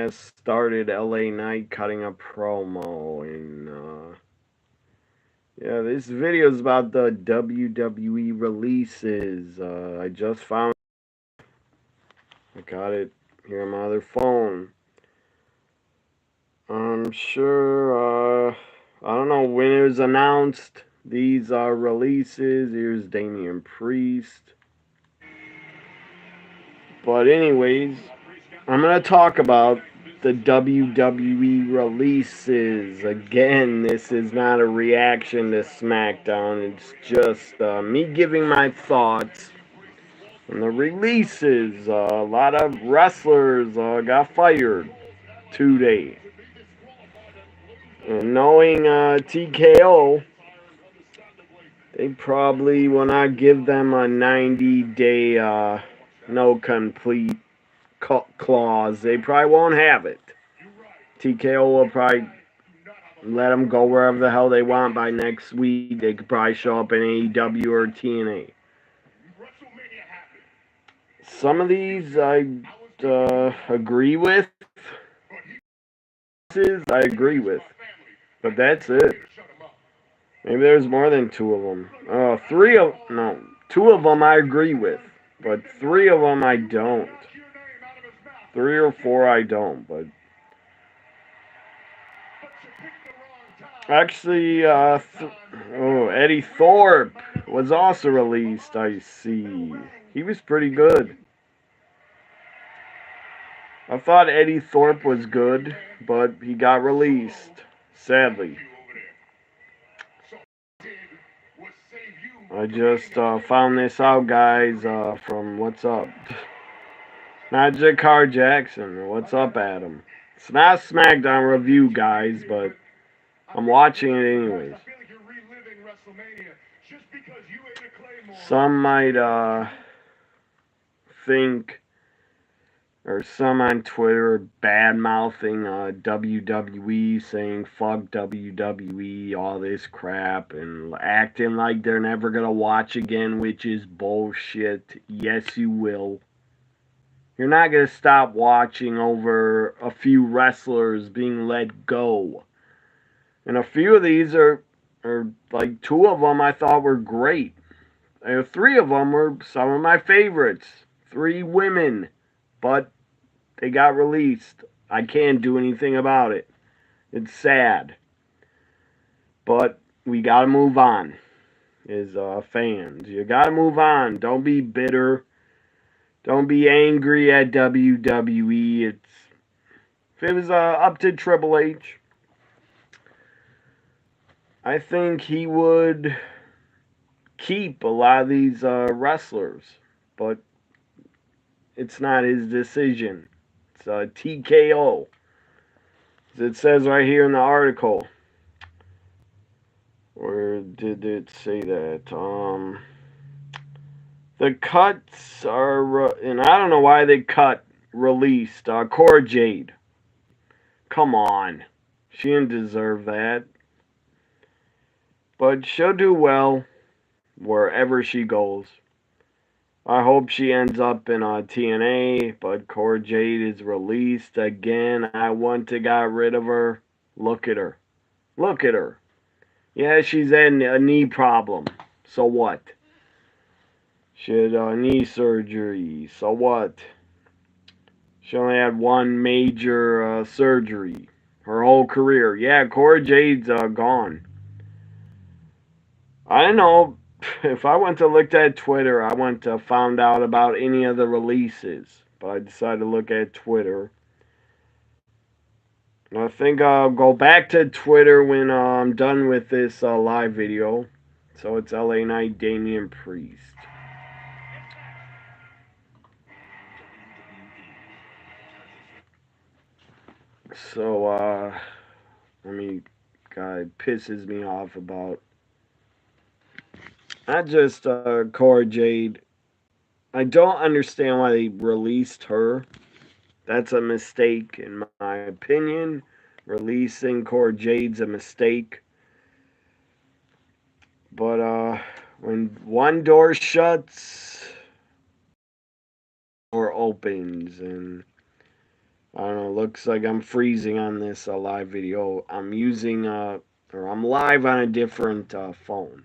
has started LA Knight cutting a promo, and yeah, this video is about the WWE releases. I just found I got it here on my other phone. I'm sure, I don't know when it was announced. These are releases. Here's Damian Priest. But anyways, I'm going to talk about the WWE releases. Again, this is not a reaction to SmackDown. It's just me giving my thoughts on the releases. A lot of wrestlers got fired today. And knowing TKO, they probably will not give them a 90-day no complete clause. They probably won't have it. TKO will probably let them go wherever the hell they want by next week. They could probably show up in AEW or TNA. Some of these I agree with. I agree with. But that's it. Maybe there's more than two of them. Two of them I agree with. But three of them I don't. Three or four I don't. But actually, Eddie Thorpe was also released, I see. He was pretty good. I thought Eddie Thorpe was good, but he got released, sadly. I just found this out, guys, from What's Up. Magic Car Jackson. What's up, Adam? It's not a SmackDown review, guys, but I'm watching it anyways. Some might think, or some on Twitter bad mouthing WWE, saying fuck WWE, all this crap, and acting like they're never gonna watch again, which is bullshit. Yes, you will. You're not gonna stop watching over a few wrestlers being let go. And a few of these are like two of them I thought were great. Three of them were some of my favorites. Three women, but they got released. I can't do anything about it. It's sad. But we gotta move on as fans. You gotta move on. Don't be bitter. Don't be angry at WWE. If it was up to Triple H, I think he would keep a lot of these wrestlers. But it's not his decision. It's TKO. As it says right here in the article. Where did it say that? The cuts are, and I don't know why they released Cora Jade. Come on. She didn't deserve that. But she'll do well wherever she goes. I hope she ends up in TNA, but Cora Jade is released again. I want to get rid of her. Look at her. Look at her. Yeah, she's had a knee problem. So what? She had knee surgery. So what? She only had one major surgery her whole career. Yeah, Cora Jade's gone. I don't know. If I went to look at Twitter, I went to found out about any of the releases. But I decided to look at Twitter. And I think I'll go back to Twitter when I'm done with this live video. So it's LA Knight, Damian Priest. So, God, it pisses me off about not just Cora Jade. I don't understand why they released her. That's a mistake, in my opinion. Releasing Cora Jade's a mistake. But when one door shuts, door opens, and I don't know, looks like I'm freezing on this live video. I'm using, or I'm live on a different phone.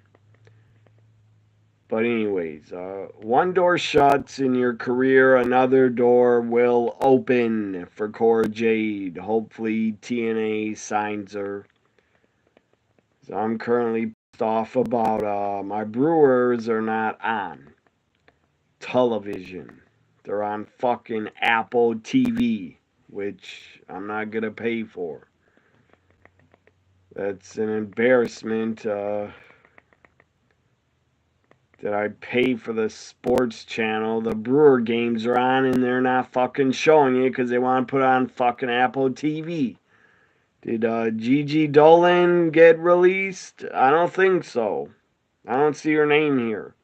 But anyways, one door shuts in your career, another door will open for Cora Jade. Hopefully TNA signs her. So I'm currently pissed off about my Brewers are not on television. They're on fucking Apple TV, which I'm not gonna pay for. That's an embarrassment. That I pay for the sports channel. The Brewer games are on and they're not fucking showing it because they want to put it on fucking Apple TV. Did Gigi Dolan get released? I don't think so. I don't see her name here.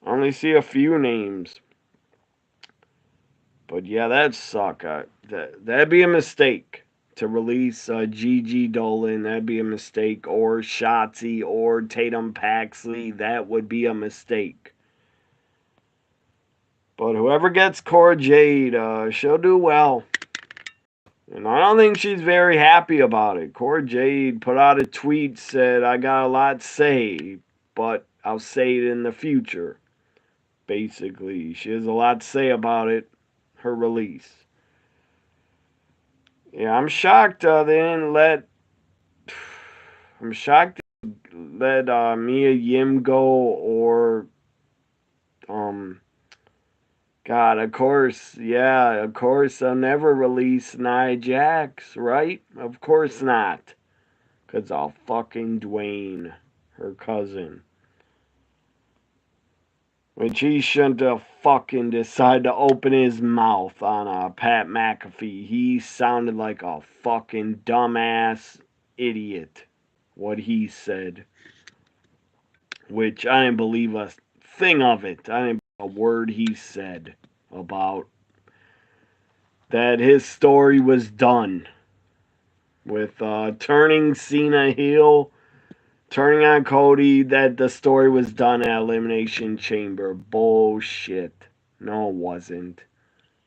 I only see a few names. But yeah, that'd suck. That'd be a mistake to release Gigi Dolan. That'd be a mistake. Or Shotzi or Tatum Paxley. That would be a mistake. But whoever gets Cora Jade, she'll do well. And I don't think she's very happy about it. Cora Jade put out a tweet, said, I got a lot to say, but I'll say it in the future. Basically, she has a lot to say about it, her release. Yeah, I'm shocked they didn't let... I'm shocked they let Mia Yim go or... God, of course, yeah, of course, they'll never release Nia Jax, right? Of course not. Because I'll fucking Dwayne, her cousin. Which he shouldn't have fucking decided to open his mouth on Pat McAfee. He sounded like a fucking dumbass idiot, what he said. Which I didn't believe a thing of it. I didn't believe a word he said about that his story was done with turning Cena heel, turning on Cody, that the story was done at Elimination Chamber. Bullshit. No, it wasn't.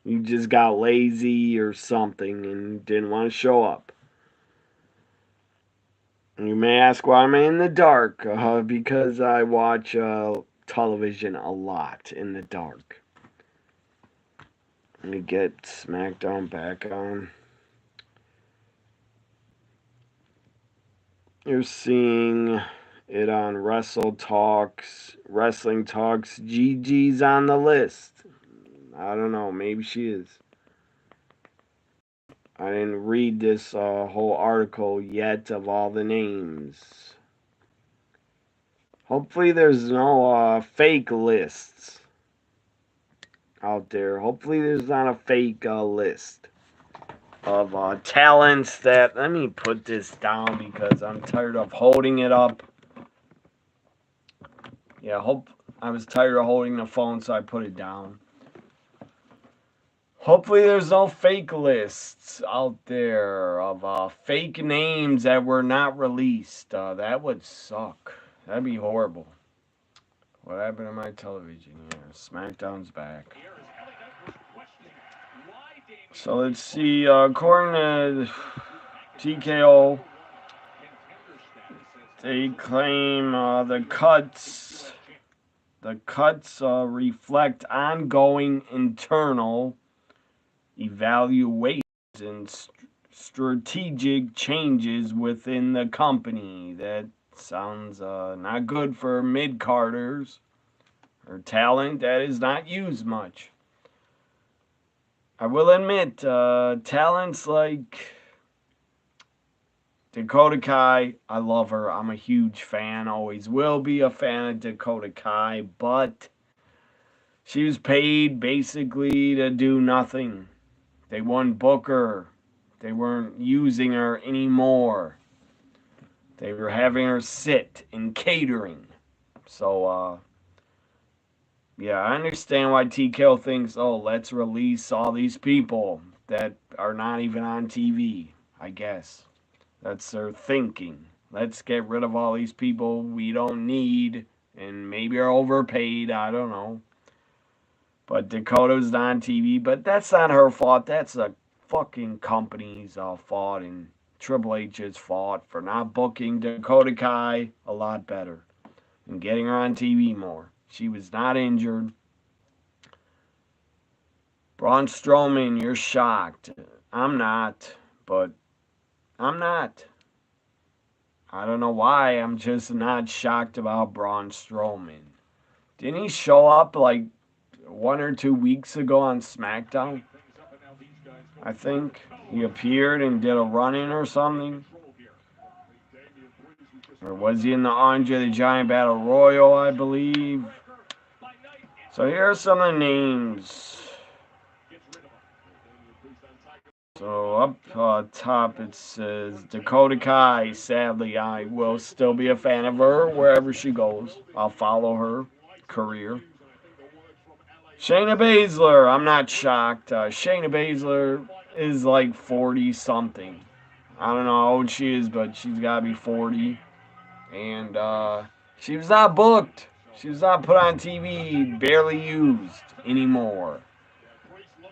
You just got lazy or something and didn't want to show up. And you may ask why I'm in the dark. Because I watch television a lot in the dark. Let me get SmackDown back on. You're seeing it on Wrestle Talks, Wrestling Talks. Gigi's on the list. I don't know. Maybe she is. I didn't read this whole article yet of all the names. Hopefully there's no fake lists out there. Hopefully there's not a fake list of talents that... Let me put this down because I'm tired of holding it up. Yeah, I was tired of holding the phone, so I put it down. Hopefully there's no fake lists out there of fake names that were not released. That would suck. That'd be horrible. What happened to my television here? SmackDown's back. So let's see. According to TKO, they claim the cuts reflect ongoing internal evaluations and strategic changes within the company. That sounds not good for mid-carders or talent that is not used much. I will admit, talents like Dakota Kai, I love her. I'm a huge fan, always will be a fan of Dakota Kai, but she was paid basically to do nothing. They wouldn't book her. They weren't using her anymore. They were having her sit in catering. So, yeah, I understand why TKO thinks, oh, let's release all these people that are not even on TV, I guess. That's their thinking. Let's get rid of all these people we don't need and maybe are overpaid, I don't know. But Dakota's not on TV, but that's not her fault. That's a fucking companies fought and Triple H has fought for not booking Dakota Kai a lot better and getting her on TV more. She was not injured. Braun Strowman, you're shocked. I'm not, but I'm not. I don't know why. I'm just not shocked about Braun Strowman. Didn't he show up like 1 or 2 weeks ago on SmackDown? I think he appeared and did a run-in or something. Or was he in the Andre the Giant Battle Royal, I believe? So here are some of the names. So up top it says Dakota Kai. Sadly, I will still be a fan of her wherever she goes. I'll follow her career. Shayna Baszler, I'm not shocked. Shayna Baszler is like 40-something. I don't know how old she is, but she's got to be 40. And she was not booked. She was not put on TV, barely used anymore.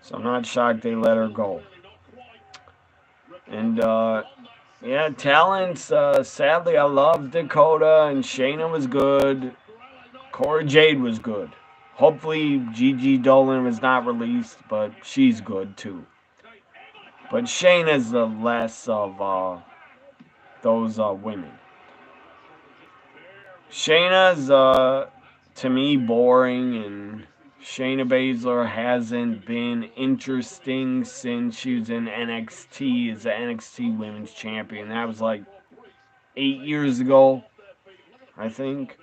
So I'm not shocked they let her go. And, yeah, talents. Sadly, I love Dakota, and Shayna was good. Cora Jade was good. Hopefully, Gigi Dolan was not released, but she's good, too. But Shayna's the less of those women. Shayna's, to me, boring, and Shayna Baszler hasn't been interesting since she was in NXT as the NXT Women's Champion. That was like 8 years ago, I think,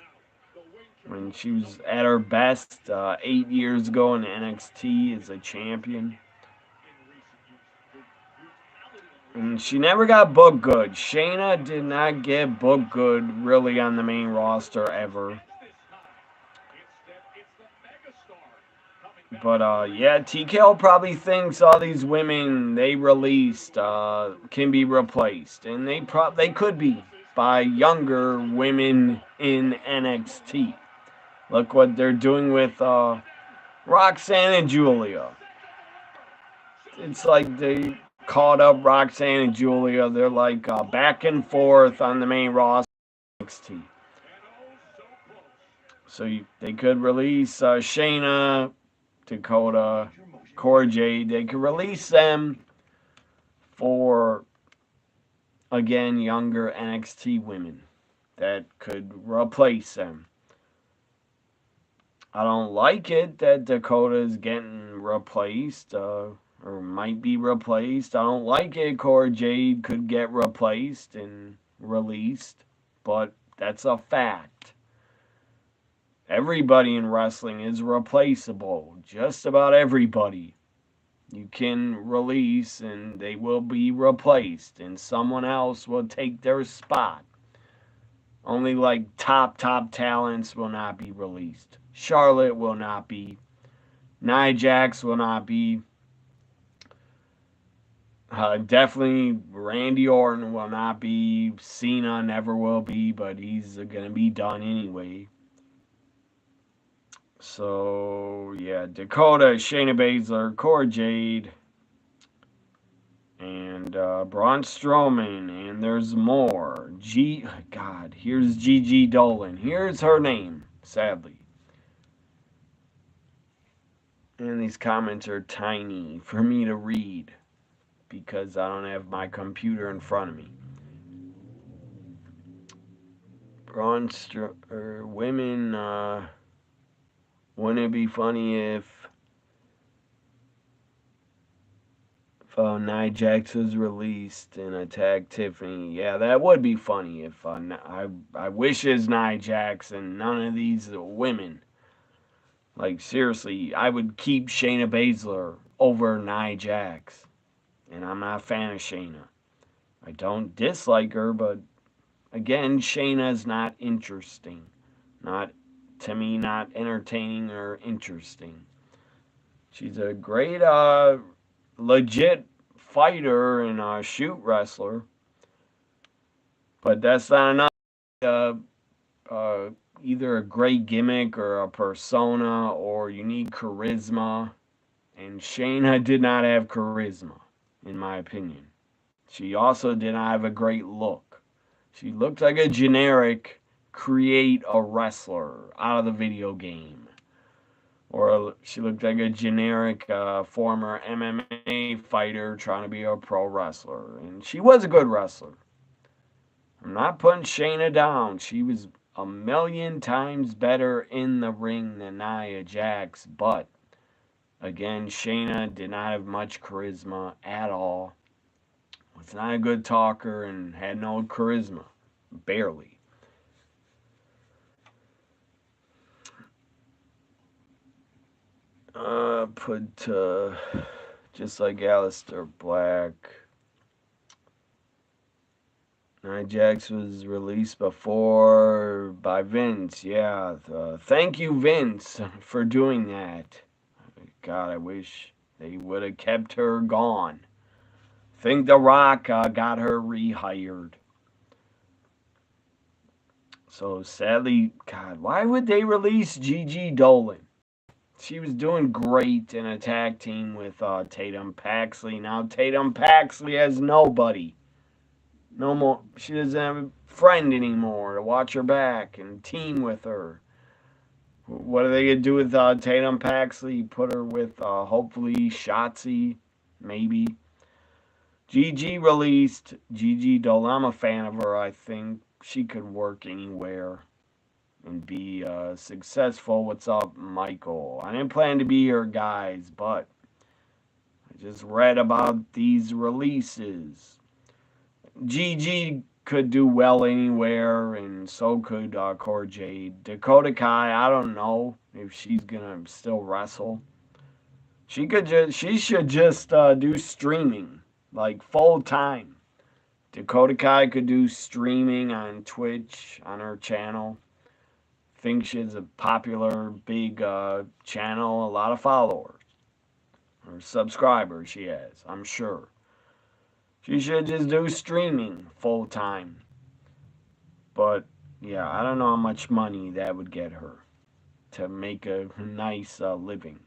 when she was at her best, 8 years ago in NXT as a champion. And she never got booked good. Shayna did not get booked good really on the main roster ever. But, yeah, TKO probably thinks all these women they released can be replaced. And they could be by younger women in NXT. Look what they're doing with Roxanne and Julia. It's like they caught up Roxanne and Julia. They're like back and forth on the main roster of NXT. So they could release Shayna, Dakota, Cora Jade. They could release them for, again, younger NXT women that could replace them. I don't like it that Dakota is getting replaced, or might be replaced. I don't like it Cora Jade could get replaced and released, but that's a fact. Everybody in wrestling is replaceable. Just about everybody. You can release and they will be replaced, and someone else will take their spot. Only like top talents will not be released. Charlotte will not be. Nia Jax will not be. Definitely Randy Orton will not be. Cena never will be, but he's going to be done anyway. So, yeah, Dakota, Shayna Baszler, Cora Jade, and Braun Strowman, and there's more. God, here's Gigi Dolan. Here's her name, sadly. And these comments are tiny for me to read because I don't have my computer in front of me. Women, wouldn't it be funny if Nia Jax was released and attacked Tiffany? Yeah, that would be funny if I wish it's Nia Jax and none of these women. Like, seriously, I would keep Shayna Baszler over Nia Jax. And I'm not a fan of Shayna. I don't dislike her, but again, Shayna's not interesting. To me, not entertaining or interesting. She's a great, legit fighter and shoot wrestler. But that's not enough. Either a great gimmick or a persona, or you need charisma. And Shayna did not have charisma. in my opinion. She also did not have a great look. She looked like a generic create a wrestler out of the video game. Or she looked like a generic former MMA fighter trying to be a pro wrestler. And she was a good wrestler. I'm not putting Shayna down. She was a million times better in the ring than Nia Jax. But, again, Shayna did not have much charisma at all. Was not a good talker and had no charisma. Barely. Put just like Aleister Black. Nia Jax was released before by Vince. Yeah, thank you, Vince, for doing that. God, I wish they would have kept her gone. I think The Rock got her rehired. So sadly, God, why would they release Gigi Dolan? She was doing great in a tag team with Tatum Paxley. Now Tatum Paxley has nobody. No more. She doesn't have a friend anymore to watch her back and team with her. What are they going to do with Tatum Paxley? Put her with hopefully Shotzi, maybe. Gigi released Gigi Dolan. I'm a fan of her. I think she could work anywhere and be successful. What's up, Michael? I didn't plan to be here, guys, but I just read about these releases. Gigi could do well anywhere, and so could Cora Jade. Dakota Kai, I don't know if she's gonna still wrestle. She should just do streaming like full time. Dakota Kai could do streaming on Twitch on her channel. Think she's a popular, big channel, a lot of followers or subscribers she has, I'm sure. She should just do streaming full time. But yeah, I don't know how much money that would get her to make a nice living.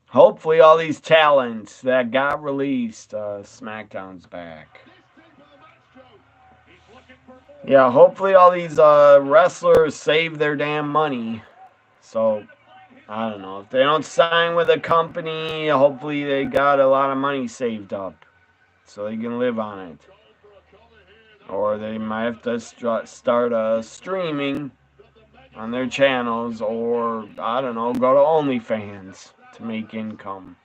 Hopefully all these talents that got released, SmackDown's back. Yeah, hopefully all these wrestlers save their damn money. So, I don't know. If they don't sign with a company, hopefully they got a lot of money saved up so they can live on it. Or they might have to start streaming on their channels, or, I don't know, go to OnlyFans to make income.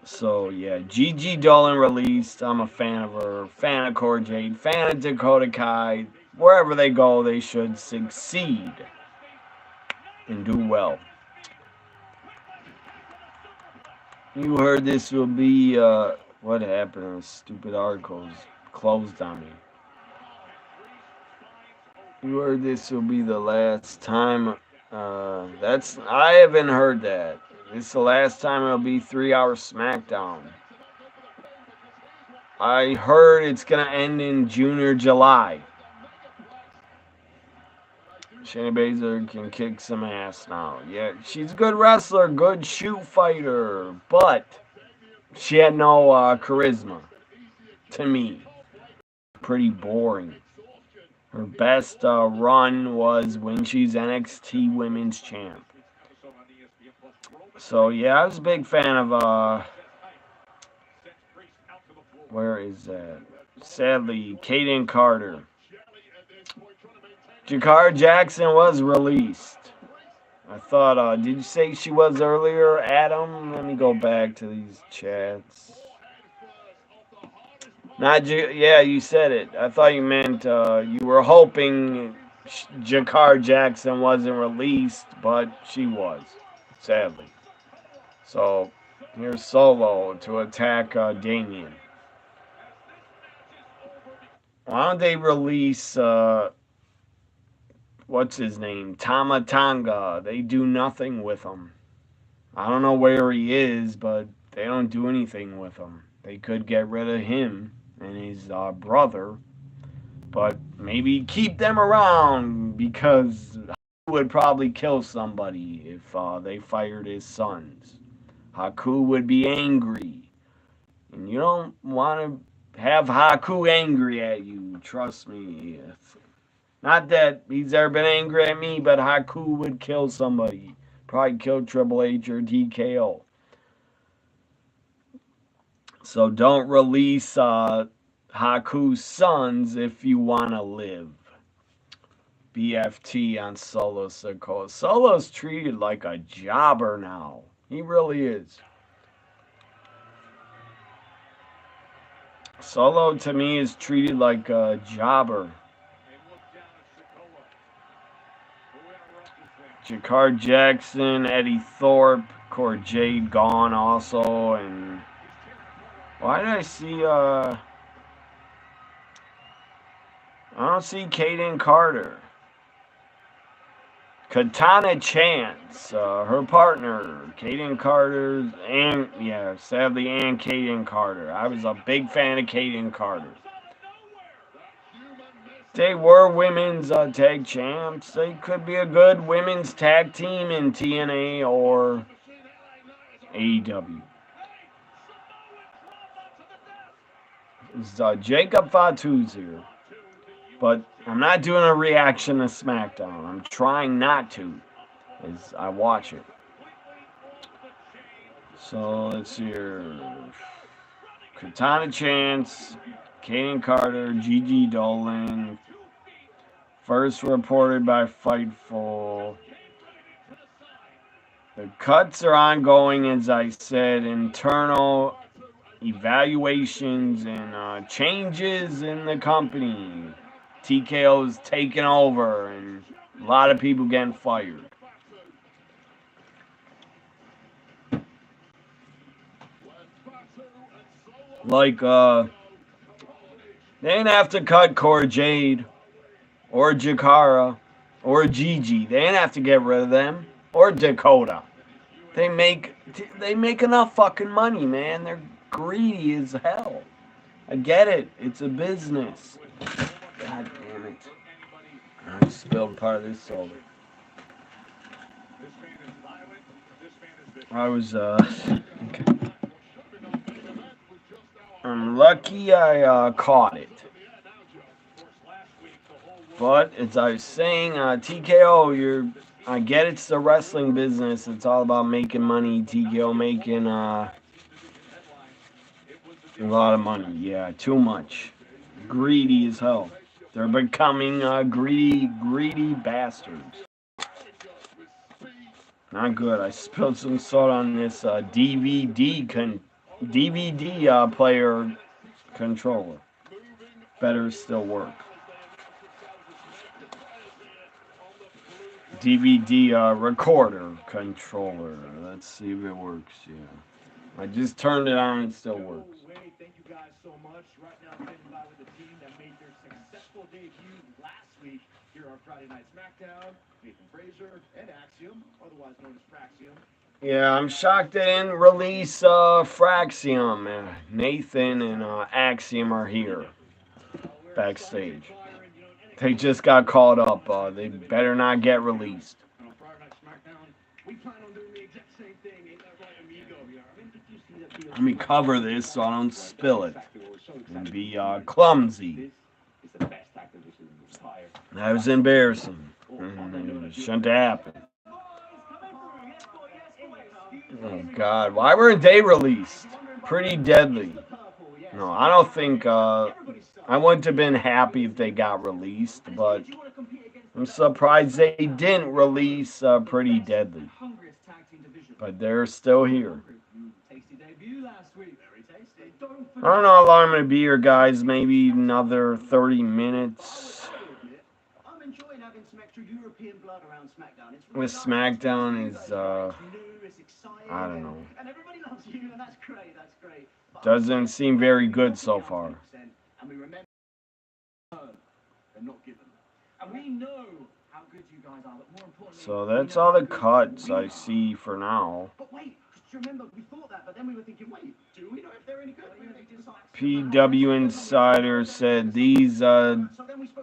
So, yeah, Gigi Dolan released. I'm a fan of her. Fan of Cora Jade. Fan of Dakota Kai. Wherever they go, they should succeed and do well. You heard this will be, what happened? Stupid articles closed on me. You heard this will be the last time. I haven't heard that. This is the last time it'll be 3-hour SmackDown. I heard it's going to end in June or July. Shayna Baszler can kick some ass now. Yeah, she's a good wrestler, good shoot fighter, but she had no charisma to me. Pretty boring. Her best run was when she's NXT Women's Champ. So, yeah, I was a big fan of, where is that? Sadly, Kaden Carter. Jakara Jackson was released. I thought, did you say she was earlier, Adam? Let me go back to these chats. Yeah, you said it. I thought you meant you were hoping Jakara Jackson wasn't released, but she was, sadly. So, here's Solo to attack Damien. Why don't they release, what's his name? Tama Tonga. They do nothing with him. I don't know where he is, but they don't do anything with him. They could get rid of him and his brother, but maybe keep them around because he would probably kill somebody if they fired his sons. Haku would be angry. And you don't want to have Haku angry at you. Trust me. Not that he's ever been angry at me, but Haku would kill somebody. Probably kill Triple H or TKO. So don't release Haku's sons if you want to live. BFT on Solo Sikoa. Solo's treated like a jobber now. He really is. Solo to me is treated like a jobber. Jakar Jackson, Eddie Thorpe, Jade gone also, and why did I see I don't see Kaden Carter. Katana Chance, her partner, Kaden Carter, and sadly, and Kaden Carter. I was a big fan of Kaden Carter. They were women's tag champs. They could be a good women's tag team in TNA or AEW. It's Jacob Fatu's here. But I'm not doing a reaction to SmackDown. I'm trying not to as I watch it. So let's see here. Katana Chance, Kaden Carter, Gigi Dolan. First reported by Fightful. The cuts are ongoing, as I said. Internal evaluations and changes in the company. TKO's taking over, and a lot of people getting fired. Like, they didn't have to cut Cora Jade, or Jakara, or Gigi. They didn't have to get rid of them, or Dakota. They make enough fucking money, man. They're greedy as hell. I get it. It's a business. God damn it. I spilled part of this soda. I was, okay. I'm lucky I caught it. But, as I was saying, TKO, I get it's the wrestling business. It's all about making money. TKO making, a lot of money. Yeah, too much. Greedy as hell. They're becoming greedy bastards. Not good. I spilled some soda on this DVD player controller. Better still work. DVD recorder controller. Let's see if it works. Yeah. I just turned it on. It still works. Thank you guys so much. Right now, standing by with the team that made their successful debut last week here on Friday Night SmackDown. Nathan Fraser and Axiom, otherwise known as Fraxium. Yeah, I'm shocked they didn't release Fraxium. Nathan and Axiom are here backstage. They just got caught up. They better not get released. Let me cover this so I don't spill it and be clumsy. That was embarrassing. Shouldn't happen. Oh God, why weren't they released? Pretty deadly. No, I don't think I wouldn't have been happy if they got released, but I'm surprised they didn't release Pretty Deadly. But they're still here. I don't know how long I'm going to be here, guys. Maybe another 30 minutes. With SmackDown is, I don't know. Doesn't seem very good so far. So that's all the cuts I see for now. PW Insider said these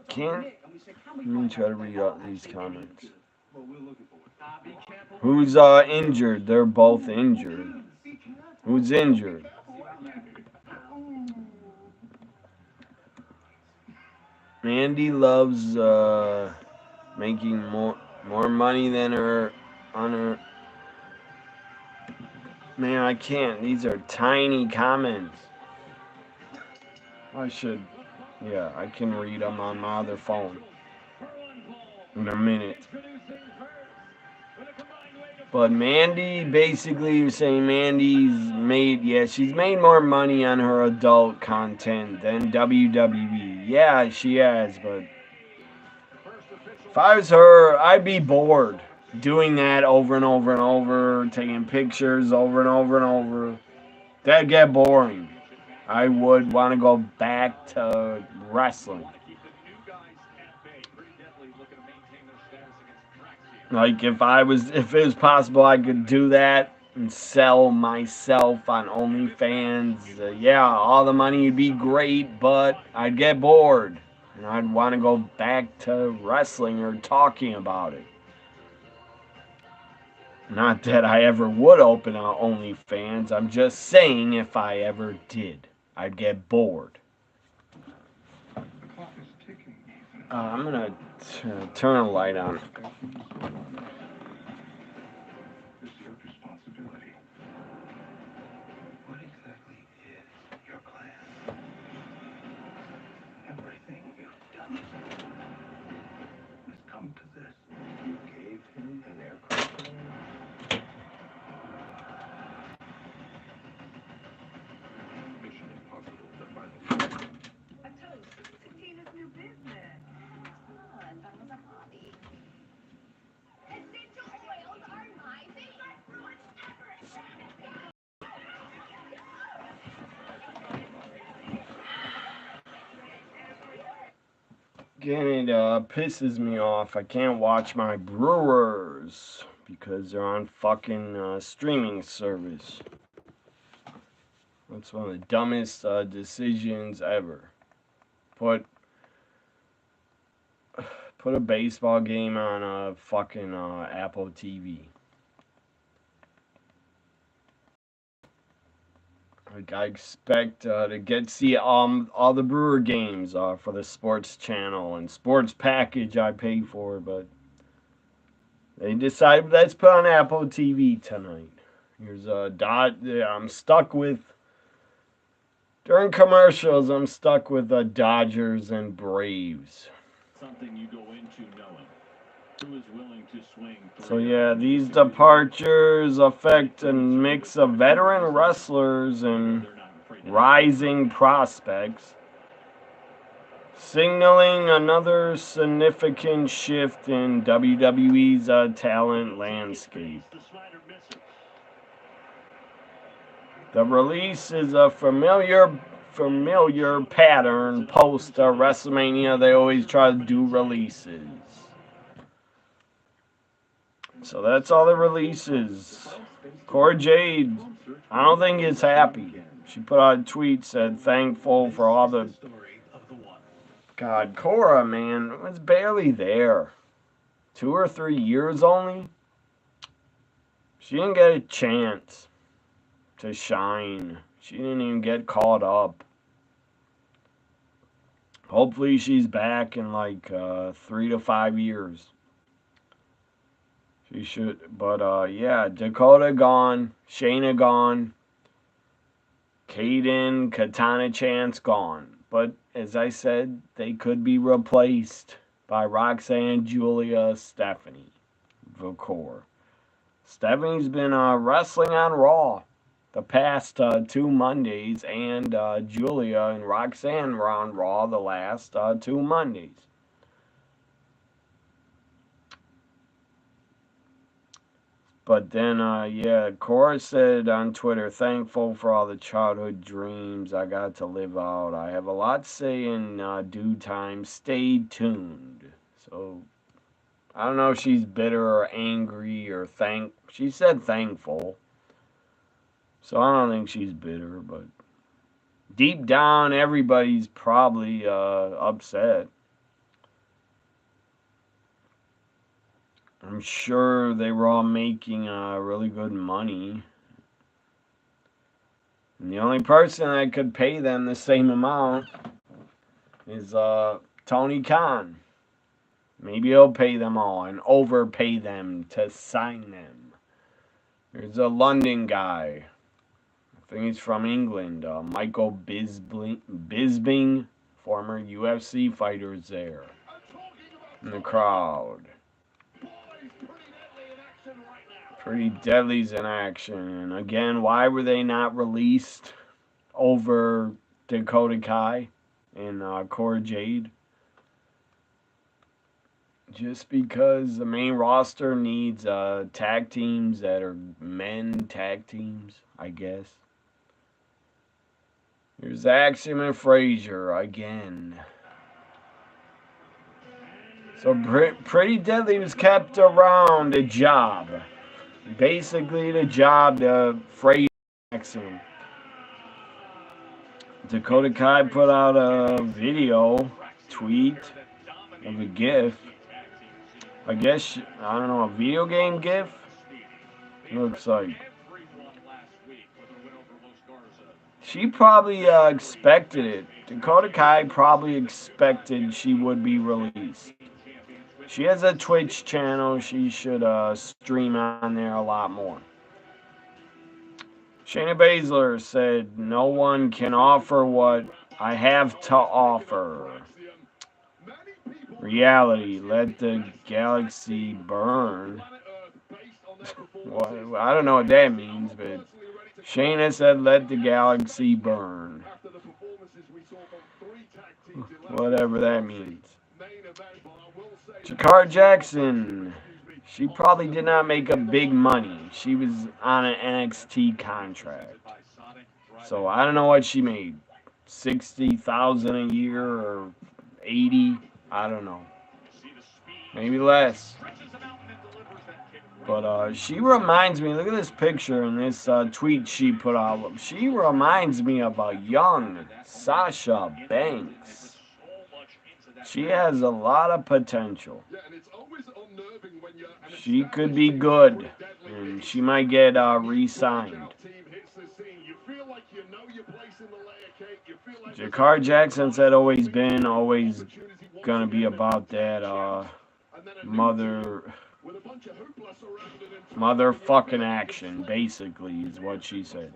can't. Let me try to read out these comments. Who's injured? They're both injured. Who's injured? Mandy loves making more money than her on her. Man, I can't. These are tiny comments. I should. Yeah, I can read them on my other phone in a minute. But Mandy, basically, you're saying she's made more money on her adult content than WWE. Yeah, she has, but if I was her, I'd be bored doing that over and over and over, taking pictures over and over and over. That'd get boring. I would want to go back to wrestling. Like if it was possible, I could do that and sell myself on OnlyFans. Yeah, all the money would be great, but I'd get bored and I'd want to go back to wrestling or talking about it. Not that I ever would open an OnlyFans. I'm just saying if I ever did, I'd get bored. I'm gonna turn a light on. This is your responsibility. What exactly is your plan? Everything you've done has come to this. You gave him an aircraft. Mission Impossible, the final. A toast to Tina's new business. Fun. Fun was a hobby. Essential oils are my favorite fruit ever. Again, it pisses me off. I can't watch my Brewers because they're on fucking streaming service. That's one of the dumbest decisions ever. Put a baseball game on fucking Apple TV. Like I expect to get see all the Brewer games for the sports channel and sports package I pay for, but they decided let's put on Apple TV tonight. Here's a dot. I'm stuck with during commercials. I'm stuck with the Dodgers and Braves. Something you go into knowing. Who is willing to swing? So yeah, these departures affect a mix of veteran wrestlers and rising prospects, signaling another significant shift in WWE's talent landscape. The release is a familiar pattern post WrestleMania. They always try to do releases. So that's all the releases. Cora Jade, I don't think is happy. She put out a tweet, said thankful for all the... God, Cora, man, was barely there. 2 or 3 years only. She didn't get a chance to shine. She didn't even get caught up. Hopefully she's back in like 3 to 5 years. She should, but yeah, Dakota gone, Shayna gone, Kaden, Katana Chance gone. But as I said, they could be replaced by Roxanne, Julia, Stephanie, Vacor. Stephanie's been wrestling on Raw the past 2 Mondays, and Julia and Roxanne were on Raw the last 2 Mondays. But then, yeah, Cora said on Twitter, thankful for all the childhood dreams I got to live out. I have a lot to say in due time. Stay tuned. So, I don't know if she's bitter or angry or she said thankful. So, I don't think she's bitter, but deep down, everybody's probably upset. I'm sure they were all making really good money. And the only person that could pay them the same amount is Tony Khan. Maybe he'll pay them all and overpay them to sign them. There's a London guy. I think he's from England. Michael Bisping, former UFC fighter, is there in the crowd. Pretty Deadly's in action. And again, why were they not released over Dakota Kai and Cora Jade? Just because the main roster needs tag teams that are men tag teams, I guess. Here's Axiom and Frazier again. So Pretty Deadly was kept around a job. Basically the job to Frazier and Axiom. Dakota Kai put out a video, tweet of a GIF. I guess, I don't know, a video game GIF? Looks like. She probably expected it. Dakota Kai probably expected she would be released. She has a Twitch channel. She should stream on there a lot more. Shayna Baszler said, "No one can offer what I have to offer. Reality, let the galaxy burn." Well, I don't know what that means, but Shayna said, "Let the galaxy burn." Whatever that means. Jakar Jackson. She probably did not make a big money. She was on an NXT contract. So I don't know what she made. 60,000 a year or 80, I don't know. Maybe less. But she reminds me, look at this picture and this tweet she put out. She reminds me of a young Sasha Banks. She has a lot of potential. She could be good, and she might get re-signed. Jakar Jackson said always gonna be about that motherfucking action, basically, is what she said.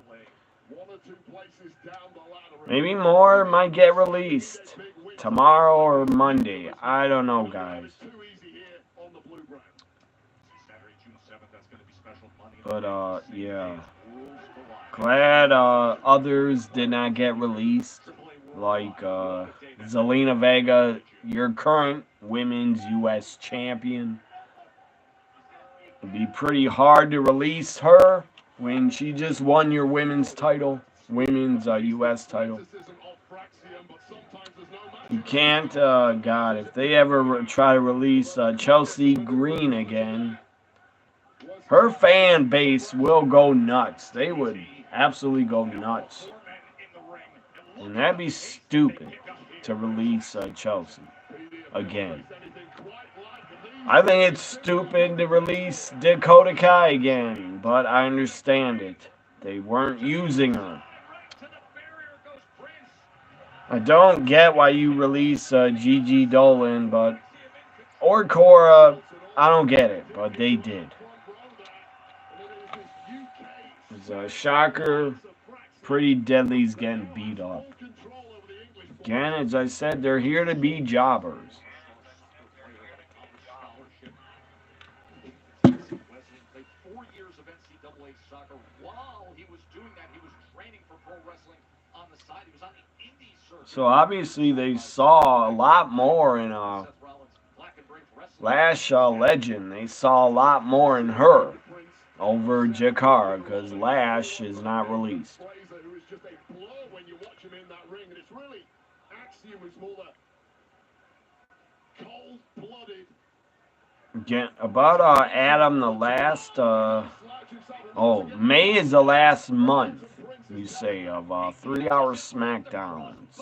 Maybe more might get released tomorrow or Monday. I don't know, guys. But yeah. Glad others did not get released. Like Zelina Vega, your current women's U.S. champion. It'd be pretty hard to release her when she just won your women's title, women's U.S. title. You can't, God, if they ever try to release Chelsea Green again, her fan base will go nuts. They would absolutely go nuts. And that'd be stupid to release Chelsea again. I think it's stupid to release Dakota Kai again, but I understand it. They weren't using her. I don't get why you release Gigi Dolan, or Cora. I don't get it, but they did. It's a shocker. Pretty Deadly's getting beat up. Again, as I said, they're here to be jobbers. So obviously they saw a lot more in Lash Legend. They saw a lot more in her over Jakar because Lash is not released. Again, about Adam, the last May is the last month, you say, of 3-hour SmackDowns.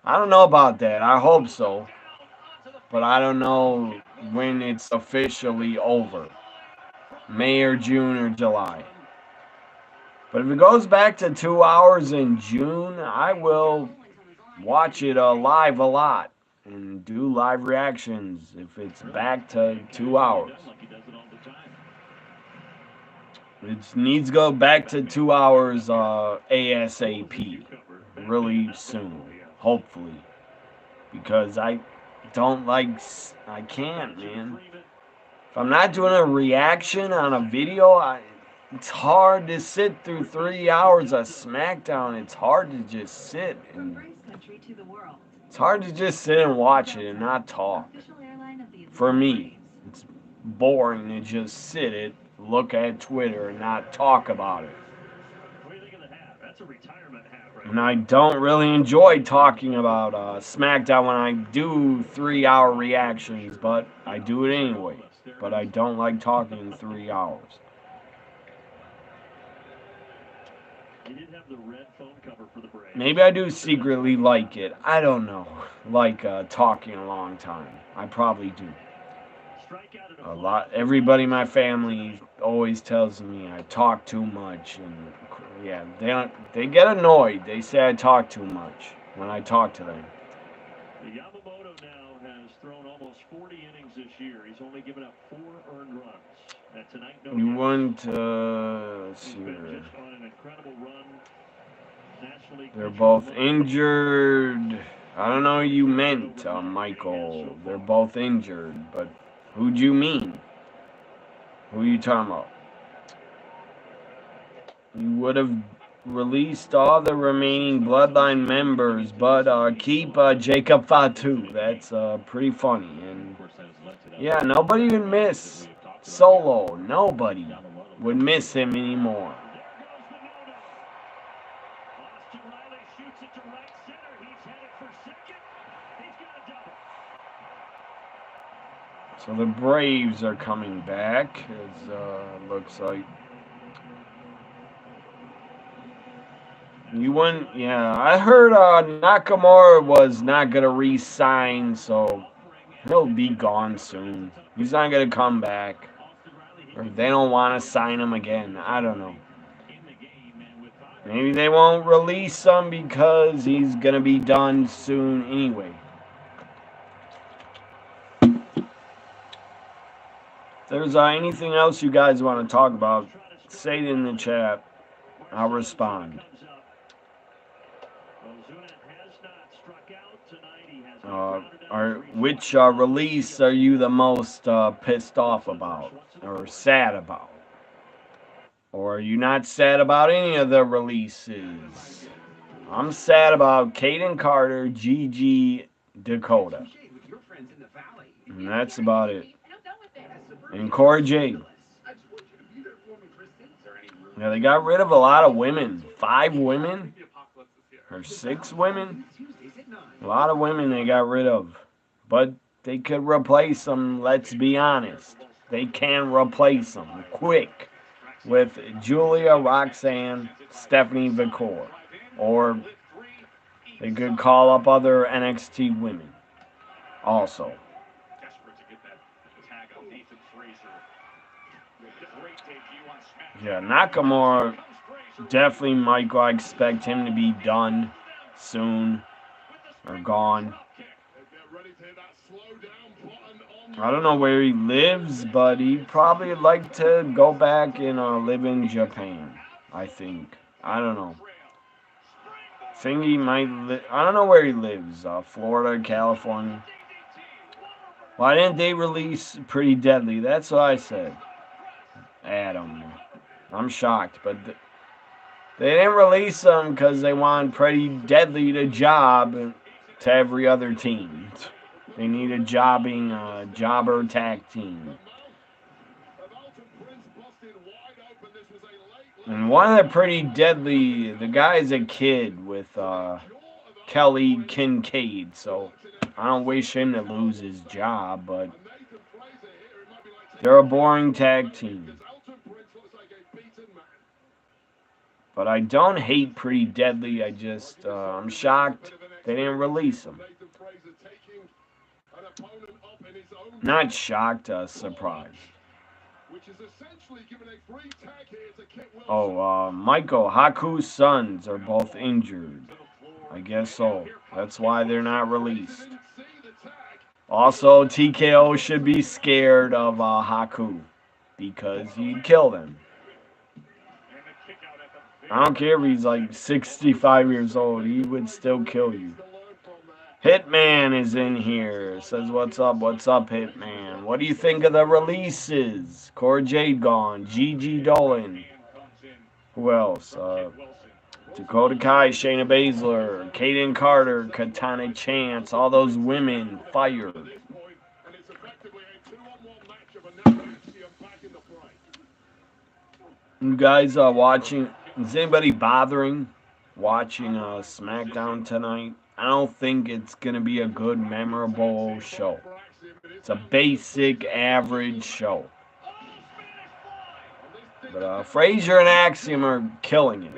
I don't know about that. I hope so. But I don't know when it's officially over. May or June or July. But if it goes back to 2 hours in June, I will watch it live a lot and do live reactions if it's back to 2 hours. It needs to go back to 2 hours ASAP really soon, hopefully. Because I can't, man. If I'm not doing a reaction on a video, it's hard to sit through 3 hours of SmackDown. It's hard to just sit and watch it and not talk. For me, it's boring to just sit it, look at Twitter, and not talk about it. And I don't really enjoy talking about SmackDown when I do 3-hour reactions, but I do it anyway. But I don't like talking 3 hours. Maybe I do secretly like it. I don't know. Like talking a long time. I probably do. A lot. Everybody in my family always tells me I talk too much, and yeah, they get annoyed. They say I talk too much when I talk to them. Yamamoto now has thrown almost 40 innings this year. He's only given up 4 earned runs. Tonight, you want let's see. They're both injured. I don't know what you meant, Michael. They're both injured, but who'd you mean? Who are you talking about? You would have released all the remaining Bloodline members, but keep Jacob Fatu. That's pretty funny. And yeah, nobody would miss Solo. Nobody would miss him anymore. So the Braves are coming back, as looks like. I heard Nakamura was not going to re-sign, so he'll be gone soon. He's not going to come back. Or they don't want to sign him again. I don't know. Maybe they won't release him because he's going to be done soon anyway. If there's anything else you guys want to talk about, say it in the chat. I'll respond. Which release are you the most pissed off about or sad about? Or are you not sad about any of the releases? I'm sad about Kaden Carter, Gigi, Dakota. And that's about it. And Cora Jade. Yeah, they got rid of a lot of women. 5 women? Or 6 women? A lot of women they got rid of. But they could replace them, let's be honest. They can replace them quick with Julia, Roxanne, Stephanie Vicor. Or they could call up other NXT women also. Yeah, Nakamura, definitely Michael. I expect him to be done soon or gone. I don't know where he lives, but he'd probably like to go back and live in Japan, I think. I don't know. I think he might I don't know where he lives. Florida, California. Why didn't they release Pretty Deadly? That's what I said. Adam. I'm shocked, but they didn't release them because they want Pretty Deadly to job to every other team. They need a jobber tag team. And one of the Pretty Deadly, the guy's a kid with Kelly Kincaid, so I don't wish him to lose his job, but they're a boring tag team. But I don't hate Pretty Deadly. I'm shocked they didn't release them. Not shocked, surprised. Oh, Michael Haku's sons are both injured. I guess so. That's why they're not released. Also, TKO should be scared of Haku because he'd kill them. I don't care if he's like 65 years old, he would still kill you. Hitman is in here. Says, what's up, Hitman? What do you think of the releases? Cora Jade gone. Gigi Dolan. Who else? Dakota Kai, Shayna Baszler, Kaden Carter, Katana Chance. All those women fired. You guys watching? Is anybody bothering watching SmackDown tonight? I don't think it's gonna be a good, memorable show. It's a basic, average show. But Frazier and Axiom are killing it.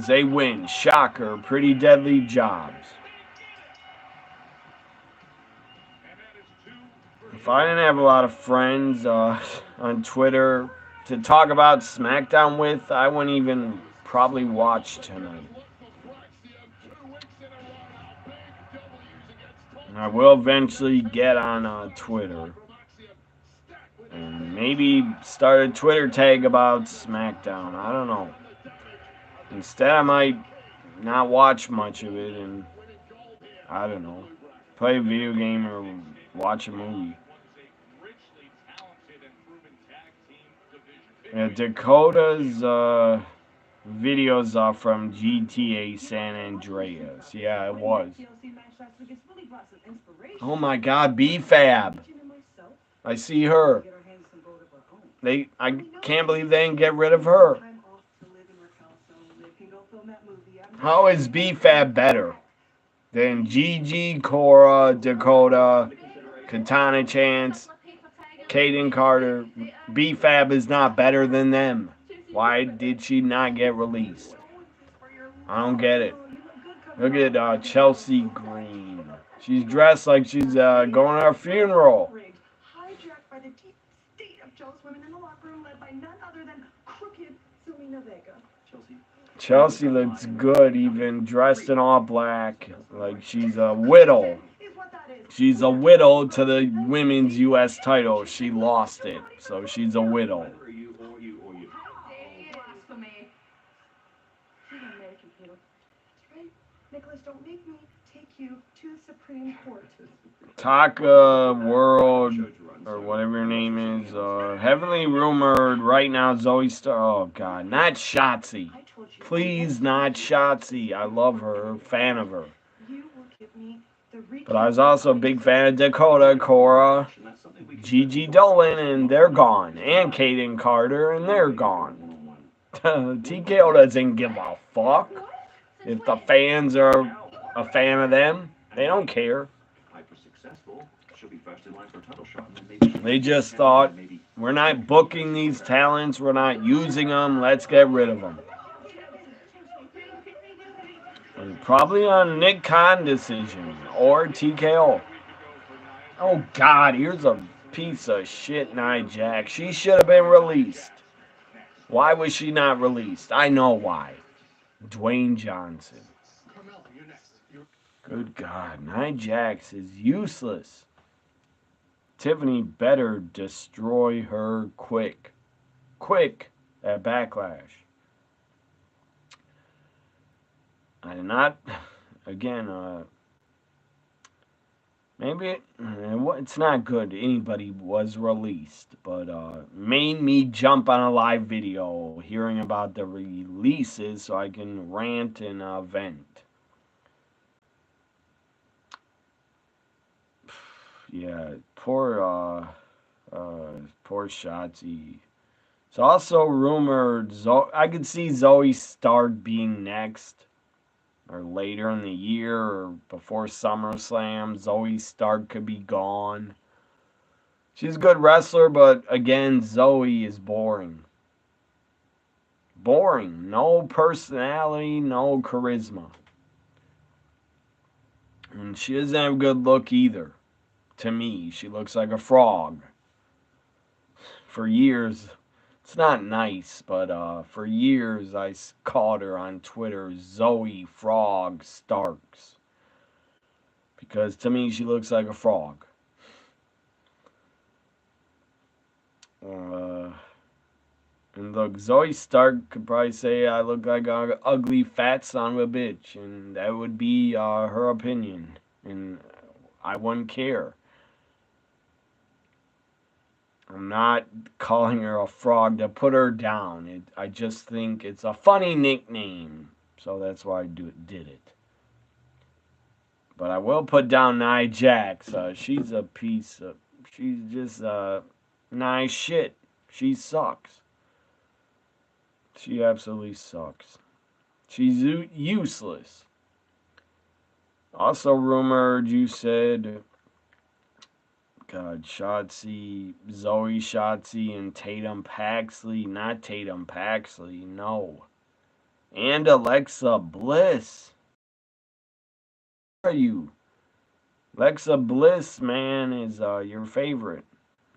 They win. Shocker. Pretty deadly jobs. If I didn't have a lot of friends on Twitter to talk about SmackDown with, I wouldn't even probably watch tonight. I will eventually get on Twitter and maybe start a Twitter tag about SmackDown. I don't know. Instead, I might not watch much of it and, I don't know, play a video game or watch a movie. Yeah, Dakota's videos are from GTA San Andreas. Yeah, it was. Oh my God, B-Fab. I see her. I can't believe they didn't get rid of her. How is B-Fab better than Gigi, Cora, Dakota, Katana Chance, Kaden Carter? B-Fab is not better than them. Why did she not get released? I don't get it. Look at Chelsea Green. She's dressed like she's going to a funeral. Chelsea looks good, even dressed in all black, like she's a widow. She's a widow to the women's U.S. title. She lost it, so she's a widow. Taka World, or whatever her name is, heavily rumored right now. Zoe Stark. Oh God, not Shotzi. Please, not Shotzi. I love her, fan of her. But I was also a big fan of Dakota, Cora, Gigi Dolan, and they're gone. And Kaden Carter, and they're gone. TKO doesn't give a fuck if the fans are a fan of them. They don't care. They just thought, we're not booking these talents, we're not using them, let's get rid of them. And probably on Nick Khan decision or TKO. Oh God, here's a piece of shit Nia Jax. She should have been released. Why was she not released? I know why. Dwayne Johnson. Good God, Nia Jax is useless. Tiffany better destroy her quick. Quick at Backlash. I did not, again, maybe it's not good anybody was released, but made me jump on a live video hearing about the releases so I can rant and vent. Yeah, poor Shotzi. It's also rumored, I could see Zoe Stark being next, or later in the year, or before SummerSlam. Zoe Stark could be gone. She's a good wrestler, but again, Zoe is boring. Boring. No personality, no charisma. And she doesn't have a good look either. To me, she looks like a frog. For years, it's not nice, but for years I called her on Twitter Zoe Frog Starks. Because to me, she looks like a frog. And look, Zoe Stark could probably say I look like an ugly fat son of a bitch, and that would be her opinion, and I wouldn't care. I'm not calling her a frog to put her down. I just think it's a funny nickname, so that's why I did it. But I will put down Nia Jax. She's a piece of. She's just nice shit. She sucks. She absolutely sucks. She's useless. Also rumored, you said, God, Shotzi, Zoe Shotzi, and Tatum Paxley. Not Tatum Paxley, no. And Alexa Bliss. Where are you? Alexa Bliss, man, is your favorite.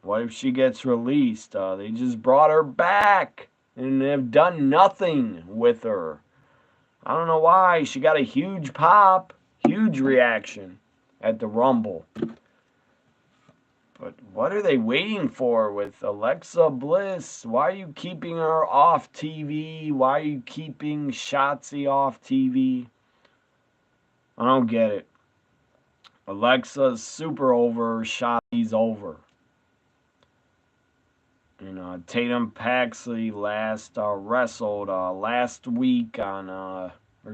What if she gets released? They just brought her back and have done nothing with her. I don't know why. She got a huge pop, huge reaction at the Rumble. But what are they waiting for with Alexa Bliss? Why are you keeping her off TV? Why are you keeping Shotzi off TV? I don't get it. Alexa's super over, Shotzi's over. And Tatum Paxley wrestled last week on, or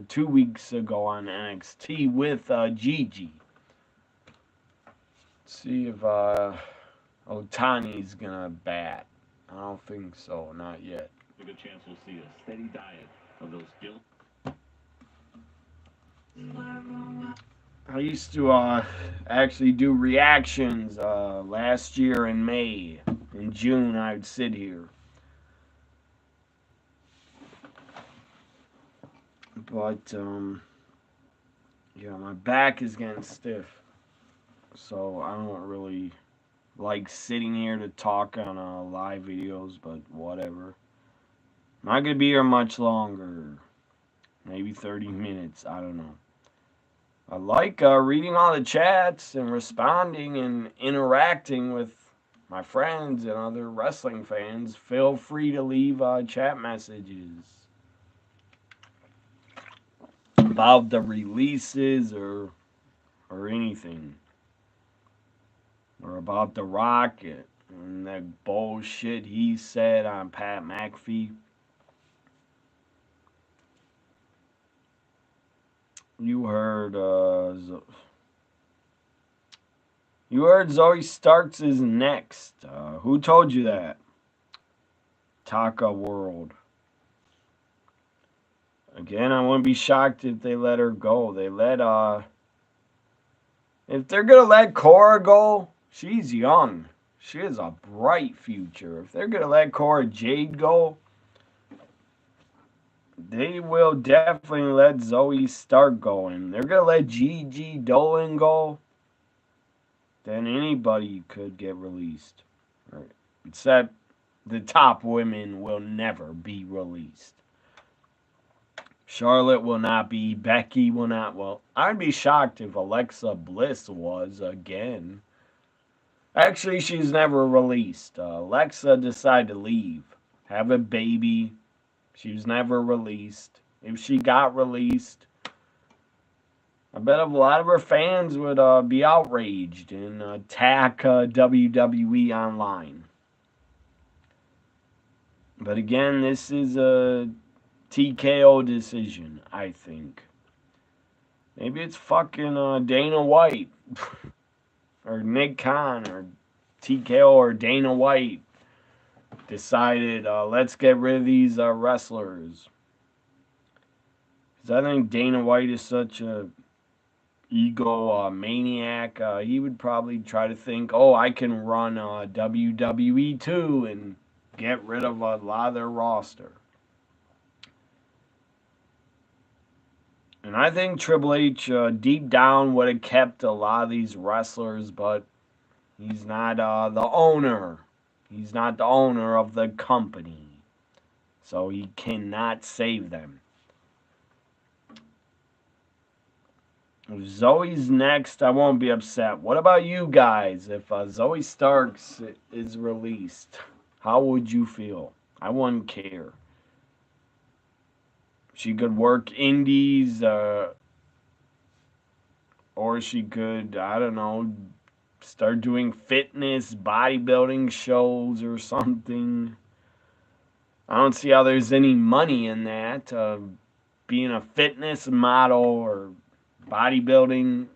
2 weeks ago on NXT with Gigi. Let's see if Otani's gonna bat. I don't think so, not yet. A good chance we'll see a steady diet of those guilt. I used to actually do reactions last year in May. In June, I would sit here. But, yeah, my back is getting stiff. So I don't really like sitting here to talk on live videos, but whatever. Not going to be here much longer. Maybe 30 minutes. I don't know. I like reading all the chats and responding and interacting with my friends and other wrestling fans. Feel free to leave chat messages about the releases or anything. Or about The Rock and that bullshit he said on Pat McAfee. You heard Zoe Starks is next. Who told you that? Taka World. Again, I wouldn't be shocked if they let her go. If they're gonna let Cora go, she's young. She has a bright future. If they're gonna let Cora Jade go, they will definitely let Zoe Stark go. And they're gonna let Gigi Dolan go, then anybody could get released. Right. Except the top women will never be released. Charlotte will not be. Becky will not. Well, I'd be shocked if Alexa Bliss was again. Actually, she's never released. Alexa decided to leave. Have a baby. She was never released. If she got released, I bet a lot of her fans would be outraged and attack WWE online. But again, this is a TKO decision, I think. Maybe it's fucking Dana White or Nick Khan or TKO or Dana White decided let's get rid of these wrestlers. Because I think Dana White is such a ego maniac. He would probably try to think, oh, I can run WWE too and get rid of a lot of their roster. And I think Triple H deep down would have kept a lot of these wrestlers, but He's not the owner. He's not the owner of the company. So he cannot save them. If Zoe's next, I won't be upset. What about you guys? If Zoe Starks is released, how would you feel? I wouldn't care. She could work indies, or she could, I don't know, start doing fitness, bodybuilding shows or something. I don't see how there's any money in that. Being a fitness model or bodybuilding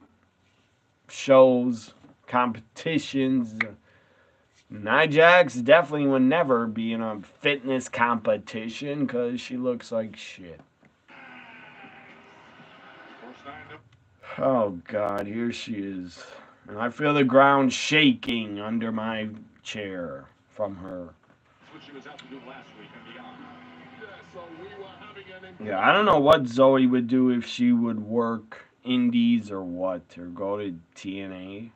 shows, competitions. Nia Jax definitely would never be in a fitness competition because she looks like shit. Oh God, here she is. And I feel the ground shaking under my chair from her. Yeah, I don't know what Zoe would do if she would work indies or what, or go to TNA.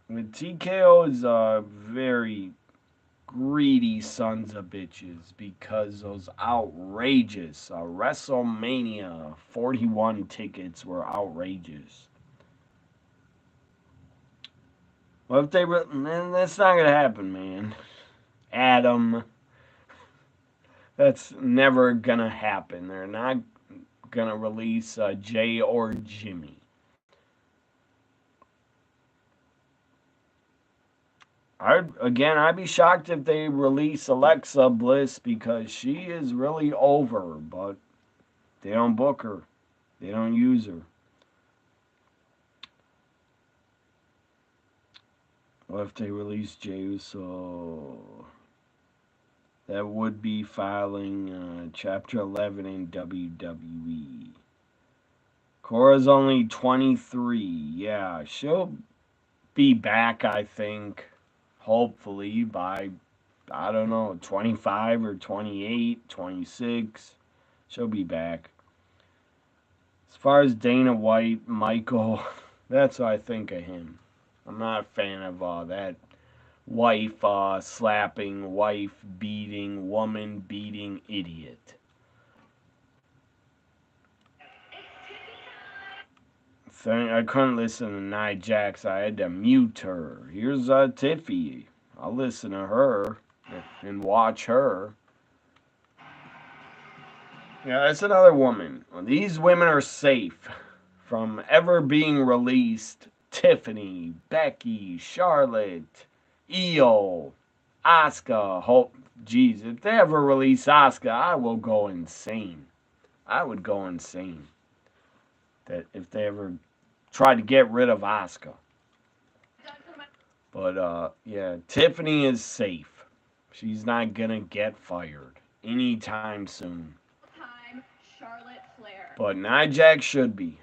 With TKO is very greedy sons of bitches because those outrageous WrestleMania 41 tickets were outrageous. Well, if they man, that's not gonna happen, man. Adam, that's never gonna happen. They're not gonna release Jay or Jimmy. I'd be shocked if they release Alexa Bliss because she is really over, but they don't book her. They don't use her. What if they release Jey Uso? That would be filing Chapter 11 in WWE. Cora's only 23. Yeah, she'll be back, I think, hopefully, by, I don't know, 25 or 28, 26. She'll be back. As far as Dana White, Michael, that's what I think of him. I'm not a fan of that wife slapping, wife beating, woman beating idiot. I couldn't listen to Nia Jax. I had to mute her. Here's Tiffy. I'll listen to her and watch her. Yeah, that's another woman. Well, these women are safe from ever being released. Tiffany, Becky, Charlotte, Io, Asuka. Hope, geez, if they ever release Asuka, I will go insane. I would go insane. That if they ever try to get rid of Asuka. But yeah, Tiffany is safe. She's not gonna get fired anytime soon. But Nia Jax should be.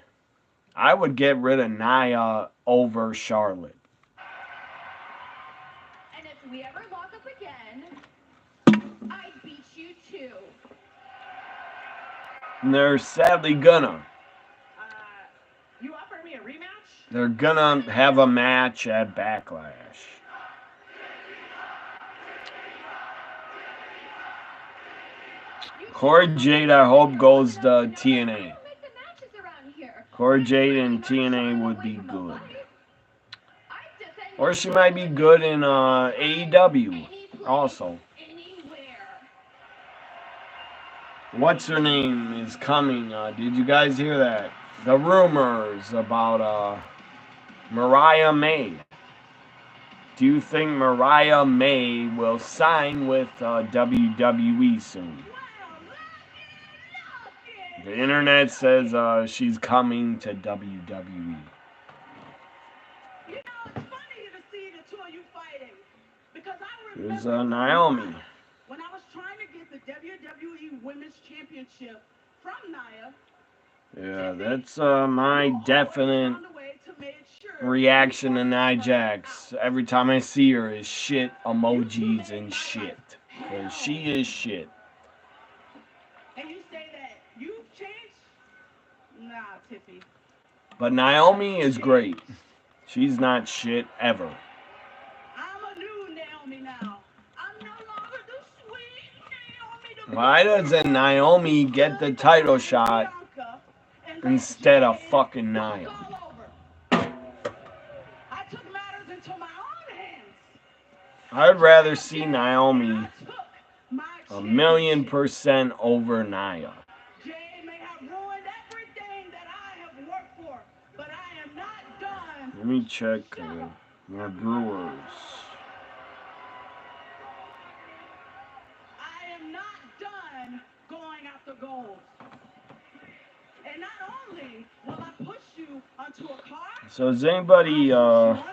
I would get rid of Nia over Charlotte. And if we ever lock up again, I'd beat you too. And they're sadly gonna. You offer me a rematch? They're gonna have a match at Backlash. Corey Jade, I hope, goes to TNA. Corey Jade and TNA would be good. Or she might be good in AEW also. What's her name is coming. Did you guys hear that? The rumors about Mariah May. Do you think Mariah May will sign with WWE soon? The internet says she's coming to WWE. Here's Naomi. When I was trying to get the WWE Women's Championship from Nia. Yeah, that's my definite reaction to Nia Jax. Every time I see her is shit emojis and shit. Because she is shit. And you say that you've changed? Nah, Tiffy. But Naomi is great. She's not shit ever. I'm a new Naomi now. I'm no longer the sweet Naomi. Why doesn't Naomi get the title shot instead of fucking Nia? I took matters into my own hands. I'd rather see Naomi 1,000,000% over Nia. Jade may have ruined everything that I have worked for, but I am not done. Let me check more Brewers. I am not done going after gold. And not only will I push you onto a car, So is anybody, let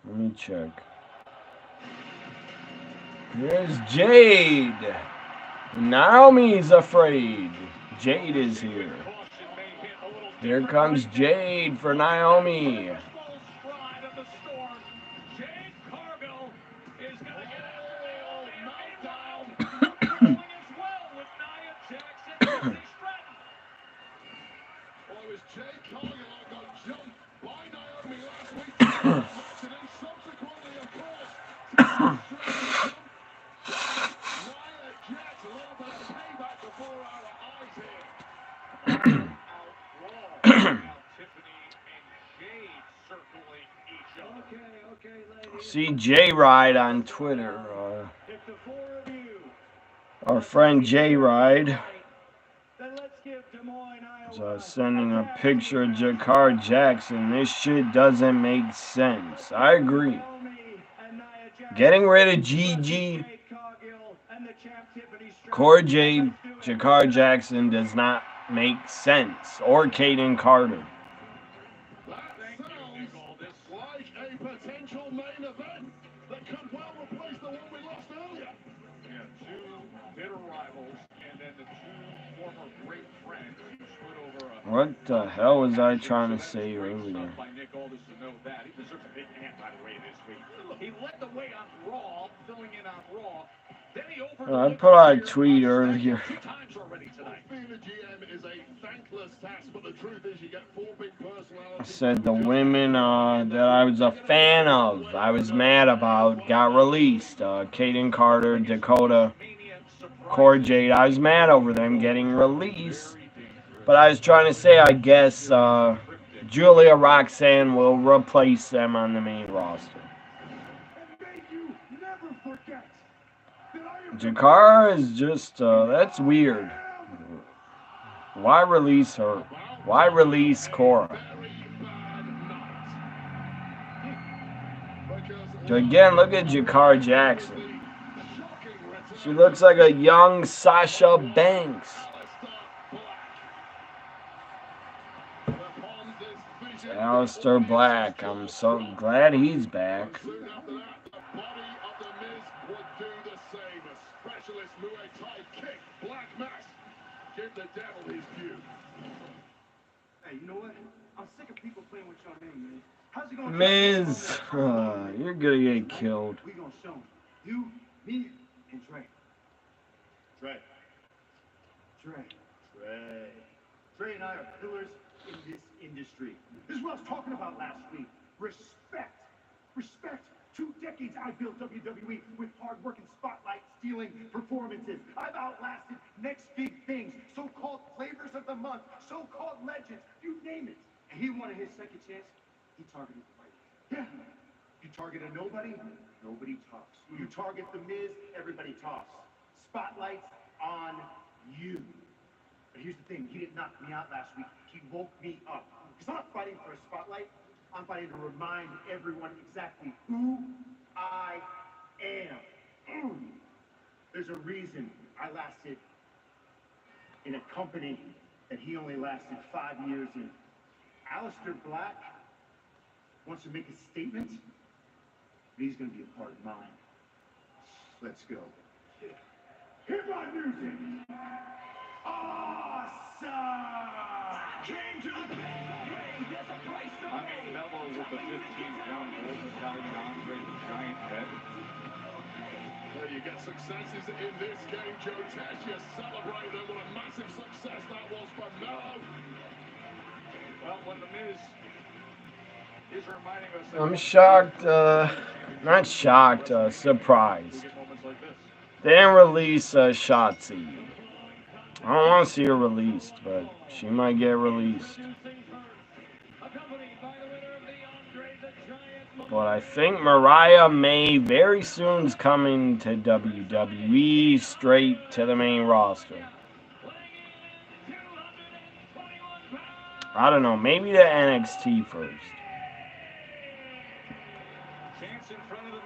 me check. Here's Jade. Naomi's afraid. Jade is here. Here comes Jade for Naomi. See J-Ride on Twitter. Our friend J-Ride is sending a picture of Jakar Jackson. This shit doesn't make sense. I agree. Getting rid of Gigi, Cora Jade, Jakar Jackson does not make sense. Or Kaden Carter. What the hell was I trying to say earlier? I put out a tweet earlier. I said the women that I was a fan of, I was mad about, got released. Kaden Carter, Dakota, Cora Jade. I was mad over them getting released. But I was trying to say, I guess Julia Roxanne will replace them on the main roster. Jakar is just, that's weird. Why release her? Why release Cora? Again, look at Jakar Jackson. She looks like a young Sasha Banks. Aleister Black. I'm so glad he's back. Miz, you're gonna get killed. We gonna show him. You, me, and Trey. Trey and I are pillars in this industry. This is what I was talking about last week. Respect. Respect. 2 decades I built WWE with hard work and spotlight stealing performances. I've outlasted next big things, so-called flavors of the month, so-called legends, you name it. And he wanted his second chance. He targeted the fight. Yeah. You target a nobody, nobody talks. You target the Miz, everybody talks. Spotlights on you. But here's the thing, he didn't knock me out last week. He woke me up. Because I'm not fighting for a spotlight. I'm fighting to remind everyone exactly who I am. There's a reason I lasted in a company that he only lasted 5 years in. Aleister Black wants to make a statement, but he's going to be a part of mine. Let's go. Hit my music! Awesome! Came to the there's a place to be. Mello with the 15-pound gold Italian Andre the Giant head. Well, you get successes in this game, Joe Tesh. You celebrate them. What a massive success that was for Mello. Well, when the Miz is reminding us that I'm shocked, not shocked, surprised. They didn't release Shotzi. I don't want to see her released, but she might get released. But I think Mariah May very soon's coming to WWE straight to the main roster. I don't know, maybe to NXT first. chance in front of the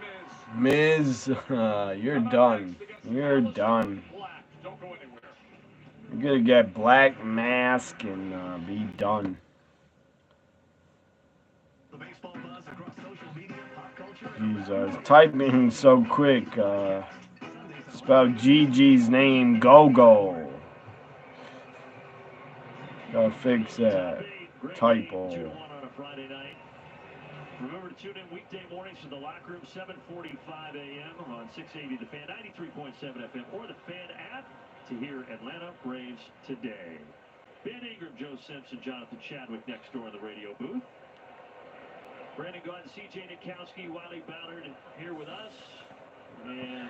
Miz. Miz, you're done. You're done. Don't go anywhere. You're gonna get Black Mask and be done. Jesus, typing so quick. Spell Gigi's name Go-Go. Gotta fix that typo. Remember to tune in weekday mornings to the locker room, 7:45 a.m. on 680 The Fan, 93.7 FM, or the Fan app to hear Atlanta Braves today. Ben Ingram, Joe Simpson, Jonathan Chadwick next door in the radio booth. Brandon Gunn, C.J. Nikowski, Wiley Ballard here with us, and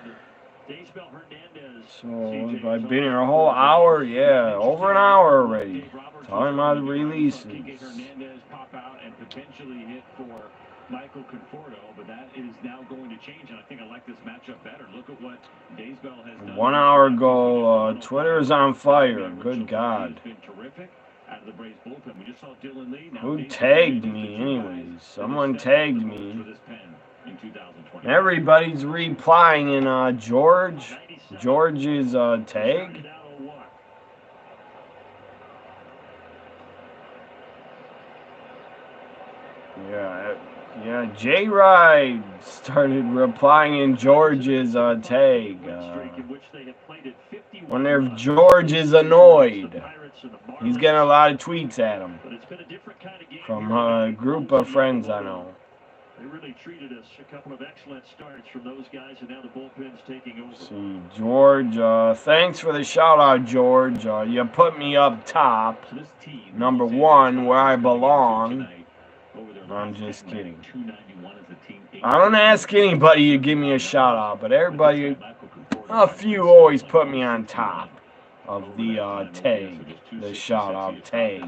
Daysbell Hernandez. So I've been here a whole hour, yeah, over an hour already. Talking about the releases. Hernandez pop out and potentially hit for Michael Conforto, but that is now going to change, and I think I like this matchup better. Look at what Daysbell has done. 1 hour ago, Twitter is on fire. Good God. Out of the Braves bullpen. We just saw Dylan Lee. Who tagged me anyways? Someone tagged me. Everybody's replying in George's tag. Yeah, J-Ride started replying in George's tag. Wonder if George is annoyed. He's getting a lot of tweets at him from a group of friends I know. They really treated us. A couple of excellent starts from those guys, and now the bullpen's taking over. See, George, thanks for the shout out, George. You put me up top, number one, where I belong. I'm just kidding. I don't ask anybody to give me a shout out, but everybody, a few always put me on top of the tag, the shout out tag.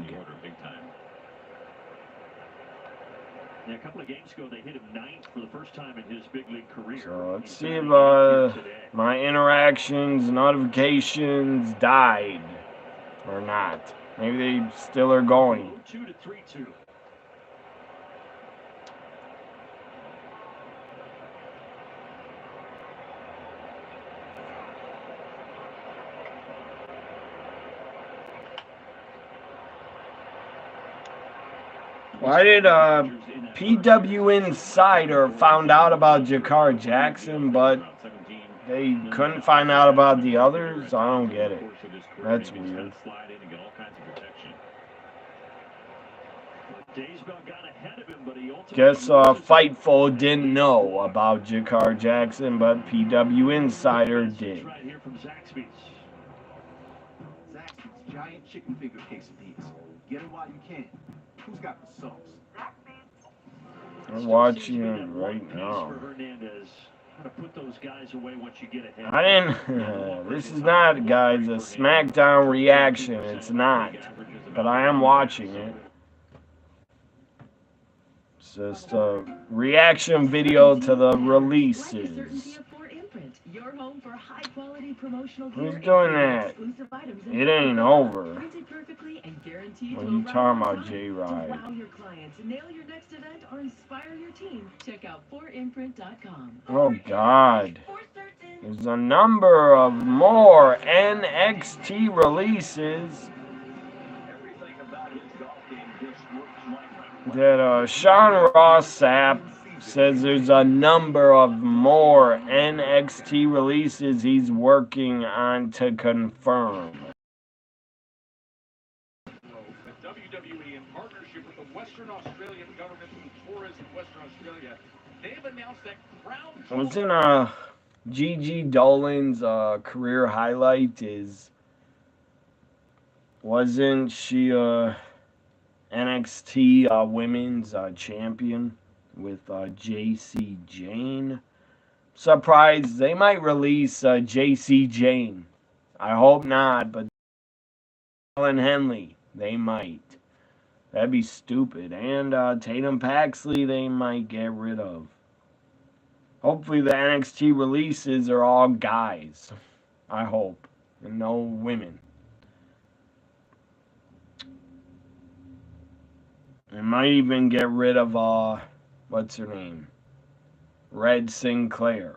Yeah, a couple of games ago, they hit him ninth for the first time in his big league career. So let's see if my interactions, notifications died or not. Maybe they still are going. 2 to 3-2. Why did PW Insider found out about Jakar Jackson, but they couldn't find out about the others? I don't get it. That's weird. Guess Fightful didn't know about Jakar Jackson, but PW Insider did. Zaxby's giant chicken finger quesadillas. Get it while you can. Who's got the sauce? I'm watching it right now. I didn't. This is not, guys, a SmackDown reaction. It's not. But I am watching it. It's just a reaction video to the releases. Who's doing that? It ain't over. What are you talking about, J-Ride? Wow your clients, nail your next event, or inspire your team. Check out 4imprint.com. Oh, God. There's a number of more NXT releases that Sean Ross Sapp says there's a number of more NXT releases he's working on to confirm. WWE, in partnership with the Western Australian government and tourism in Western Australia, they have announced that crown. Wasn't Gigi Dolan's career highlight wasn't she NXT Women's Champion with JC Jane. Surprised they might release JC Jane. I hope not, but Alan Henley, they might. That'd be stupid. And Tatum Paxley, they might get rid of. Hopefully the NXT releases are all guys. I hope. And no women. They might even get rid of, what's her name? Red Sinclair.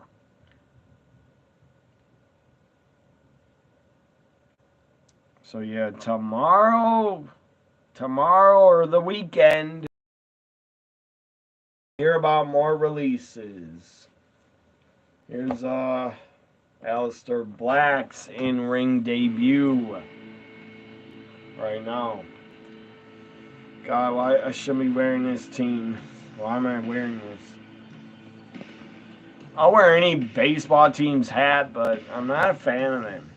So yeah, tomorrow or the weekend, hear about more releases. Here's Aleister Black's in-ring debut right now. God, why I shouldn't be wearing this team. Why am I wearing this? I'll wear any baseball team's hat, but I'm not a fan of them.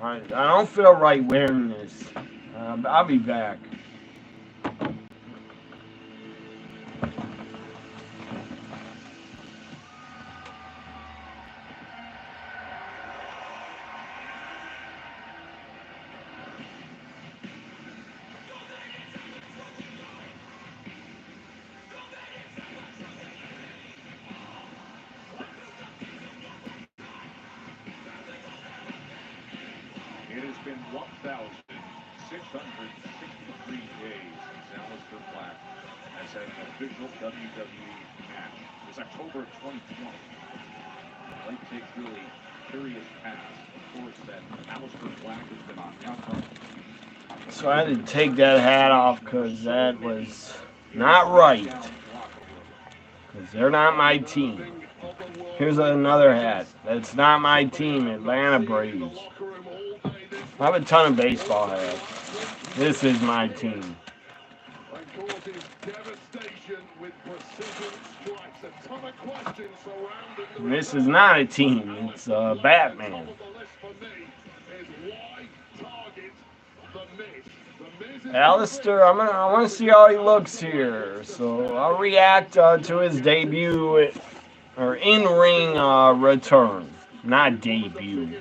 I don't feel right wearing this. I'll be back. It has been 1,663 days since Aleister Black has had an official WWE match. It was October of 2020. I'd like to take really curious past. Of course, that Aleister Black has been on the outside. So I had to take that hat off because that was not right. Because they're not my team. Here's another hat. That's not my team, Atlanta Braves. I have a ton of baseball hats. This is my team. And this is not a team. It's Batman. Aleister, I want to see how he looks here. So I'll react to his debut or in-ring return, not debut.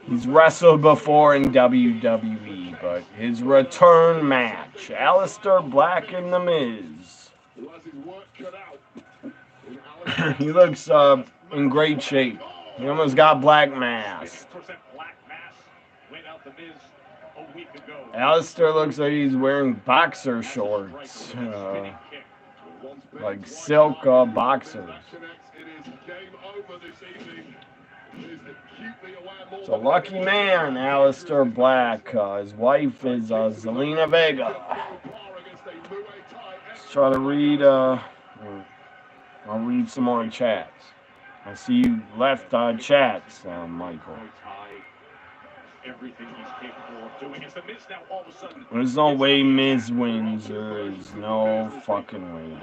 He's wrestled before in WWE, but his return match, Aleister Black and The Miz. He looks in great shape. He almost got black masked. Aleister looks like he's wearing boxer shorts, like silk boxers. It's a lucky man, Aleister Black. His wife is Zelina Vega. Let's try to read, I'll read some more chats. I see you left chats, Michael. There's no way Miz wins. There is no fucking way.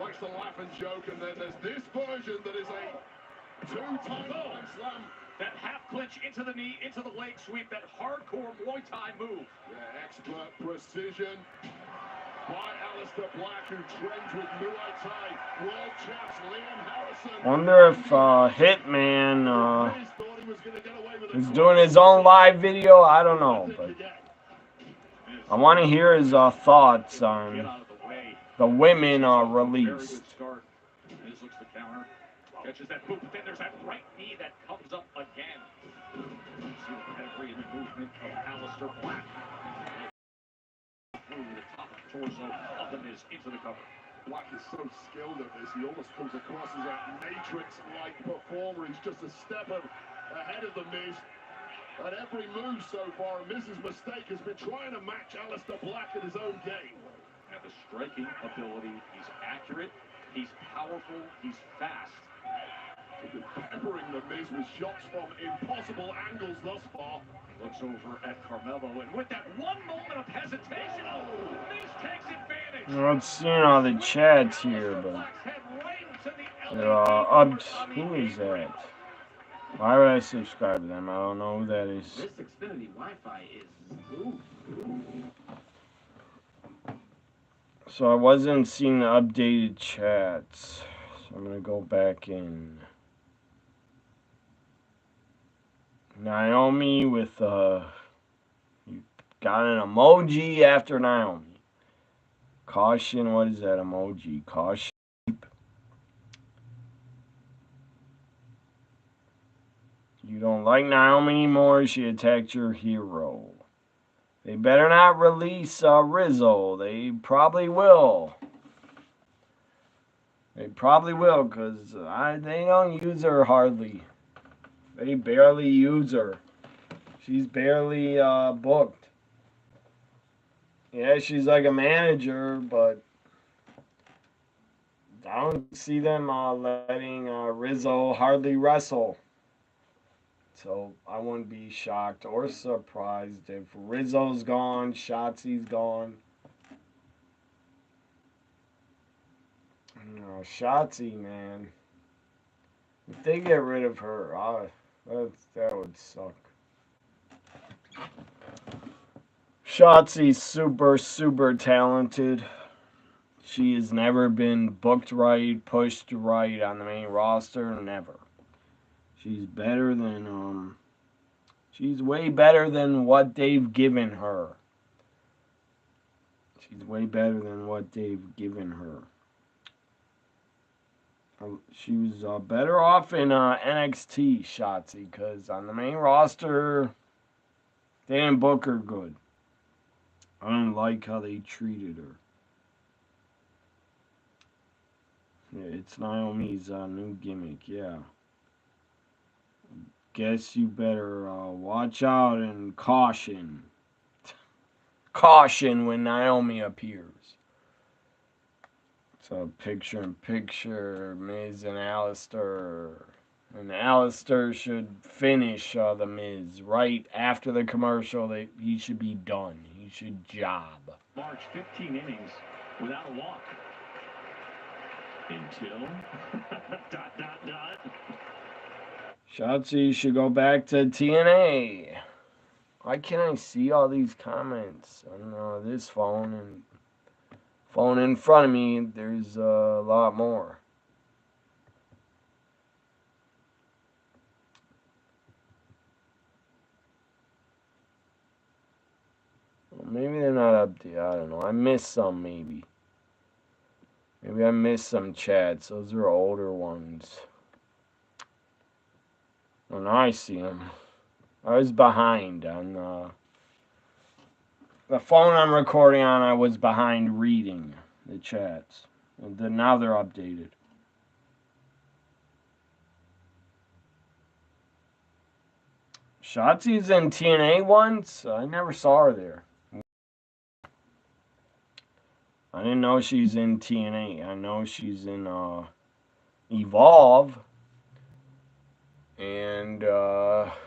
Likes to laugh and joke, and then there's this version that is a two-time slam. That half clinch into the knee, into the leg sweep, that hardcore Muay Thai move. Yeah, expert precision by Aleister Black, who trains with Muay Thai world champs Liam Harrison. Wonder if Hitman is doing his own live video. I don't know, but I want to hear his thoughts on the women released. Miz looks to counter, catches that boot, but then there's that right knee that comes up again. See the pedigree and the movement of Aleister Black. Through the top of the torso of the Miz into the cover. Black is so skilled at this, he almost comes across as a Matrix-like performer. He's just a step ahead of the Miz. At every move so far, Miz's mistake has been trying to match Aleister Black at his own game. And the striking ability, he's accurate, he's powerful, he's fast. He's been peppering the Miz with shots from impossible angles thus far. Looks over at Carmelo, and with that one moment of hesitation, Miz takes advantage. Let's see all the chats here, but who is that? Why would I subscribe to them? I don't know who that is. This Xfinity Wi-Fi is oof. So I wasn't seeing the updated chats. So I'm going to go back in. Naomi with, you got an emoji after Naomi. Caution, what is that emoji? Caution. You don't like Naomi anymore, she attacked your hero. They better not release Rizzo. They probably will. They probably will, because they don't use her hardly. They barely use her. She's barely booked. Yeah, she's like a manager, but I don't see them letting Rizzo hardly wrestle. So I wouldn't be shocked or surprised if Rizzo's gone, Shotzi's gone. Shotzi, man. If they get rid of her, that would suck. Shotzi's super talented. She has never been booked right, pushed right on the main roster, never. She's better than, she's way better than what they've given her. She's way better than what they've given her. She was better off in NXT, Shotzi, because on the main roster, they didn't book her good. I don't like how they treated her. Yeah, it's Naomi's new gimmick, yeah. Guess you better watch out and caution. Caution when Naomi appears. So picture, Miz and Alistair. And Alistair should finish the Miz right after the commercial. He should be done. He should job. March 15 innings without a walk. Until ... Shotzi should go back to TNA. Why can't I see all these comments on this phone and phone in front of me? There's a lot more. Well, maybe they're not updated. I don't know. I missed some maybe. Maybe I missed some chats. Those are older ones. Oh, now I see them. I was behind on the phone I'm recording on. I was behind reading the chats. And now they're updated. Shotzi's in TNA once? I never saw her there. I didn't know she's in TNA. I know she's in Evolve and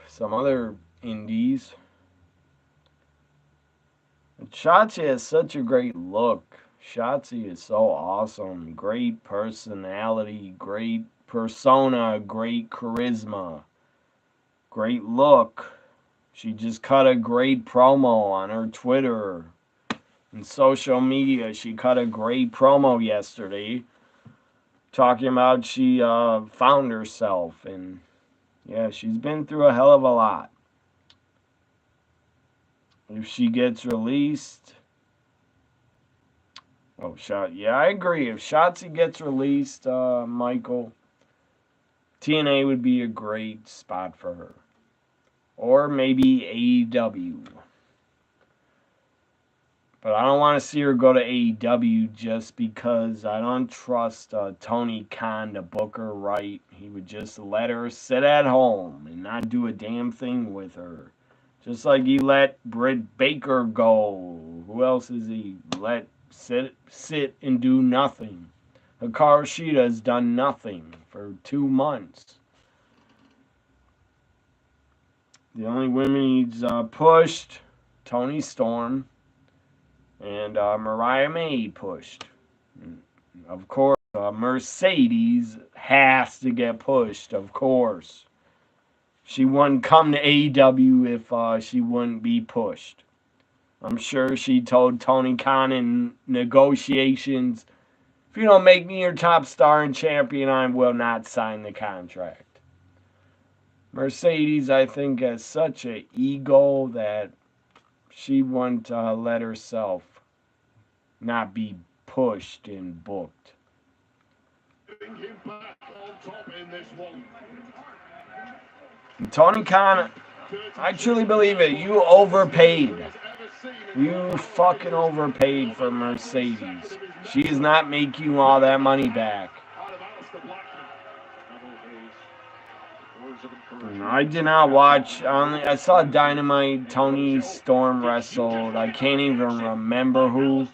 some other indies. But Shotzi has such a great look. Shotzi is so awesome. Great personality, great persona, great charisma, great look. She just cut a great promo on her Twitter and social media. She cut a great promo yesterday talking about she found herself, and yeah, she's been through a hell of a lot. If she gets released, yeah, I agree. If Shotzi gets released, Michael, TNA would be a great spot for her, or maybe AEW. But I don't want to see her go to AEW just because I don't trust Tony Khan to book her right. He would just let her sit at home and not do a damn thing with her. Just like he let Britt Baker go. Who else is he let sit and do nothing? Hikaru Shida has done nothing for 2 months. The only women he's pushed, Toni Storm and Mariah May pushed. Of course, Mercedes has to get pushed, of course. she wouldn't come to AEW if she wouldn't be pushed. I'm sure she told Tony Khan in negotiations, if you don't make me your top star and champion, I will not sign the contract. Mercedes, I think, has such an ego that she wouldn't let herself not be pushed and booked. Tony Khan, I truly believe it. You overpaid. You fucking overpaid for Mercedes. She is not making you all that money back. I did not watch. I saw Dynamite. Tony Storm wrestled. I can't even remember who.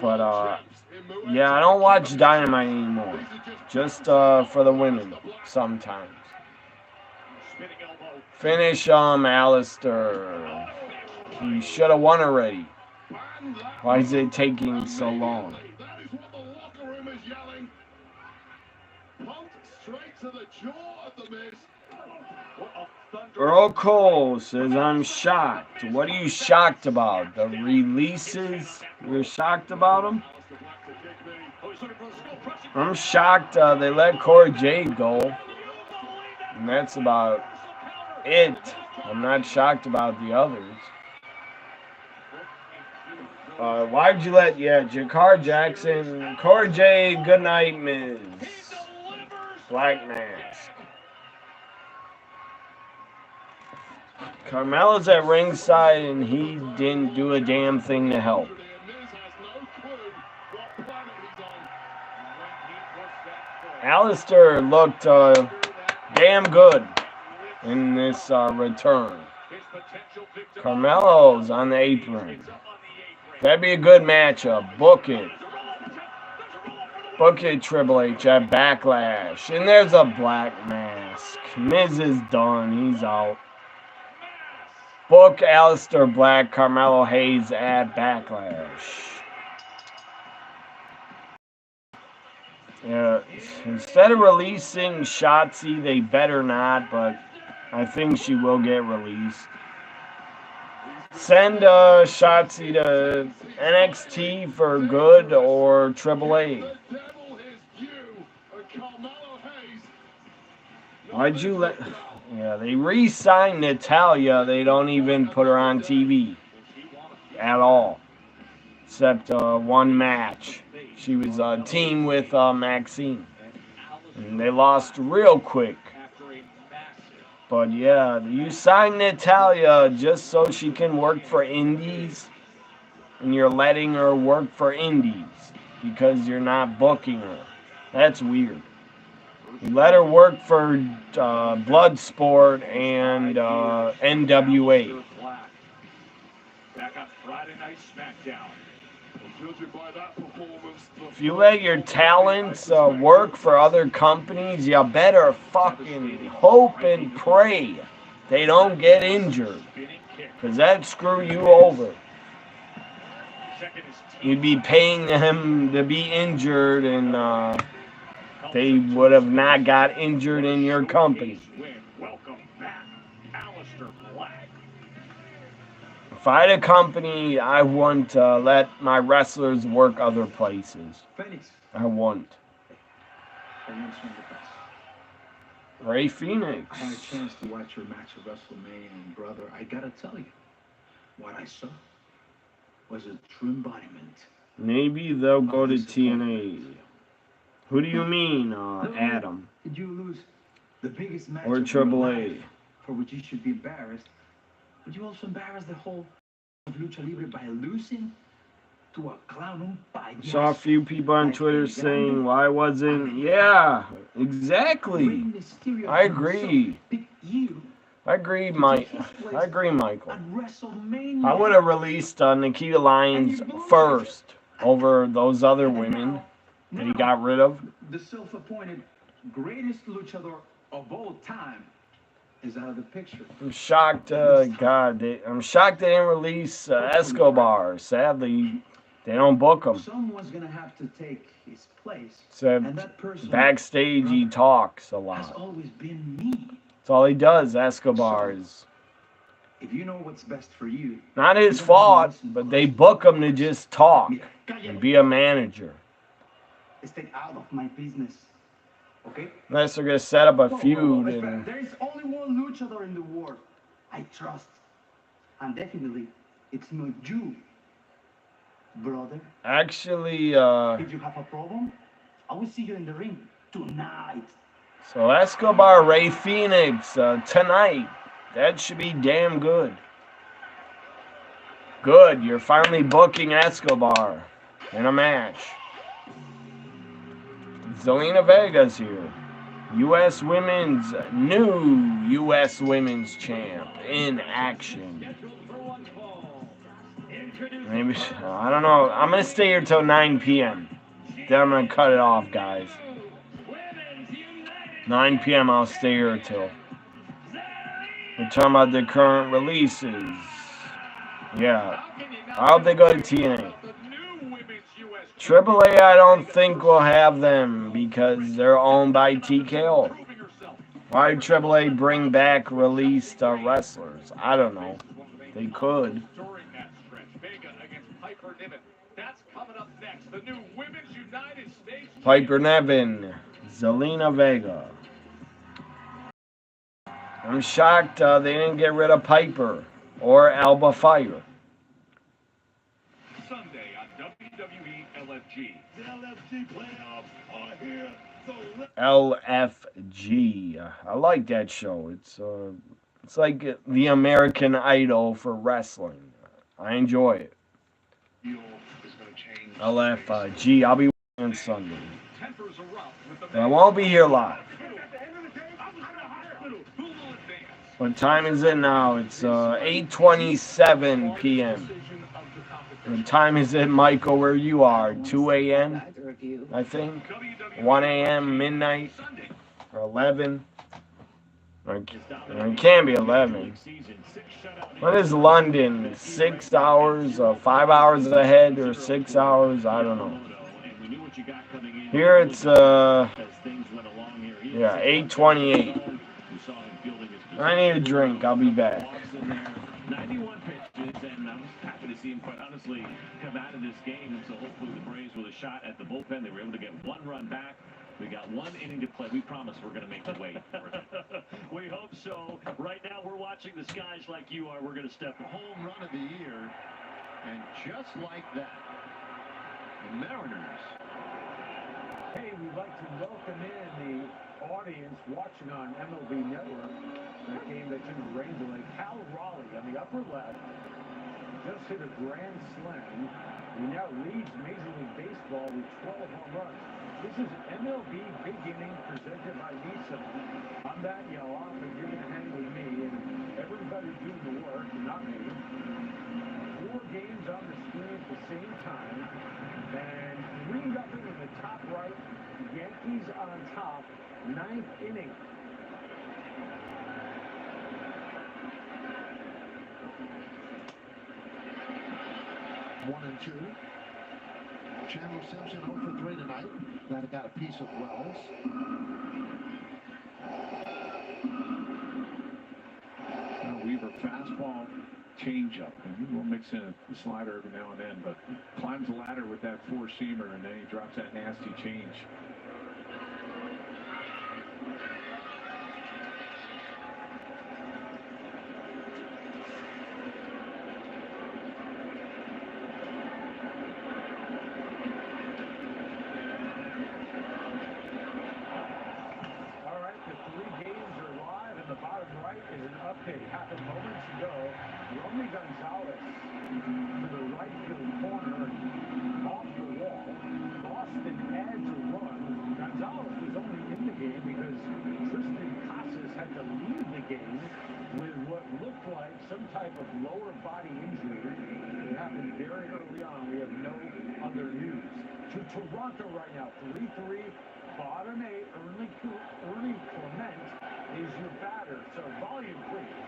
But yeah, I don't watch Dynamite anymore. Just for the women sometimes. Finish Alistair. He should have won already. Why is it taking so long? Earl Cole says, I'm shocked. What are you shocked about? The releases? You're shocked about them? I'm shocked they let Cora Jade go. And that's about it. I'm not shocked about the others. Why'd you let, Jakar Jackson, Cora Jade, good night, Miz. Black Mask. Carmelo's at ringside and he didn't do a damn thing to help. Alistair looked damn good in this return. Carmelo's on the apron. That'd be a good matchup. Book it. Book it, Triple H at Backlash. And there's a Black Mask. Miz is done. He's out. Book Aleister Black, Carmelo Hayes at Backlash. Yeah, instead of releasing Shotzi, they better not, but I think she will get released. Send Shotzi to NXT for good or AAA. Why'd you let... Yeah, they re-signed Natalya. They don't even put her on TV at all. Except one match. She was a team with Maxine. And they lost real quick. But yeah, you signed Natalya just so she can work for indies. And you're letting her work for indies. Because you're not booking her. That's weird. You let her work for Bloodsport and NWA. If you let your talents work for other companies, you better fucking hope and pray they don't get injured. Because that'd screw you over. You'd be paying them to be injured and they would have not got injured in your company. If I had a company, I wouldn't let my wrestlers work other places. I wouldn't. Ray Phoenix. I had a chance to watch your match at WrestleMania, and brother, I gotta tell you, what I saw was a true embodiment. Maybe they'll go to TNA. Who do you mean, Adam? Did you lose the biggest match Or of your AAA? life, for which you should be embarrassed? But you also embarrassed the whole of Lucha Libre by losing to a clown payaso. Saw a few people on Twitter saying, why wasn't... Yeah, exactly. I agree. I agree, Mike. I agree, Michael. I would have released Nikita Lyons first over those other women that he got rid of. The self-appointed greatest luchador of all time is out of the picture. I'm shocked, I'm shocked they didn't release Escobar. Sadly, they don't book him. Someone's gonna have to take his place. Except and that person, backstage he talks a lot. has always been me. That's all he does, Escobar. Is If you know what's best for you, not his fault, but they book him to just talk and be a manager. stay out of my business. Okay? Unless they're going to set up a Whoa, feud. espera. And There is only one luchador in the world I trust. And definitely, it's not you, brother. actually, If you have a problem, I will see you in the ring tonight. so Escobar, Ray Phoenix, tonight. That should be damn good. Good, you're finally booking Escobar in a match. Zelina Vega's here. New U.S. Women's Champ in action. Maybe, I don't know. I'm going to stay here till 9 p.m. Then I'm going to cut it off, guys. 9 p.m. I'll stay here till. We're talking about the current releases. Yeah. I hope they go to TNA. AAA, I don't think will have them because they're owned by TKO. Why did AAA bring back released wrestlers? I don't know. They could. Piper Niven, Zelina Vega. I'm shocked they didn't get rid of Piper or Alba Fire. Sunday on WWE LFG. The LFG playoffs are here. LFG. I like that show. It's like the American Idol for wrestling. I enjoy it. LFG. I'll be on Sunday. But I won't be here live. What time is it now? It's 8:27 p.m. What time is it, Michael, where you are? 2 a.m., I think? 1 a.m., midnight? Or 11? Or it can't be 11. What is London? 6 hours? 5 hours ahead or 6 hours? I don't know. Here it's, yeah, 8:28. I need a drink. I'll be back. 91 pitches, and I'm happy to see him, quite honestly, come out of this game. And so hopefully the Braves with a shot at the bullpen. They were able to get one run back. We got one inning to play. We promise we're going to make the wait for it. We hope so. Right now we're watching the skies like you are. We're going to step home run of the year. And just like that, the Mariners. Hey, we'd like to welcome in the audience watching on MLB Network. The game that's in the rain delay. Cal Raleigh on the upper left just hit a grand slam. He now leads Major League Baseball with 12 home runs. This is MLB Big Inning presented by Nissan. I'm Matt Yelloff, and you're going to hang with me and everybody doing the work, not me. 4 games on the screen at the same time. And 3-0 in the top right. Yankees on top. 9th inning. One and two. Chandler Simpson 0 for 3 tonight. That got a piece of Wells. Weaver fastball, changeup, and we'll mix in a slider every now and then, but climbs the ladder with that 4-seamer, and then he drops that nasty change. Happened moments ago. Romy Gonzalez to the right field corner, off the wall. Boston adds a run. Gonzalez was only in the game because Tristan Casas had to leave the game with what looked like some type of lower body injury. It happened very early on. We have no other news. To Toronto right now, 3-3. Bottom 8, Ernie Clement is your batter. So volume, please.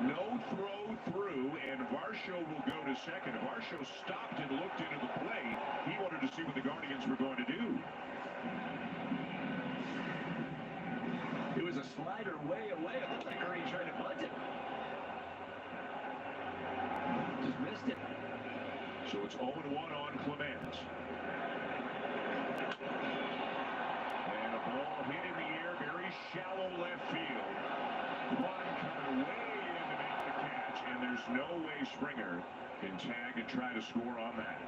No throw through, and Varsho will go to second. Varsho stopped and looked into the plate. He wanted to see what the Guardians were going to do. It was a slider way away. It looked like Ernie tried to blunt it. Just missed it. So it's 0-1 on Clement. And a ball hit in the air, very shallow left field. One coming way in to make the catch, and there's no way Springer can tag and try to score on that.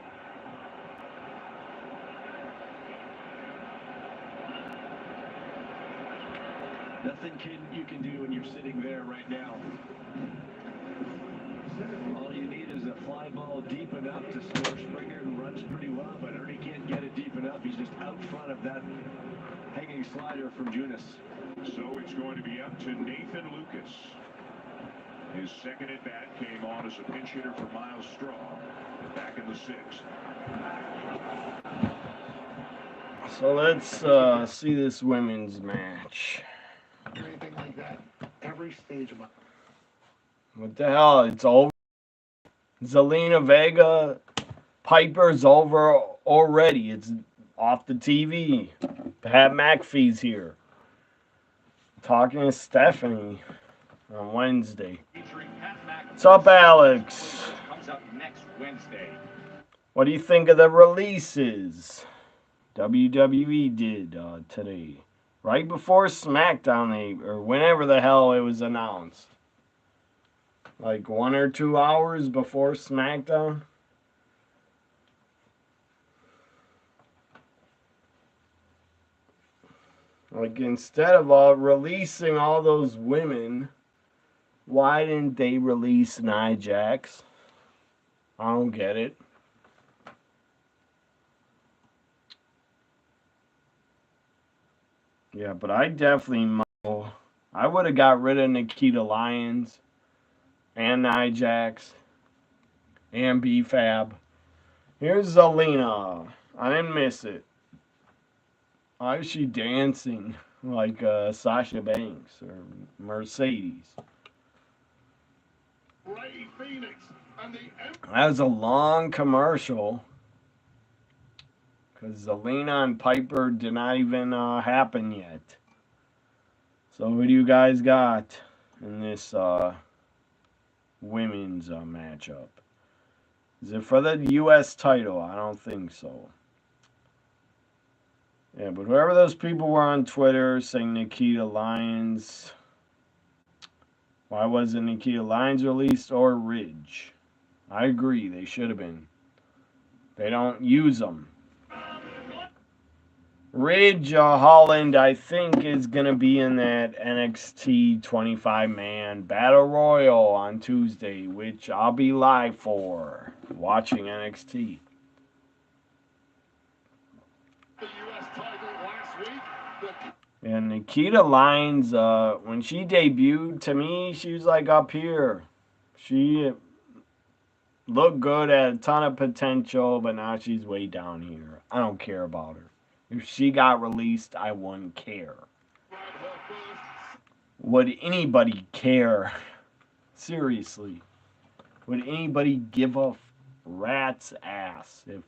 Nothing you can do when you're sitting there right now. All you need is a fly ball deep enough to score Springer, who runs pretty well, but Ernie can't get it deep enough. He's just out front of that hanging slider from Junis. So it's going to be up to Nathan Lucas. His second at bat came on as a pinch hitter for Miles Straw back in the 6th. So let's see this women's match. Anything like that. Every stage of my... What the hell? It's over. Zelina Vega, Piper's over already. It's off the TV. Pat McAfee's here. Talking to Stephanie on Wednesday. What's up, Alex? Comes up next Wednesday. What do you think of the releases WWE did today? Right before SmackDown, or whenever the hell it was announced. Like 1 or 2 hours before SmackDown. Like, instead of releasing all those women, why didn't they release Nia Jax? I don't get it. Yeah, but I definitely I would have got rid of Nikita Lyons and Nia Jax and B-Fab. Here's Zelina. I didn't miss it. Why is she dancing like Sasha Banks or Mercedes? That was a long commercial because Zelina and Piper did not even happen yet. So what do you guys got in this women's matchup? Is it for the U.S. title? I don't think so. Yeah, but whoever those people were on Twitter saying Nikita Lyons, why wasn't Nikita Lyons released or Ridge? I agree, they should have been. They don't use them. Ridge Holland, I think, is going to be in that NXT 25-man Battle Royal on Tuesday, which I'll be live for, watching NXT. And Nikita Lyons, when she debuted, to me, she was like up here. She looked good, had a ton of potential, but now she's way down here. I don't care about her. If she got released, I wouldn't care. Would anybody care? Seriously. Would anybody give a rat's ass if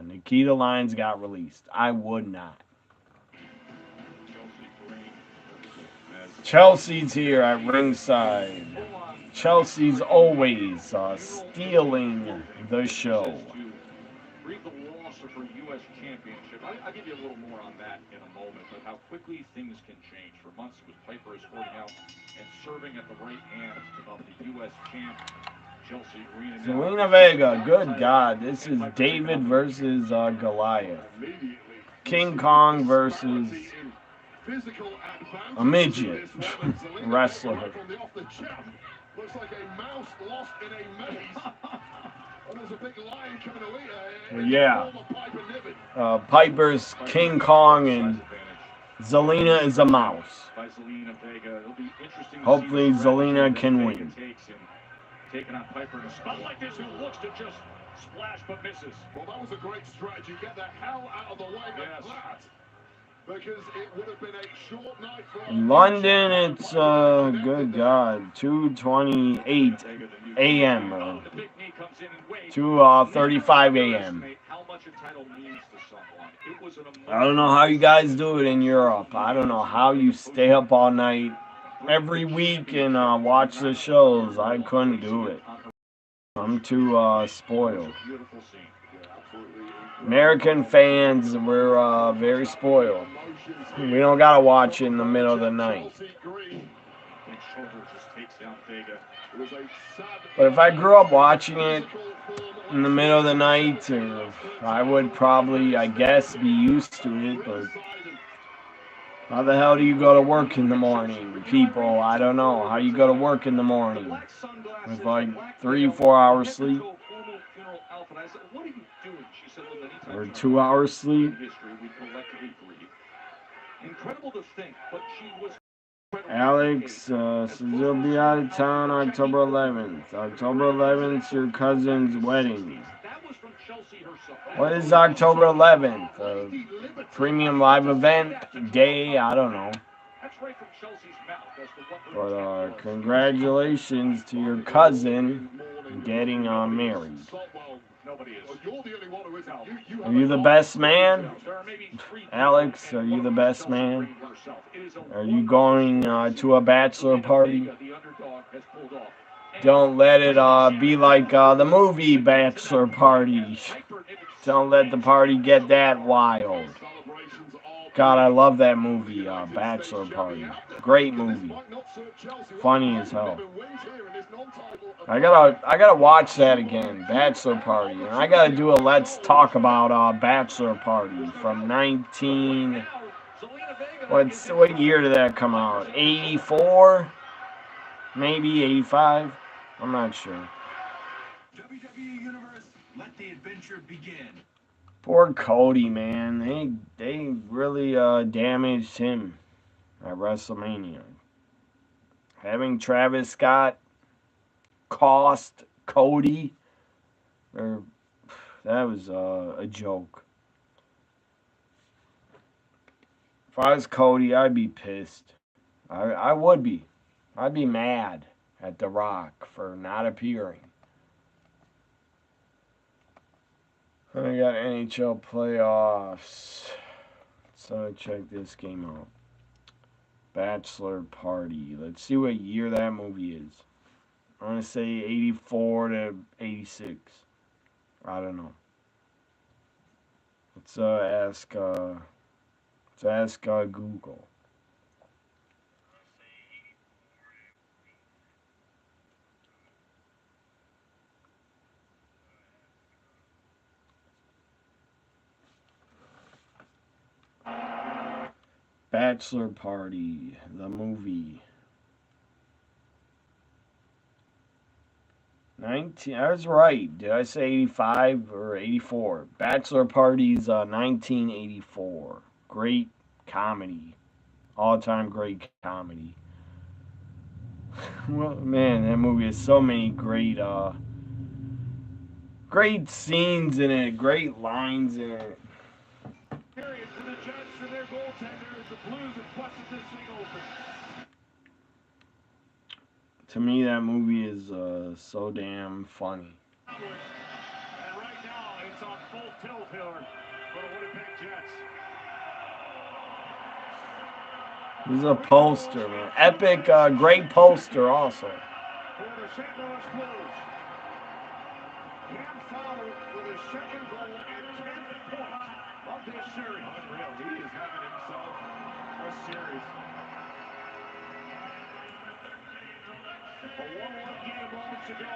Nikita Lyons got released? I would not. Chelsea's here at ringside. Chelsea's always stealing the show. Read the loss of her U.S. championship. I'll give you a little more on that in a moment, but how quickly things can change. For months, it was Piper escorting out and serving at the right hand of the U.S. champ, Chelsea Green. Zelina Vega, good God. This is David versus Goliath. King Kong versus a midget wrestler. Looks like a mouse lost in a maze. And there's a big lion coming away. Yeah. Piper's King Kong and Zelina is a mouse. Hopefully Zelina can win. Taking on Piper in a spot like this, who looks to just splash but misses. Well, that was a great strategy. Get the hell out of the way of that. Because it would have been a short night for London, it's good God, 2:28 a.m. 2:35 a.m. How much a title means to someone. It was an I don't know how you guys do it in Europe. I don't know how you stay up all night every week and watch the shows. I couldn't do it. I'm too spoiled. American fans, we're very spoiled. We don't gotta watch it in the middle of the night. But if I grew up watching it in the middle of the night, I would probably, I guess, be used to it. But how the hell do you go to work in the morning, people? I don't know how you go to work in the morning with like 3-4 hours sleep or 2 hours sleep. Incredible to think, but she was. Alex says you'll be out of town October 11th. October 11th, your cousin's wedding. What is October 11th? A premium live event day? I don't know. But congratulations to your cousin getting married. Are you the best man? Alex, are you the best man? Are you going to a bachelor party? Don't let it be like the movie Bachelor Party. Don't let the party get that wild. God, I love that movie, Bachelor Party. Great movie. Funny as hell. I gotta watch that again, Bachelor Party. And I gotta do a Let's Talk About Bachelor Party from what year did that come out? 84? Maybe 85? I'm not sure. WWE Universe, let the adventure begin. Poor Cody, man. They really damaged him at WrestleMania. Having Travis Scott cost Cody, that was a joke. If I was Cody, I'd be pissed. I would be. I'd be mad at The Rock for not appearing. I got NHL playoffs. So check this game out. Bachelor Party. Let's see what year that movie is. I want to say 84 to 86. I don't know. Let's ask Google. Bachelor Party, the movie. 19. I was right. Did I say 85 or 84? Bachelor Party's 1984. Great comedy. All-time great comedy. Well, man, that movie has so many great scenes in it, great lines in it. Period for the Jets and their goaltender. The Blues have busted this thing open. To me, that movie is so damn funny. And right now, it's on full tilt here for the Winnipeg Jets. This is a poster, man. Epic, great poster also. For the St. Louis Blues. Cam Fowler with his second goal and 10th point of this series. Unreal. He is having himself a series. A 1-1 game moments ago.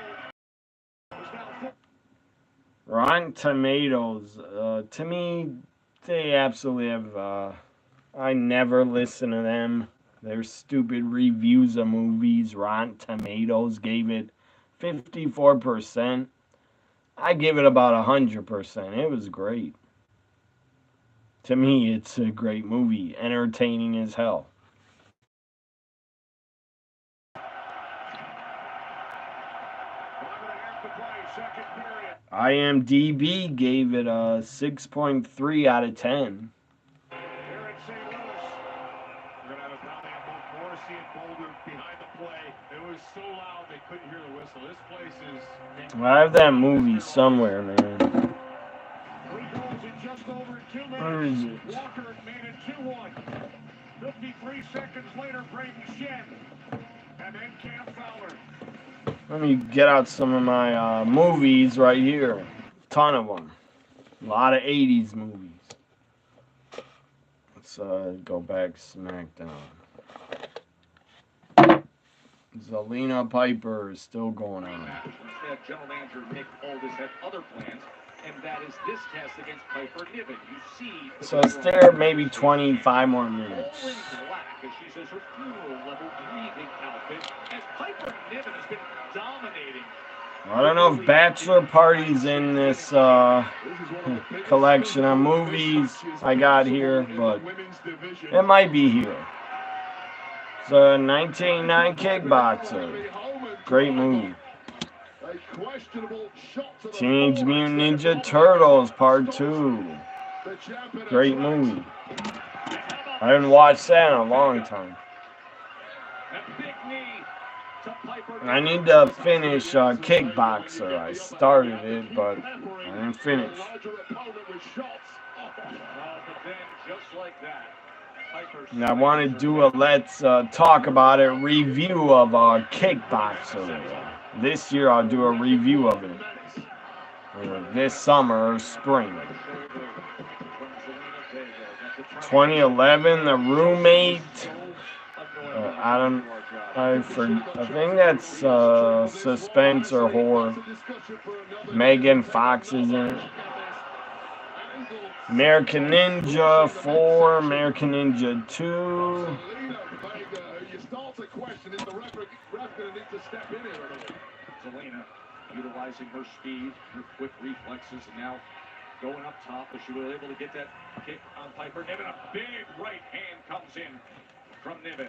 Rotten Tomatoes, to me, they absolutely have, I never listen to them. Their stupid reviews of movies. Rotten Tomatoes gave it 54%. I give it about 100%. It was great. To me, it's a great movie. Entertaining as hell. IMDb gave it a 6.3 out of 10. Here in St. Louis, we're going to have a pounding of both Morrissey and Boulder behind the play. It was so loud they couldn't hear the whistle. This place is... I have that movie somewhere, man. 3 goals was in just over 2 Where is minutes. it? Walker made it 2-1. 53 seconds later, Braden Shen. And then Cam Fowler. Let me get out some of my movies right here. Ton of them. A lot of 80s movies. Let's go back to SmackDown. Zelina Piper is still going on. Instead, General Manager Nick Aldis had other plans, and that is this test against Piper Niven. You see, So it's there maybe 25 more minutes. all in black, as she says her funeral-level grieving outfit, as Piper Niven has been dominating. I don't know if Bachelor Party's in this collection of movies I got here, but it might be here. It's a 1989 Kickboxer. Great movie. Teenage Mutant Ninja Turtles Part 2. Great movie. I haven't watched that in a long time. I need to finish Kickboxer. I started it, but I didn't finish. And I want to do a let's talk about it review of Kickboxer. This year I'll do a review of it. This summer or spring. 2011, The Roommate. I think that's suspense or horror. Megan Fox is in it. American Ninja 4, American Ninja 2. Zelina utilizing her speed, her quick reflexes, and now going up top as she was able to get that kick on Piper Niven. A big right hand comes in from Niven.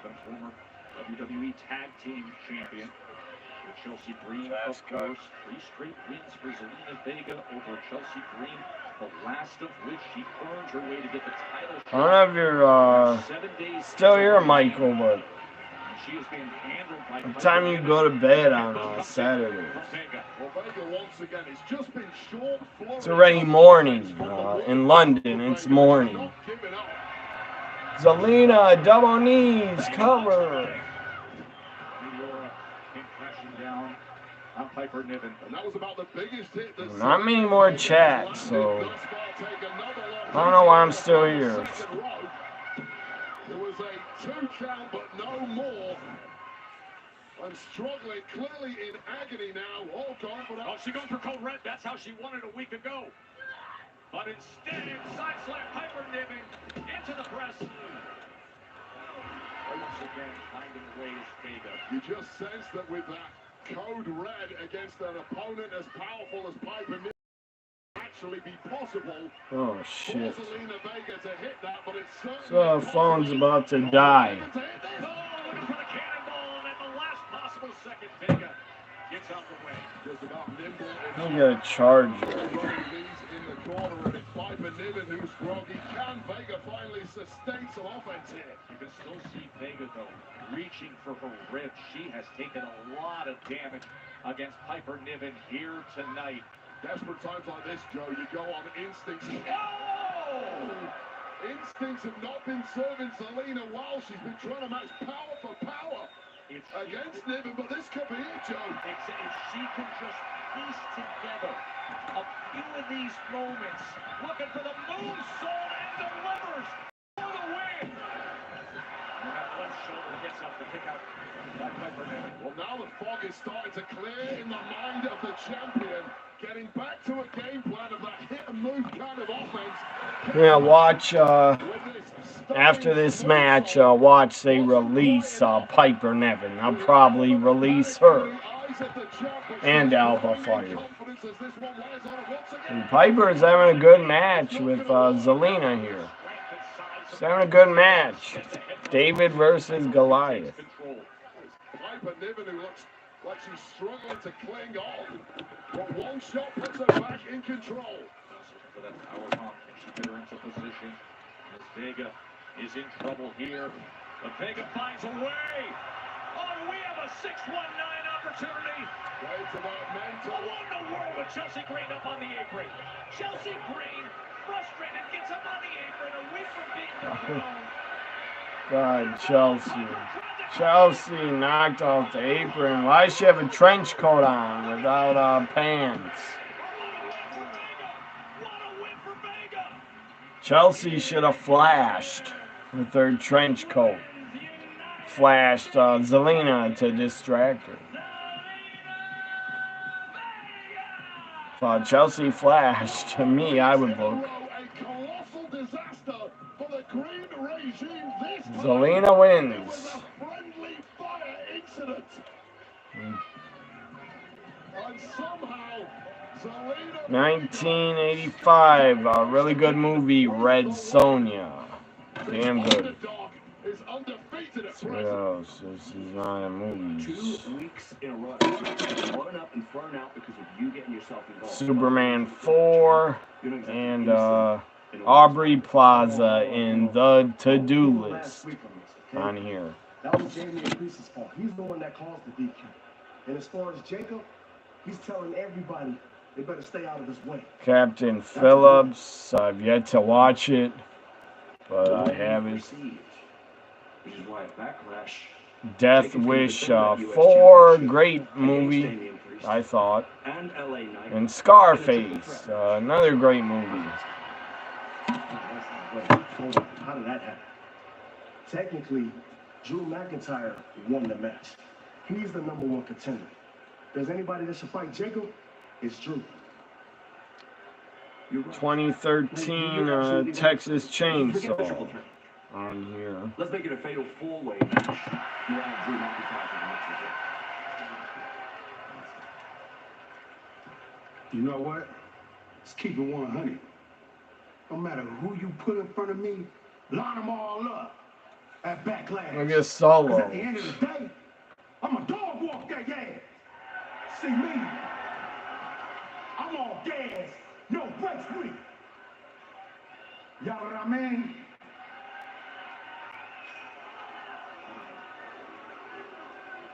The former WWE Tag Team Champion with Chelsea Green, of course. 3 straight wins for Zelina Vega over Chelsea Green, the last of which she earned her way to get the title. I don't know if you're still here, Michael, but what time you go to bed on Saturday? It's already morning. In London, it's morning. Zelina, double knees, cover. Not many more chats, so I don't know why I'm still here. There was a 2 count, but no more. I'm struggling, clearly in agony now. All gone, but oh, she goes for Code Red. That's how she won it a week ago. But instead, side slam Piper Niven into the press. Once again, finding ways, Vega. You just sense that with that Code Red against an opponent as powerful as Piper Niven, actually be possible. Oh shit. Zelina Vega to hit that, but it's certainly so the phone's about to die. I'm gonna charge it. Vega finally sustained some offense here. You can still see Vega though reaching for her ribs. She has taken a lot of damage against Piper Niven here tonight. Desperate times like this, Joe, you go on instincts. Oh! Instincts have not been serving Zelina well. She's been trying to match power for power against Niven, but this could be it, Joe. If she can just piece together a few of these moments, looking for the moonsault and delivers for the win. And that left shoulder gets up to pick out that Piper Niven. Well, now the fog is starting to clear in the mind of the champion. Getting back to a game plan of that hit-and-move kind of offense. Yeah, watch, after this match, watch they release Piper Niven. I'll probably release her. And Alpha Fire. And Piper is having a good match with Zelina here. She's having a good match. David versus Goliath. Piper Niven, who looks like she's struggling to cling on. But one shot puts her back in control. For that power bomb, she put her into position. As Vega is in trouble here. But Vega finds a way. Oh, we have a 619 on opportunity. What in the world with Chelsea Green up on the apron? Chelsea Green, frustrated, gets up on the apron, a week from being dethroned. God, Chelsea. Chelsea knocked off the apron. Why does she have a trench coat on without pants? Chelsea should have flashed with her trench coat. Flashed Zelina to distract her. If Chelsea flashed, to me, I would look. Zelina wins. 1985, a really good movie, Red Sonja. Damn good. What else? This is not a movie. 2 weeks in a row. Blown up and thrown out because of you getting yourself involved. Superman 4 and Aubrey Plaza in the to-do list on here. That was Jamie and Priest's fault. He's the one that caused the DQ. And as far as Jacob, he's telling everybody they better stay out of his way. Captain Phillips, I've yet to watch it, but I have it. Death Wish 4, great movie, I thought. And Scarface, another great movie. How did that happen? Technically, Drew McIntyre won the match. He's the #1 contender. There's anybody that should fight Jacob? It's Drew. 2013 Texas Chainsaw on here. Let's make it a fatal four-way match. You add Drew McIntyre to the mix as well. You know what? Let's keep it 100. No matter who you put in front of me, line them all up at Backlash. Look at Solo. 'Cause at the end of the day, I'm a dog walk that ass. See me? I'm all gas, no brakes with it. Y'all know what I mean?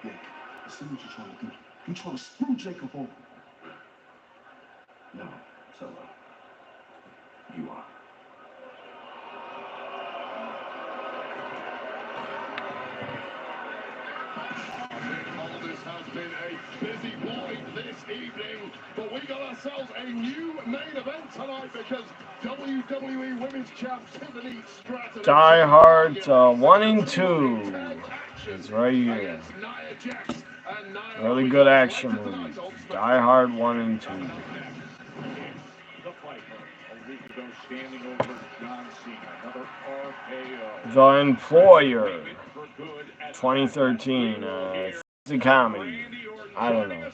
Nick, I see what you're trying to do. You're trying to screw Jacob over. No, Solo. You are. This has been a busy morning this evening, but we got ourselves a new main event tonight because WWE Women's Champ Tiffany Stratton. Die Hard 1 and 2 is right here. Really good action movie. Die Hard 1 and 2. The Employer, 2013. It's a comedy. I don't know.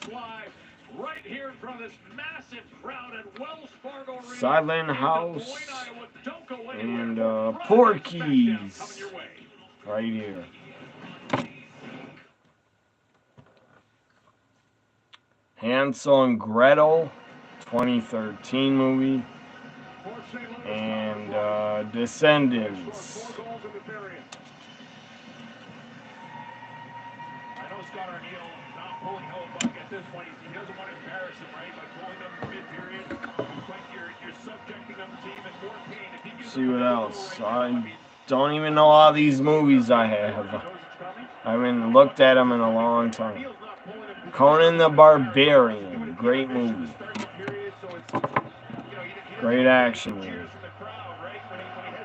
Silent House and Porky's right here. Hansel and Gretel, 2013 movie. And Descendants. See what else? I don't even know all these movies I have. I haven't looked at them in a long time. Conan the Barbarian, great movie. Great action movie.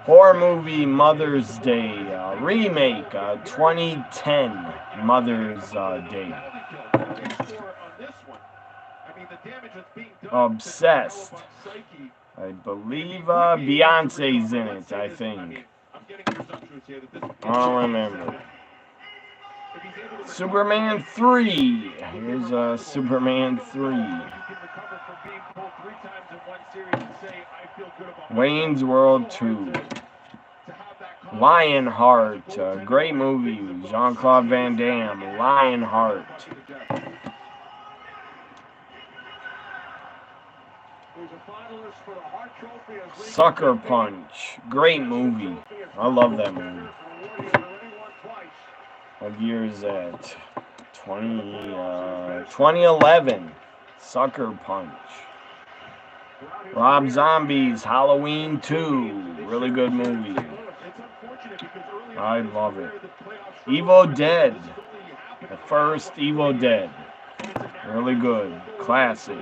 Horror movie Mother's Day remake, 2010 Mother's Day. Obsessed. I believe Beyonce's in it, I think. I don't remember. Superman 3. Here's Superman 3. Wayne's World 2. Lionheart, great movie. Jean-Claude Van Damme, Lionheart. Sucker Punch, great movie. I love that movie. What year is that? 2011, Sucker Punch. Rob Zombie's Halloween 2, really good movie. I love it. Evil Dead, the first Evil Dead, really good, classic.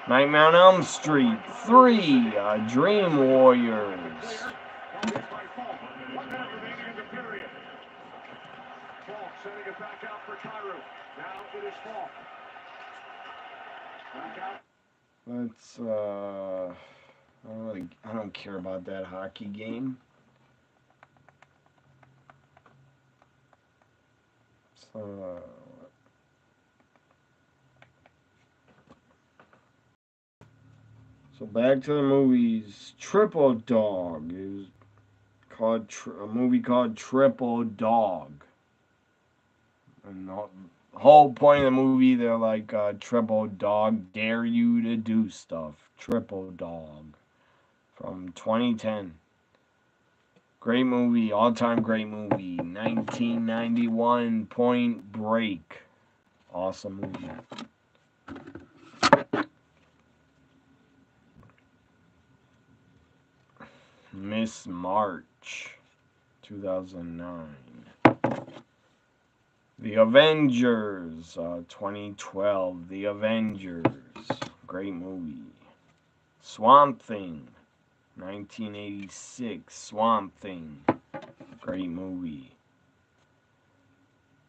Nightmare on Elm Street 3, Dream Warriors. Let's I don't care about that hockey game. So back to the movies. Triple Dog is called a movie called Triple Dog. And the whole point of the movie, they're like, Triple Dog dare you to do stuff. Triple Dog from 2010. Great movie, all-time great movie. 1991, Point Break. Awesome movie. Miss March, 2009. The Avengers, 2012. The Avengers, great movie. Swamp Thing, 1986. Swamp Thing, great movie.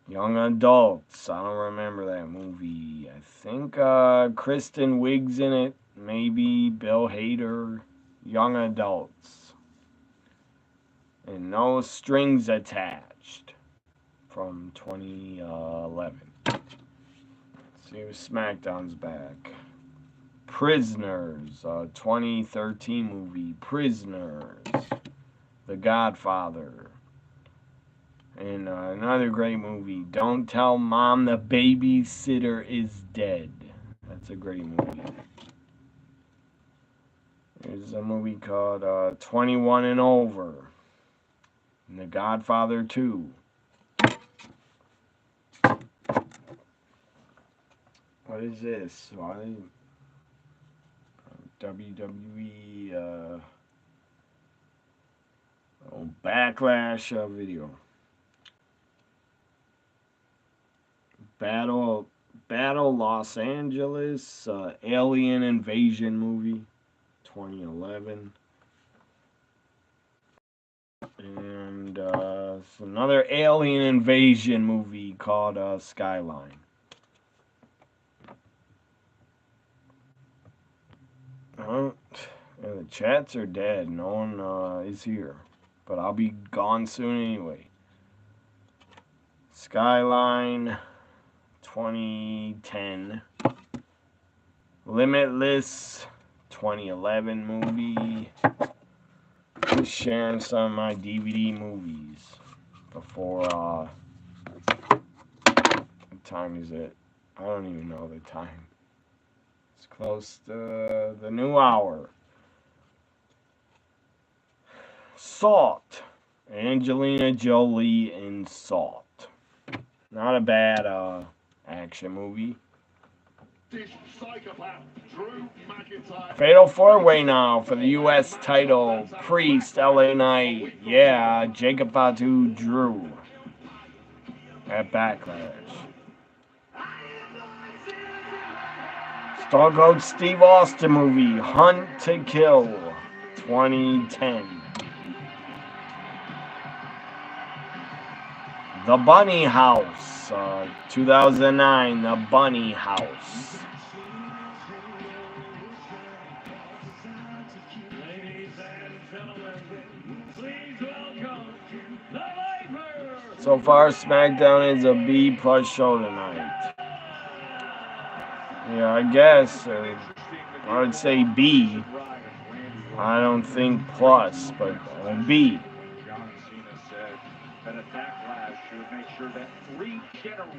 Young Adults, I don't remember that movie. I think Kristen Wiig's in it, maybe Bill Hader. Young Adults. And No Strings Attached from 2011. Let's see if SmackDown's back. Prisoners, 2013 movie. Prisoners. The Godfather. And another great movie, Don't Tell Mom the Babysitter is Dead. That's a great movie. There's a movie called 21 and Over. And The Godfather 2. What is this? WWE Backlash video. Battle Los Angeles, Alien Invasion movie, 2011. And it's another Alien Invasion movie called Skyline. Yeah, the chats are dead. No one is here. But I'll be gone soon anyway. Skyline, 2010. Limitless, 2011 movie. Just sharing some of my DVD movies before, what time is it? I don't even know the time. It's close to the new hour. Salt. Angelina Jolie in Salt. Not a bad action movie. Fatal 4-Way now for the U.S. title. Priest, LA Knight. Yeah, Jacob Fatu, Drew. At Backlash. Stone Cold Steve Austin movie. Hunt to Kill. 2010. The Bunny House. 2009. The Bunny House. So far, SmackDown is a B+ show tonight. Yeah, I guess. I would say B. I don't think plus, but B.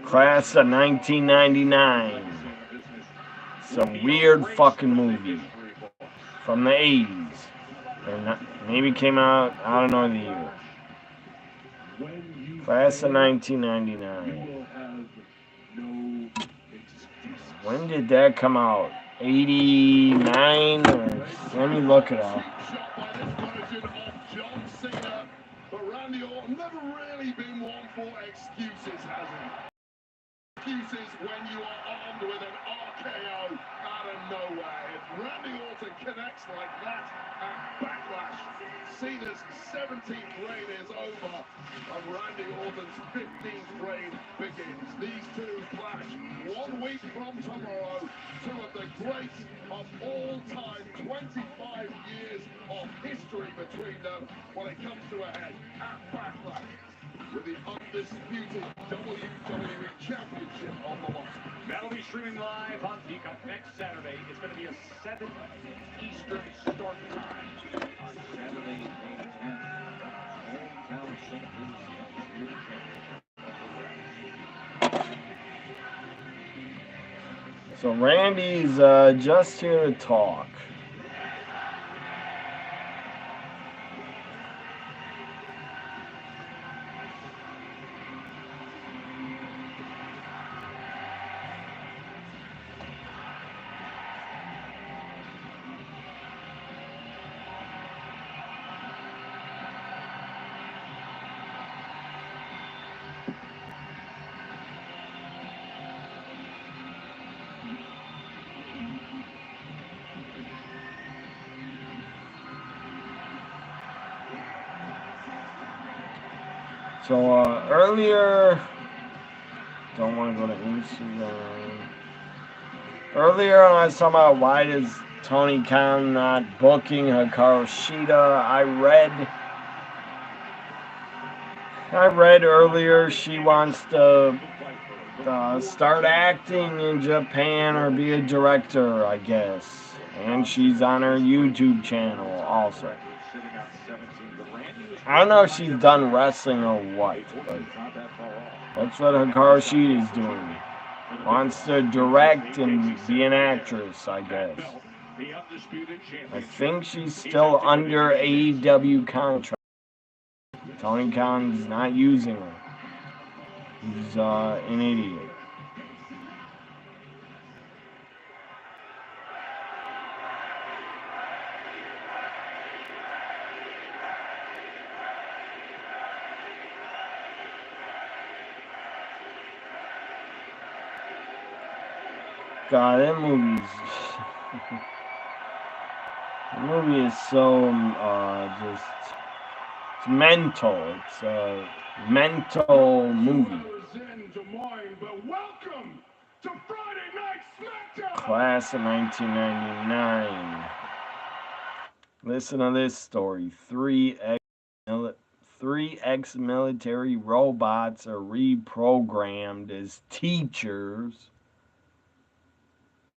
Class of 1999. It's a weird fucking movie. From the 80s. Or maybe came out, I don't know the year. Class of 1999. When did that come out? 89? Let me look it up. John Cena, but Randy Orton never really been one for excuses, has he? Excuses when you are armed with an RKO out of nowhere. If Randy Orton connects like that at Backlash, Cena's 17th reign is over, and Randy Orton's 15th reign begins. These two clash 1 week from tomorrow. Two of the greats of all time. 25 years of history between them when it comes to a head at Backlash, with the undisputed WWE Championship on the line. That'll be streaming live on Peacock next Saturday. It's going to be a 7 Eastern start time on Saturday, May 10th. Hometown St. Louis Championship. So Randy's just here to talk. So earlier, don't want to go to Instagram. Earlier, I was talking about why does Tony Khan not booking Hikaru Shida. I read earlier she wants to start acting in Japan or be a director, I guess. And she's on her YouTube channel also. I don't know if she's done wrestling or what, but that's what Hikaru Shida is doing. Wants to direct and be an actress, I guess. I think she's still under AEW contract. Tony Khan's not using her. He's an idiot. God, that movie is so just it's mental. It's a mental movie. Class of 1999. Listen to this story. Three ex-military robots are reprogrammed as teachers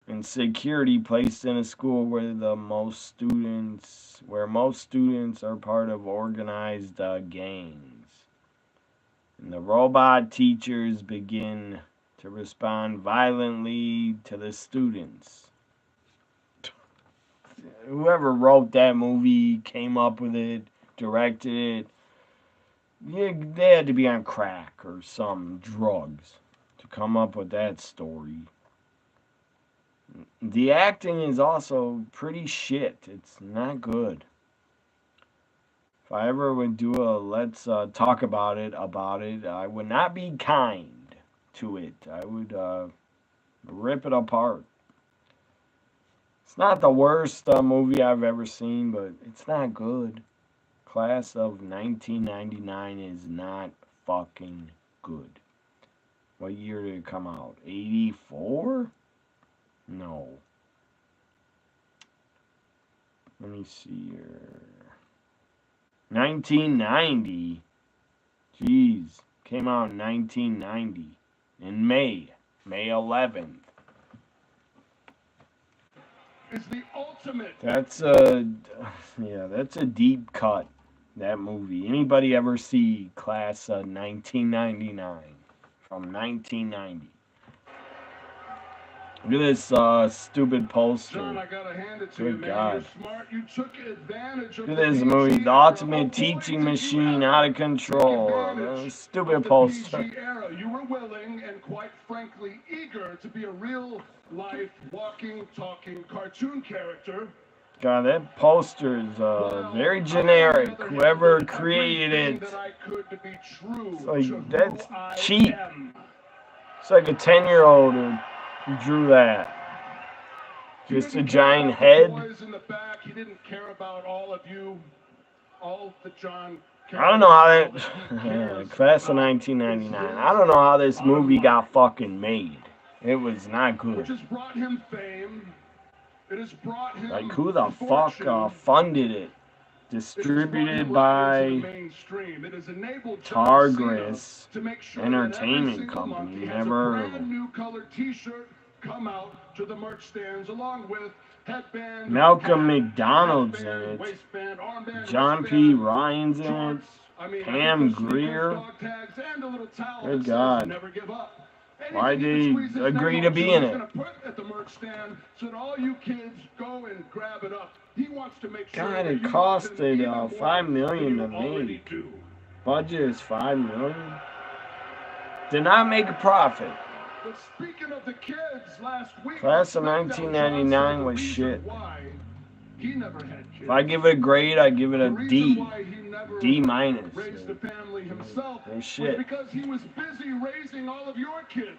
and security placed in a school where most students are part of organized gangs. And the robot teachers begin to respond violently to the students. Whoever wrote that movie, came up with it, directed it, they had to be on crack or some drugs to come up with that story. The acting is also pretty shit. It's not good. If I ever would do a let's talk about it, I would not be kind to it. I would rip it apart. It's not the worst movie I've ever seen, but it's not good. Class of 1999 is not fucking good. What year did it come out? 84? No. Let me see here. 1990? Jeez. Came out in 1990. In May 11th. It's the ultimate. That's a deep cut, that movie. Anybody ever see Class of 1999? From 1990. Look at this stupid John, poster. I gotta hand it to Good you, man. God. You're smart. You took advantage of Look the at this PG movie, The era. Ultimate Oh, boy, Teaching did you Machine, ever out of take control. advantage Stupid of the poster. PG era. You were willing and, quite frankly, eager to be a real-life, walking, talking cartoon character. God, that poster is very generic. Whoever created it, it's like, that's cheap. It's like a 10-year-old who drew that. Just a giant head. He didn't care about all of you, all the John. I don't know how that class of 1999. I don't know how this movie got fucking made. It was not good. Which has brought him fame. It has brought him like, who the fuck funded it? Distributed by Targris Entertainment Company. Never heard of them. New colored T-shirt come out to the merch stands along with headband, Malcolm McDonald's in it. John P. Ryan's in it. Pam Grier. Good God. Why did they agree to be in it? God, it costed $5 million to make. Budget is $5 million. Did not make a profit. But speaking of the kids, last week, Class of 1999 was shit. He never had kids. If I give it a grade, I give it a D. D minus. Raised the family himself was shit. because he was busy raising all of your kids.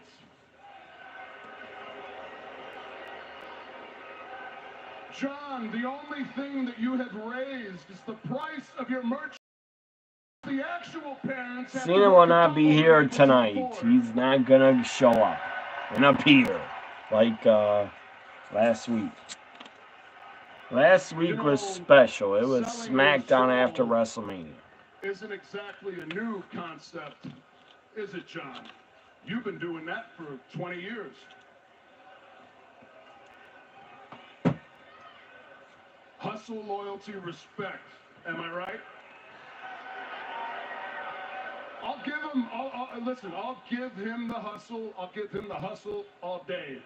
John, the only thing that you have raised is the price of your merch. The actual parents. Cena will not be here tonight. He's not gonna show up and appear like last week. Last week was special. It was SmackDown after WrestleMania. Isn't exactly a new concept, is it, John? You've been doing that for 20 years. Hustle, loyalty, respect. Am I right? I'll give him, listen, I'll give him the hustle. I'll give him the hustle all day.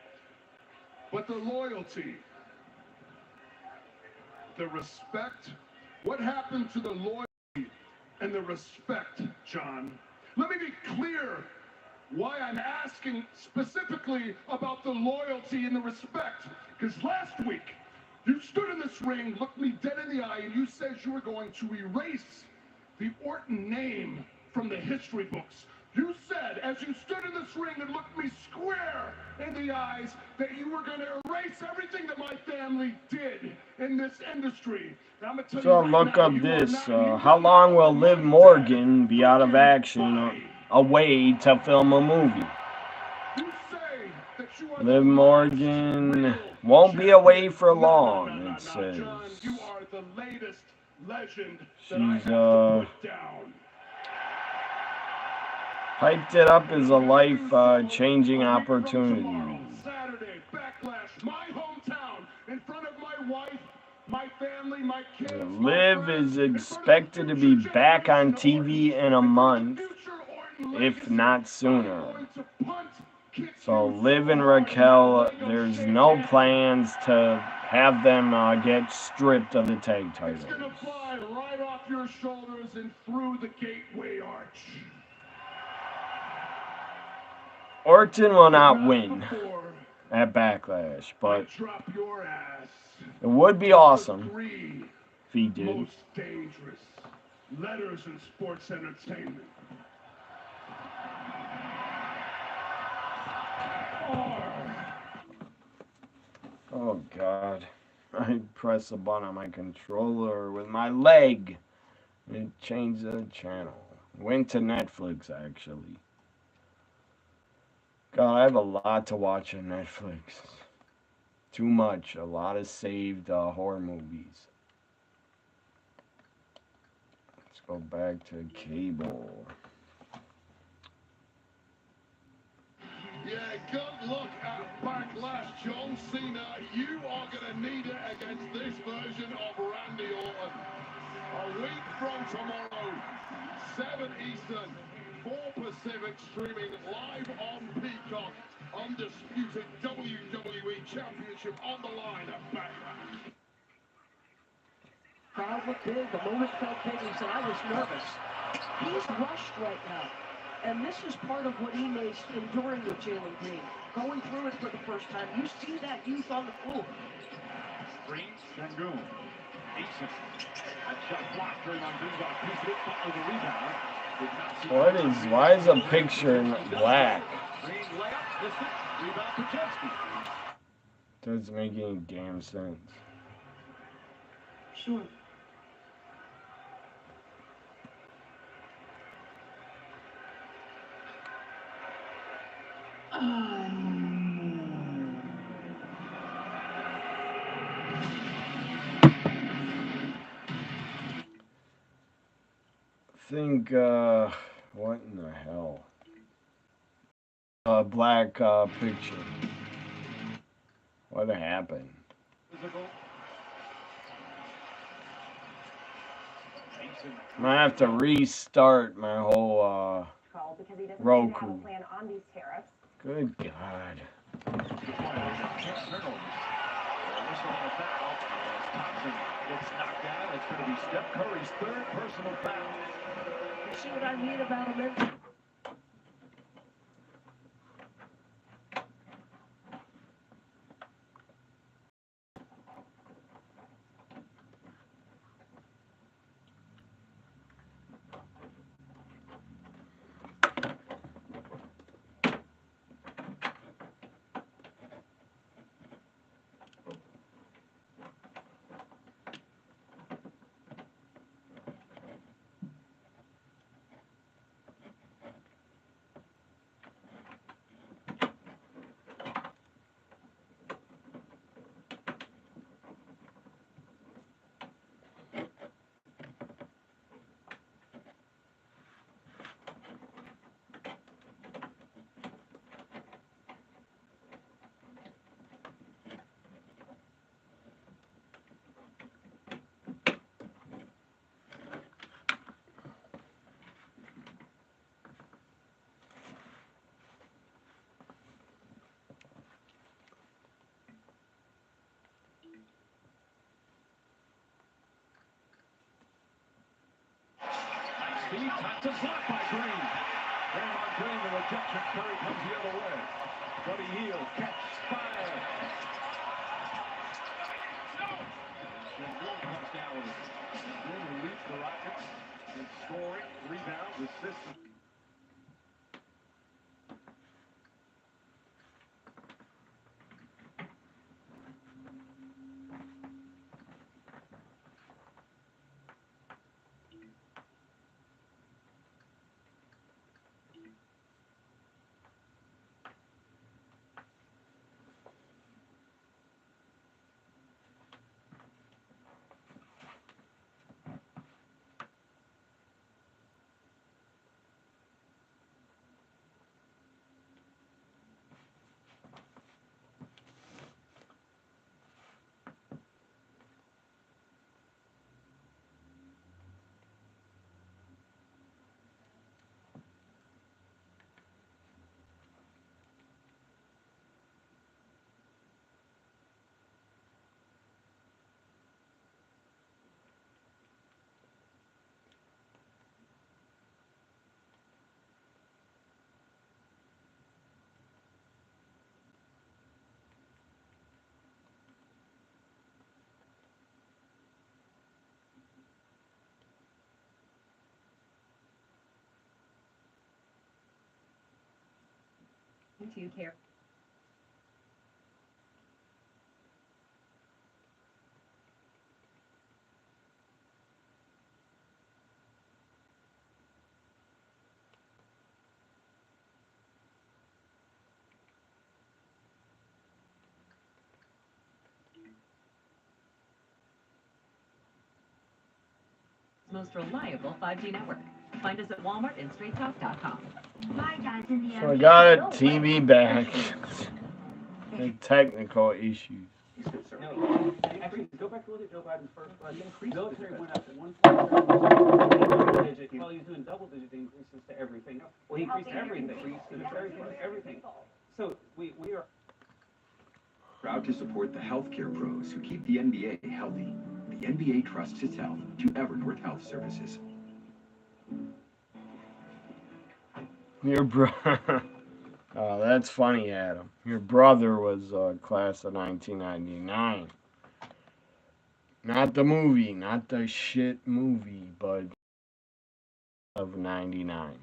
But the loyalty, the respect, what happened to the loyalty and the respect, John? Let me be clear why I'm asking specifically about the loyalty and the respect. Because last week, you stood in this ring, looked me dead in the eye, and you said you were going to erase the Orton name from the history books. You said, as you stood in this ring and looked me square in the eyes, that you were going to erase everything that my family did in this industry. So look up this. How long will Liv Morgan be out of action away to film a movie? Liv Morgan won't be away for long, it says. She's hyped it up as a life-changing opportunity. Saturday, Backlash, my hometown, in front of my wife, my family, my kids. Liv is expected to be back on TV in a month, if not sooner. So Liv and Raquel, there's no plans to have them get stripped of the tag titles. It's gonna fly right off your shoulders and through the gateway arch. Orton will not win at Backlash, but it would be awesome if he did. Most dangerous letters in sports entertainment. Oh God, I press a button on my controller with my leg. It changed the channel. Went to Netflix actually. God, I have a lot to watch on Netflix. Too much. A lot of saved horror movies. Let's go back to cable. Yeah, good luck at Backlash, John Cena. You are going to need it against this version of Randy Orton. A week from tomorrow, 7 Eastern, 4 Pacific, streaming live on Peacock. undisputed WWE Championship on the line at Backlash. Crowd looked big. The moment felt big. He said, I was nervous. He's rushed right now. And this is part of what he is enduring with Jalen Green. Going through it for the first time. You see that youth on the floor. Green, Shangoon, Mason. That shot blocked during Mongoon's on two feet. Butler the rebound. Did not see Why is a picture in black? Green layup, distance, rebound Pachetsky. Doesn't make any damn sense. Sure. Think, what in the hell? Black picture. What happened? I'm gonna have to restart my whole Roku. Good God. Gets knocked out. It's going to be Steph Curry's third personal foul. You see what I mean about him? Steve Thompson blocked by Green. Draymond Green, the rejection. Curry comes the other way. Buddy Hield, catch, fire. Shangoon comes down with it. Shangoon will lead the Rockets in scoring, rebounds, assists. To care. Most reliable 5G network. Find us at Walmart and StraightTalk.com. So I got a TV back. The technical issues. Actually, go back to look at Joe Biden's first budget. Military went up 1.7 digit. Well, he's doing double-digit increases to everything. Well, he increased everything. Everything. So we healthcare pros who keep the NBA healthy. The NBA trusts its health to Evernorth Health Services. Your oh, that's funny, Adam. Your brother was class of 1999. Not the movie, not the shit movie, but of 99.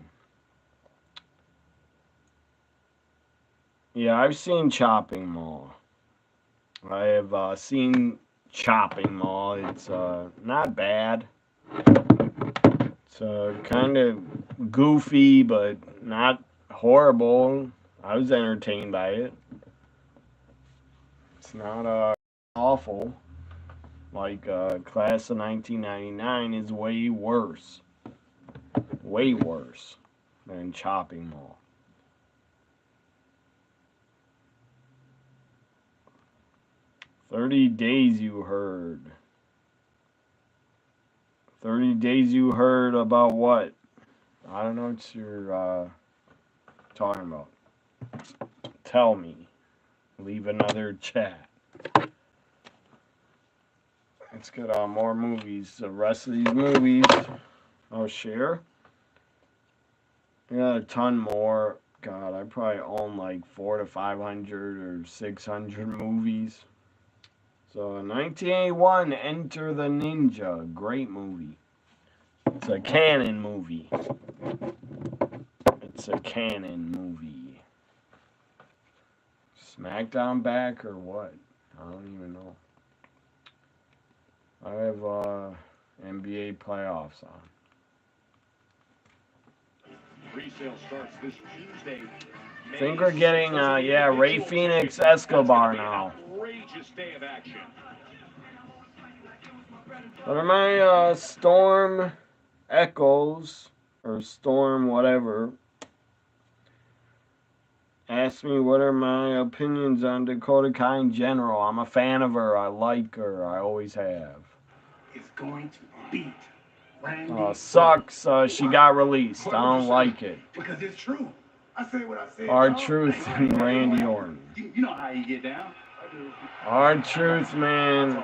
Yeah, I've seen Chopping Mall. I have seen Chopping Mall. It's not bad. It's kind of goofy, but not horrible. I was entertained by it. It's not awful. Like Class of 1999 is way worse. Way worse than Chopping Mall. "30 Days You Heard." 30 Days You Heard about what? I don't know what you're talking about. Tell me. Leave another chat. Let's get on more movies. The rest of these movies I'll share. I got a ton more. God, I probably own like 400 to 500 or 600 movies. So, 1981, Enter the Ninja. Great movie. It's a canon movie. It's a canon movie. SmackDown back or what? I don't even know. I have NBA playoffs on. Resale starts this Tuesday. I think we're getting, Ray Phoenix Escobar now. Outrageous day of action. What are my Storm Echoes, or Storm whatever, ask me what are my opinions on Dakota Kai in general. I'm a fan of her. I like her. I always have. Is going to beat Randy. Sucks. She got released. I don't like it. Because it's true. I say what I say. R-Truth and Randy Orton. You know how you get down. R-Truth, man.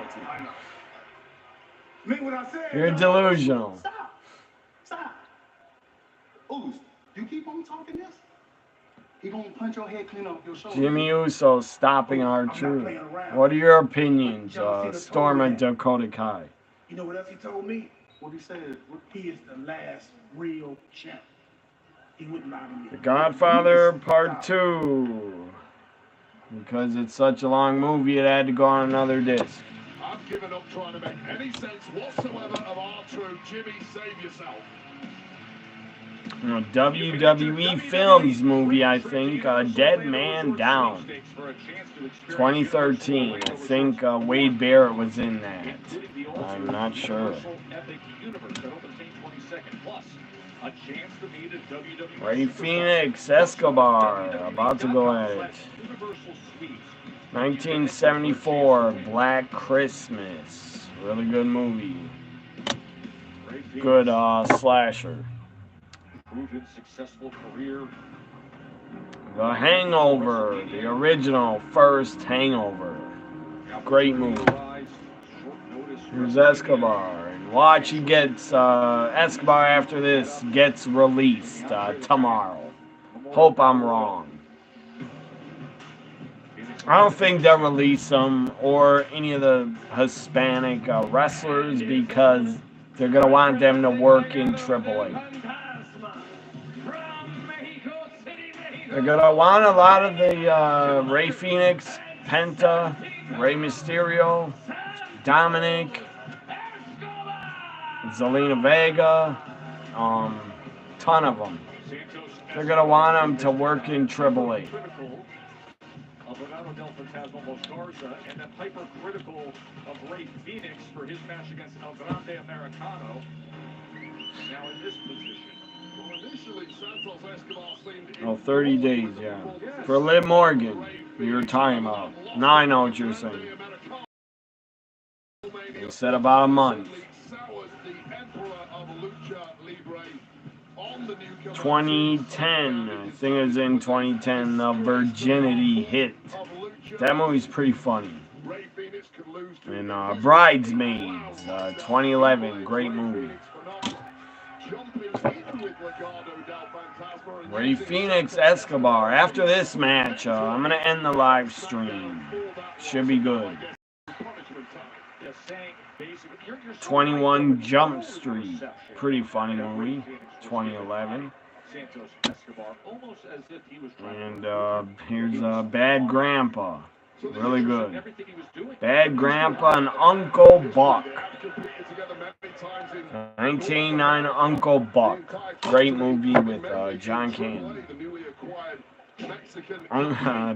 Mean what I said. You're delusional. Stop. Ooh, you keep on talking this? He gonna punch your head clean off your shoulder. Jimmy Uso stopping R-Truth. What are your opinions, Storm and Dakota Kai? You know what else he told me? What he said? He is the last real champ. He wouldn't lie to me. The Godfather Part 2. Because it's such a long movie, it had to go on another disc. I've given up trying to make any sense whatsoever of R-Truth. Jimmy, save yourself. WWE Films movie, I think. Dead Man Down. 2013. I think Wade Barrett was in that. I'm not sure. Ray Phoenix Escobar. About to go at it. 1974. Black Christmas. Really good movie. Good slasher. Proven successful career. The Hangover, the original first Hangover. Great movie. Here's Escobar. And watch, he gets, Escobar after this gets released tomorrow. Hope I'm wrong. I don't think they'll release him or any of the Hispanic wrestlers because they're going to want them to work in AAA. They're going to want a lot of the Ray Phoenix, Penta, Rey Mysterio, Dominic, Zelina Vega, ton of them. They're going to want them to work in AAA. Del Fantasma Los Garza, and then hypercritical of Ray Phoenix for his match against El Grande Americano. Now in this position. Well, initially, Santos Escobar seemed 30 days, yeah. For Liv Morgan, your timeout. Now I know what you're saying. They said about a month. 2010, I think it was in 2010, the Virginity Hit. That movie's pretty funny. And Bridesmaids, 2011, great movie. Ray Phoenix, Escobar. After this match, I'm going to end the live stream. Should be good. 21 Jump Street. Pretty funny movie. 2011. And here's Bad Grandpa. Really good. Bad Grandpa and Uncle Buck. 1989 Uncle Buck. Great movie with John Candy.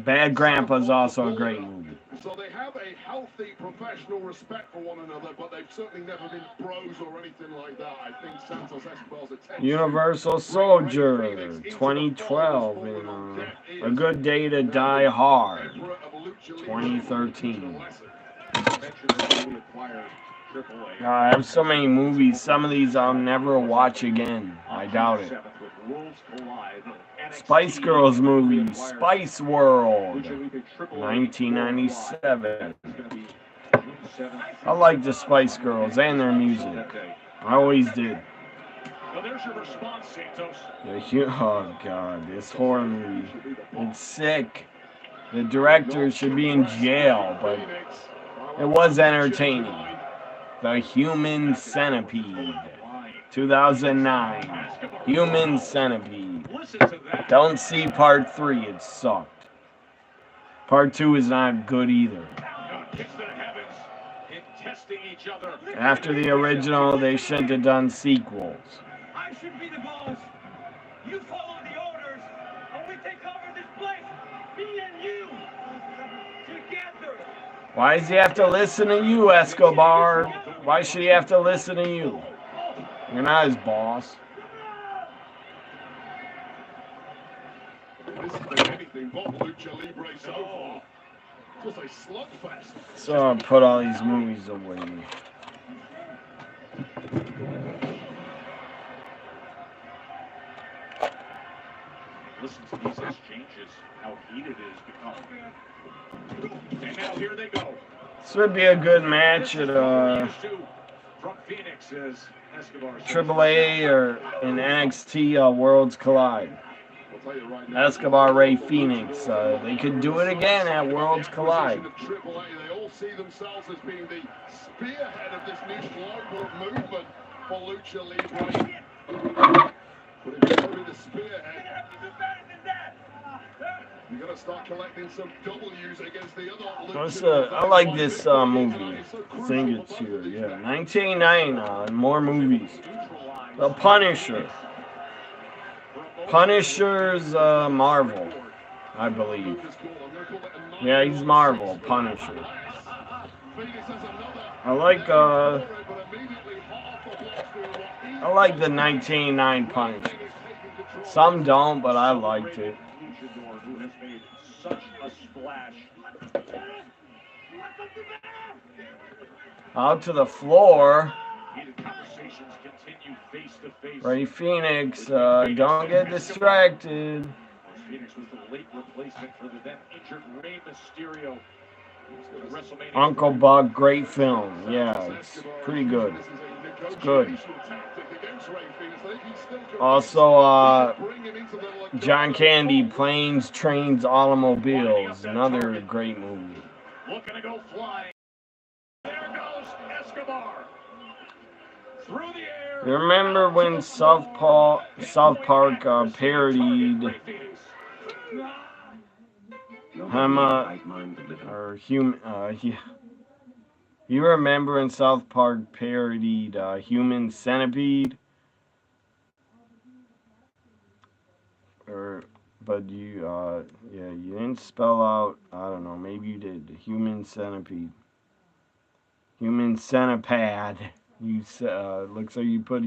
Bad Grandpa's also a great movie. So they have a healthy professional respect for one another, but they've certainly never been bros or anything like that. I think Santos Escobar's attention. Universal Soldier, 2012, and A Good Day to Die Hard, 2013. I have so many movies. Some of these I'll never watch again. I doubt it. Spice Girls movie, Spice World, 1997. I like the Spice Girls and their music. I always did. Oh God, this horror movie. It's sick. The director should be in jail, but it was entertaining. The Human Centipede, 2009. Human Centipede. Don't see part 3, it sucked. Part 2 is not good either. After the original, they shouldn't have done sequels. I should be the boss. You follow the orders, and we take over this place. Me and you. Together. Why does he have to listen to you, Escobar? Why should he have to listen to you? You're not his boss. This has been anything but Lucha Libre so far. Just a slugfest. So I'll put all these movies away. Listen to these exchanges, how heated it has become. And now here they go. This would be a good match at From Phoenix as Escobar AAA or in NXT Worlds Collide. Escobar, Ray Phoenix. They could do it again at Worlds Collide. They all see themselves as being the spearhead of this new global movement for Lucha Libre. But if you're going to be the spearhead, you're going to start collecting some W's against the other. I like this movie. I think it's here. Yeah, 1999. More movies. The Punisher. Punisher's Marvel, I believe. Yeah, he's Marvel. Punisher. I like the 1999 Punisher. Some don't, but I liked it. Out to the floor. Ray Phoenix, don't get distracted. Phoenix was the late replacement for the then injured Rey Mysterio. Uncle Buck, great film. Yeah, it's pretty good. It's good. Also, John Candy, Planes, Trains, Automobiles. Another great movie. Looking to go flying. There goes Escobar. Through the air. You remember when South Park parodied You remember when South Park parodied Human Centipede? But you didn't spell out, I don't know, maybe you did, Human Centipede. Human Centipede. Looks like you put.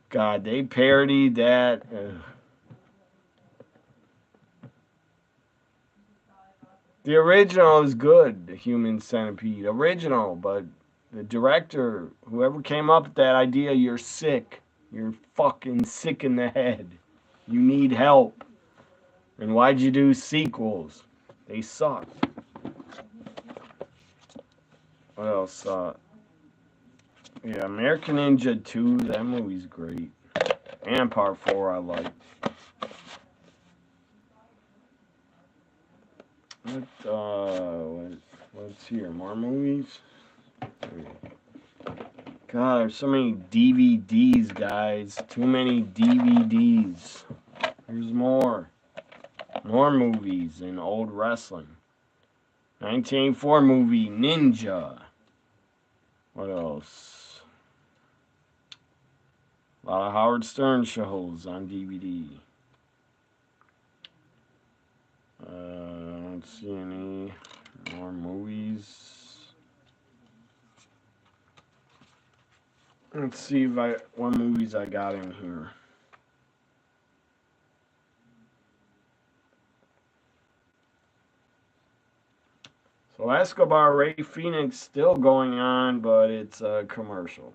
God, they parodied that. The original is good, the Human Centipede. Original, but the director, whoever came up with that idea, you're sick. You're fucking sick in the head. You need help. And why'd you do sequels? They suck. What else? Yeah, American Ninja 2, that movie's great. And Part 4 I like. What's here? More movies? God, there's so many DVDs, guys. Too many DVDs. There's more. More movies and old wrestling. 1984 movie, Ninja. What else? A lot of Howard Stern shows on DVD. I don't see any more movies. Let's see what movies I got in here. So Escobar Ray Phoenix still going on, but it's a commercial.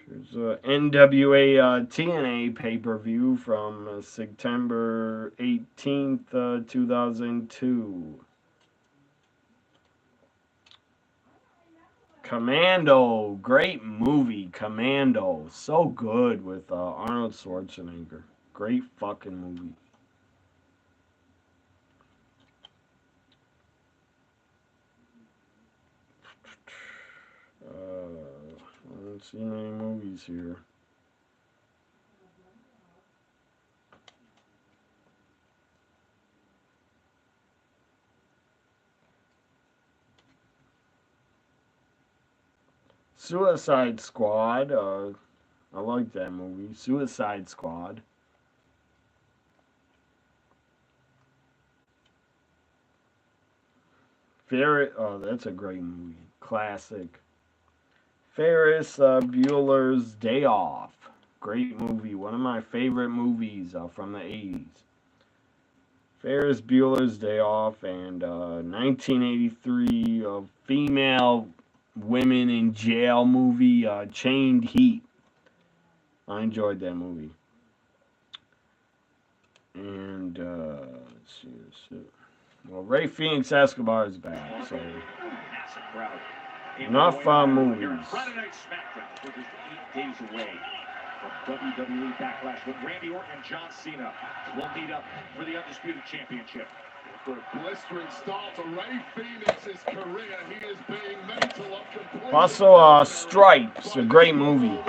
There's a NWA TNA pay-per-view from September 18th, 2002. Commando, great movie, Commando. So good with Arnold Schwarzenegger. Great fucking movie. I don't see any movies here. Suicide Squad. I like that movie. Suicide Squad. Oh, that's a great movie. Classic. Ferris Bueller's Day Off. Great movie. One of my favorite movies from the 80s. Ferris Bueller's Day Off and 1983 female women in jail movie, Chained Heat. I enjoyed that movie. And let's see. Well, Ray Phoenix Escobar is back, so enough movies. Friday Night SmackDown, we're just 8 days away from WWE Backlash with Randy Orton and John Cena will meet up for the Undisputed Championship. For a blistering start to Ray Phoenix's career, he is being mental up completely. Also, Stripes, a great movie.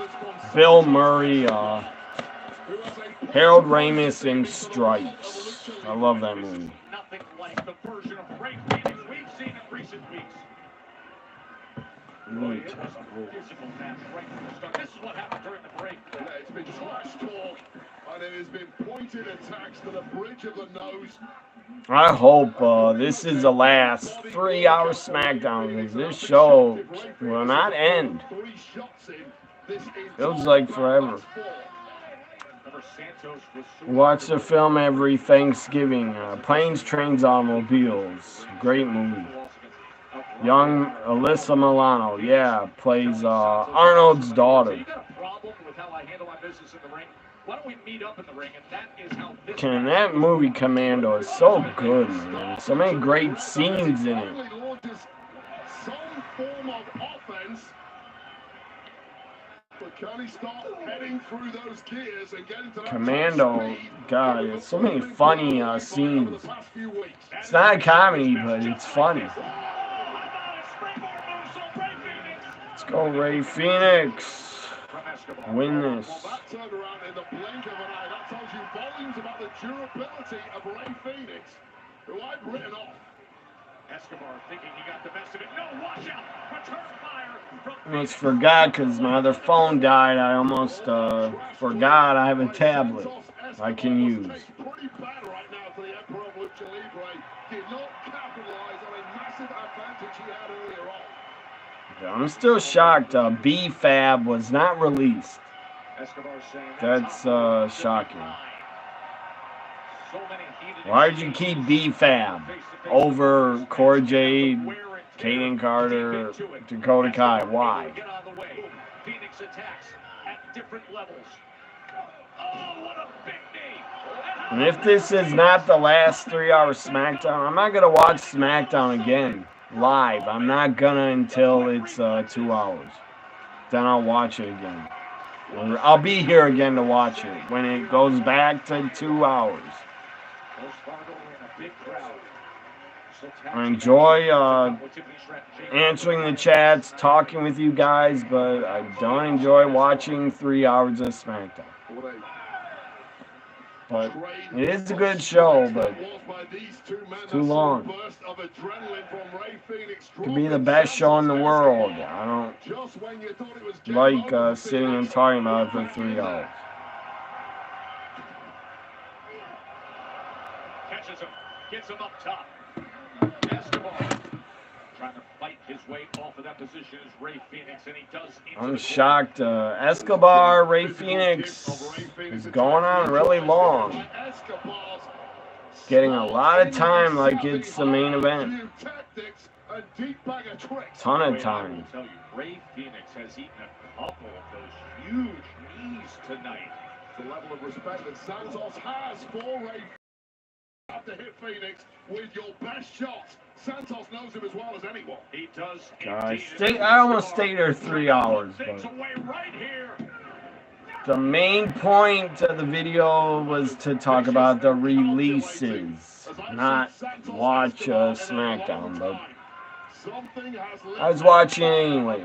Bill Murray, Harold Ramis in Stripes. I love that movie. Nothing like the version of Ray Phoenix we've seen in recent weeks. Right. It was a physical match right from the start. This is what happened during the break. Yeah, it's been trash talk, and it has been pointed attacks to the bridge of the nose. I hope this is the last 3-hour SmackDown, because this show will not end. Feels like forever. Watch the film every Thanksgiving. Planes, Trains, Automobiles. Great movie. Young Alyssa Milano, yeah, plays Arnold's daughter. That movie Commando is so good, man. So many great scenes in it. Some form of offense. But can he start heading through those gears and getting to that Commando, God, there's so many funny scenes. It's not a comedy, but it's funny. Let's go, Ray Phoenix. Win this. That turned around in the blink of an eye. That tells you volumes about the durability of Ray Phoenix, who I've written off. Escobar thinking he got the best of it. No, watch out! Return fire from I almost forgot because my other phone died. I almost forgot I have a tablet I can use. Pretty bad right now for the Emperor of Lucha Libre. Did not capitalize on a massive advantage he had earlier on. I'm still shocked B-Fab was not released. That's shocking. Why did you keep B-Fab over Cora Jade, Kaden Carter, Dakota Kai? Why? And if this is not the last 3-hour SmackDown, I'm not going to watch SmackDown again live. I'm not going to until it's 2 hours. Then I'll watch it again. Or I'll be here again to watch it when it goes back to 2 hours. I enjoy answering the chats, talking with you guys, but I don't enjoy watching 3 hours of SmackDown. But it is a good show, but it's too long. It could be the best show in the world. I don't like sitting and talking about it for 3 hours. Catches him, gets him up top. Escobar trying to fight his way off of that position is Ray Phoenix, and he does. I'm shocked. Escobar, Ray Phoenix is going on really long. Getting a lot of time like it's the main event. Ton of time. I tell you, Ray Phoenix has eaten a couple of those huge knees tonight. The level of respect that Santos has for Ray. Have to hit Phoenix with your best shot. Santos knows him as well as anyone. He does. I almost stayed there 3 hours, but the main point of the video was to talk about the releases, not watch SmackDown, but I was watching anyway.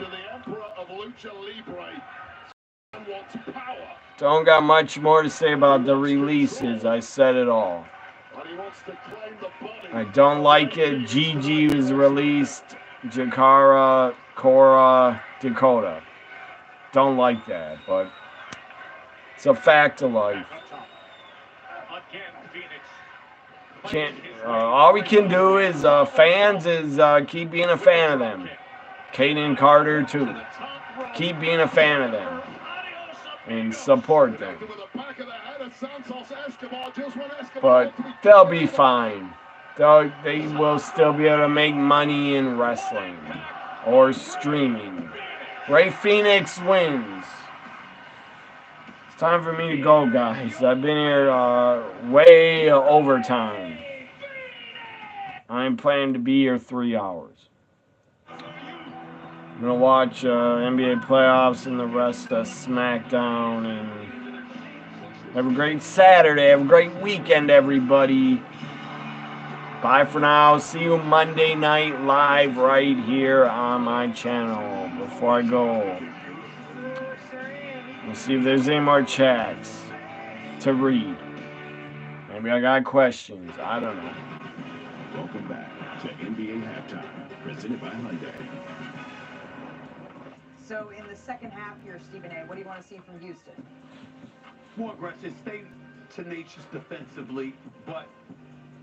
Don't got much more to say about the releases. I said it all. I don't like it. Gigi was released. Jakara, Cora, Dakota. Don't like that, but it's a fact of life. Can't. All we can do is fans is keep being a fan of them. Kaden Carter too. Keep being a fan of them and support them. But they'll be fine. They will still be able to make money in wrestling or streaming. Ray Phoenix wins. It's time for me to go, guys. I've been here way over time. I'm planning to be here 3 hours. I'm going to watch NBA playoffs and the rest of SmackDown. And have a great Saturday. Have a great weekend, everybody. Bye for now. See you Monday night live right here on my channel. Before I go, let's see if there's any more chats to read. Maybe I got questions. I don't know. Welcome back to NBA Halftime, presented by Hyundai. So in the second half here, Stephen A., what do you want to see from Houston? More aggressive, stay tenacious defensively, but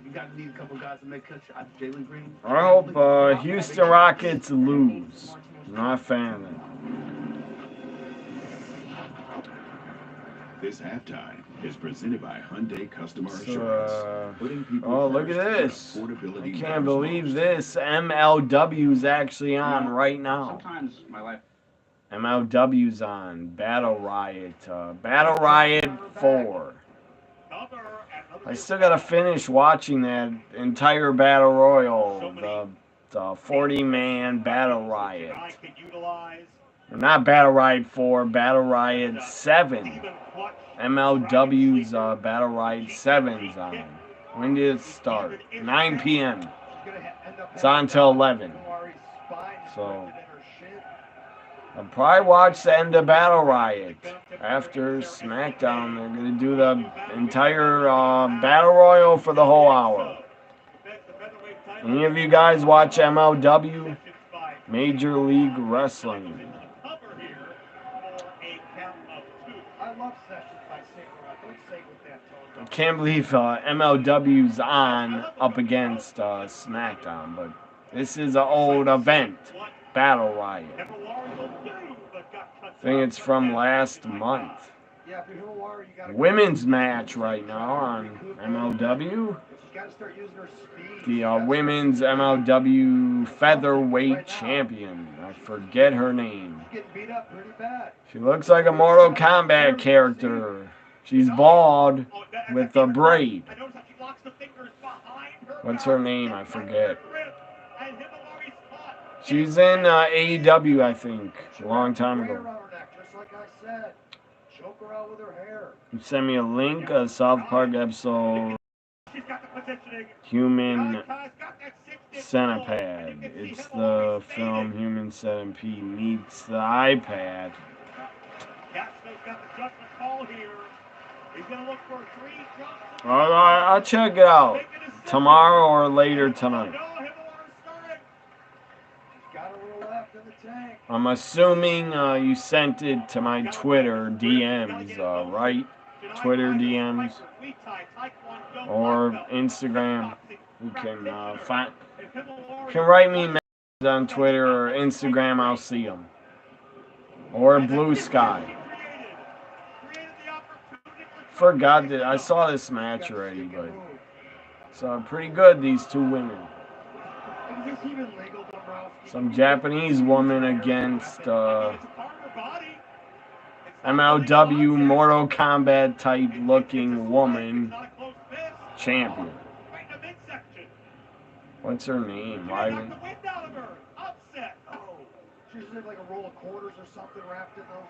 you got to need a couple guys to make cuts. Jalen Green. I hope Houston Rockets lose. I'm not a fan of it. This halftime is presented by Hyundai Customer Assurance. Putting people Oh, look at this. I can't believe this. MLW's actually on right now. Sometimes my life. MLW's on. Battle Riot. Battle Riot 4. I still gotta finish watching that entire Battle Royal. The 40-man Battle Riot. Not Battle Riot 4, Battle Riot 7. MLW's Battle Riot 7's on. When did it start? 9 p.m. It's on till 11. So I'll probably watch the end of Battle Riot. After SmackDown, they're going to do the entire Battle Royal for the whole hour. Any of you guys watch MLW? Major League Wrestling. I can't believe MLW's on up against SmackDown, but this is an old event. Battle Riot. I think it's from last month. Women's match right now on MLW. The women's MLW featherweight champion. I forget her name. She looks like a Mortal Kombat character. She's bald with a braid. What's her name? I forget. She's in AEW, I think, a long time ago. Just like I said, choke her out with her hair. You sent me a link, a South Park episode, Human Centipede. It's the film Human Centipede meets the iPad. I'll check it out tomorrow or later tonight. I'm assuming you sent it to my Twitter DMs, right? Twitter DMs or Instagram. You can write me messages on Twitter or Instagram. I'll see them. Or Blue Sky. Forgot that I saw this match already, but it's pretty good. These two women. Some Japanese woman against MLW Mortal Kombat type looking woman champion. What's her name? Why? She's like a roll of quarters or something wrapped in those.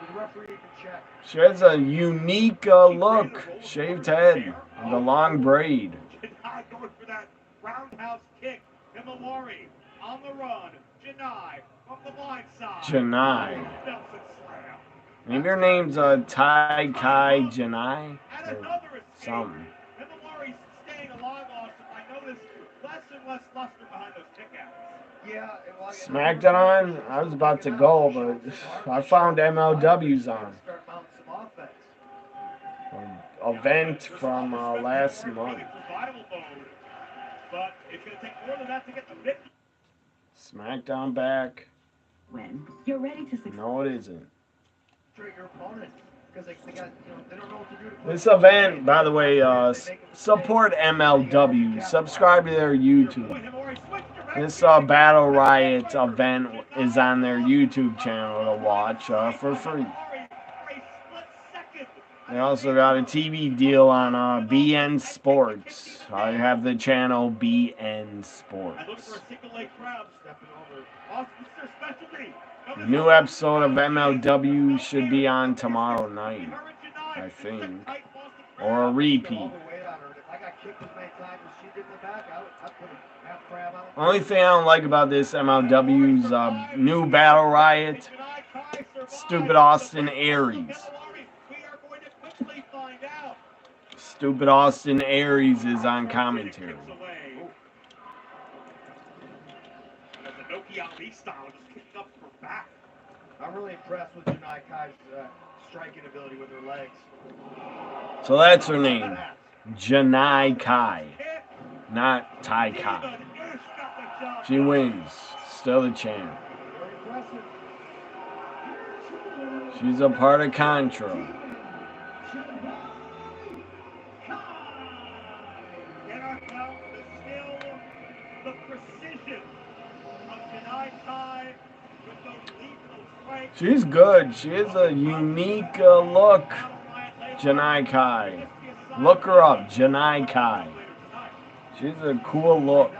The referee can check. She has a unique look. Shaved head with a long braid. Going for that roundhouse kick. Himawari on the run. Janai from the blind side. Janai. Maybe her name's Tai Kai Janai or something. Himawari's staying alive, Austin. I noticed less and less luster behind those kickouts. Yeah, SmackDown, I was about to go, but I found MLW's on. An event from last month. SmackDown back. When you're ready to succeed. No, it isn't. Your opponent, because they got, they don't know what to do. This event, by the way, support MLW. Subscribe to their YouTube. This Battle Riot event is on their YouTube channel to watch for free. They also got a TV deal on BN Sports. I have the channel BN Sports. New episode of MLW should be on tomorrow night, I think. Or a repeat. Only thing I don't like about this MLW's new Battle Riot, stupid Austin Aries. Stupid Austin Aries is on commentary. I'm really impressed with Janai Kai's striking ability with her legs. So that's her name, Janai Kai, not Tai Kai. She wins, still the champ. She's a part of Contra. She's good. She has a unique look, Janai Kai. Look her up, Janai Kai. She's a cool look.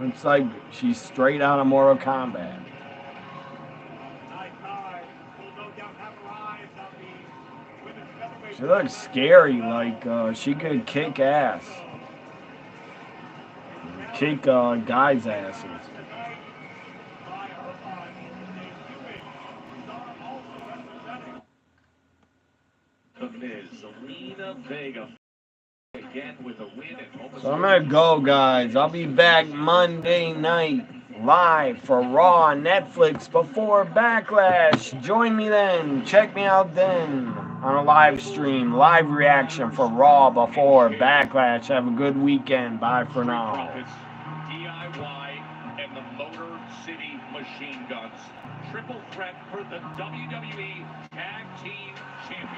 It's like she's straight out of Mortal Kombat. She looks scary, like she could kick ass. Kick guys' asses. So I'm gonna go, guys. I'll be back Monday night live for Raw on Netflix before Backlash. Join me then. Check me out then on a live stream, live reaction for Raw before Backlash. Have a good weekend. Bye for now. DIY and the Motor City Machine Guns. Triple threat for the WWE Tag Team Championship.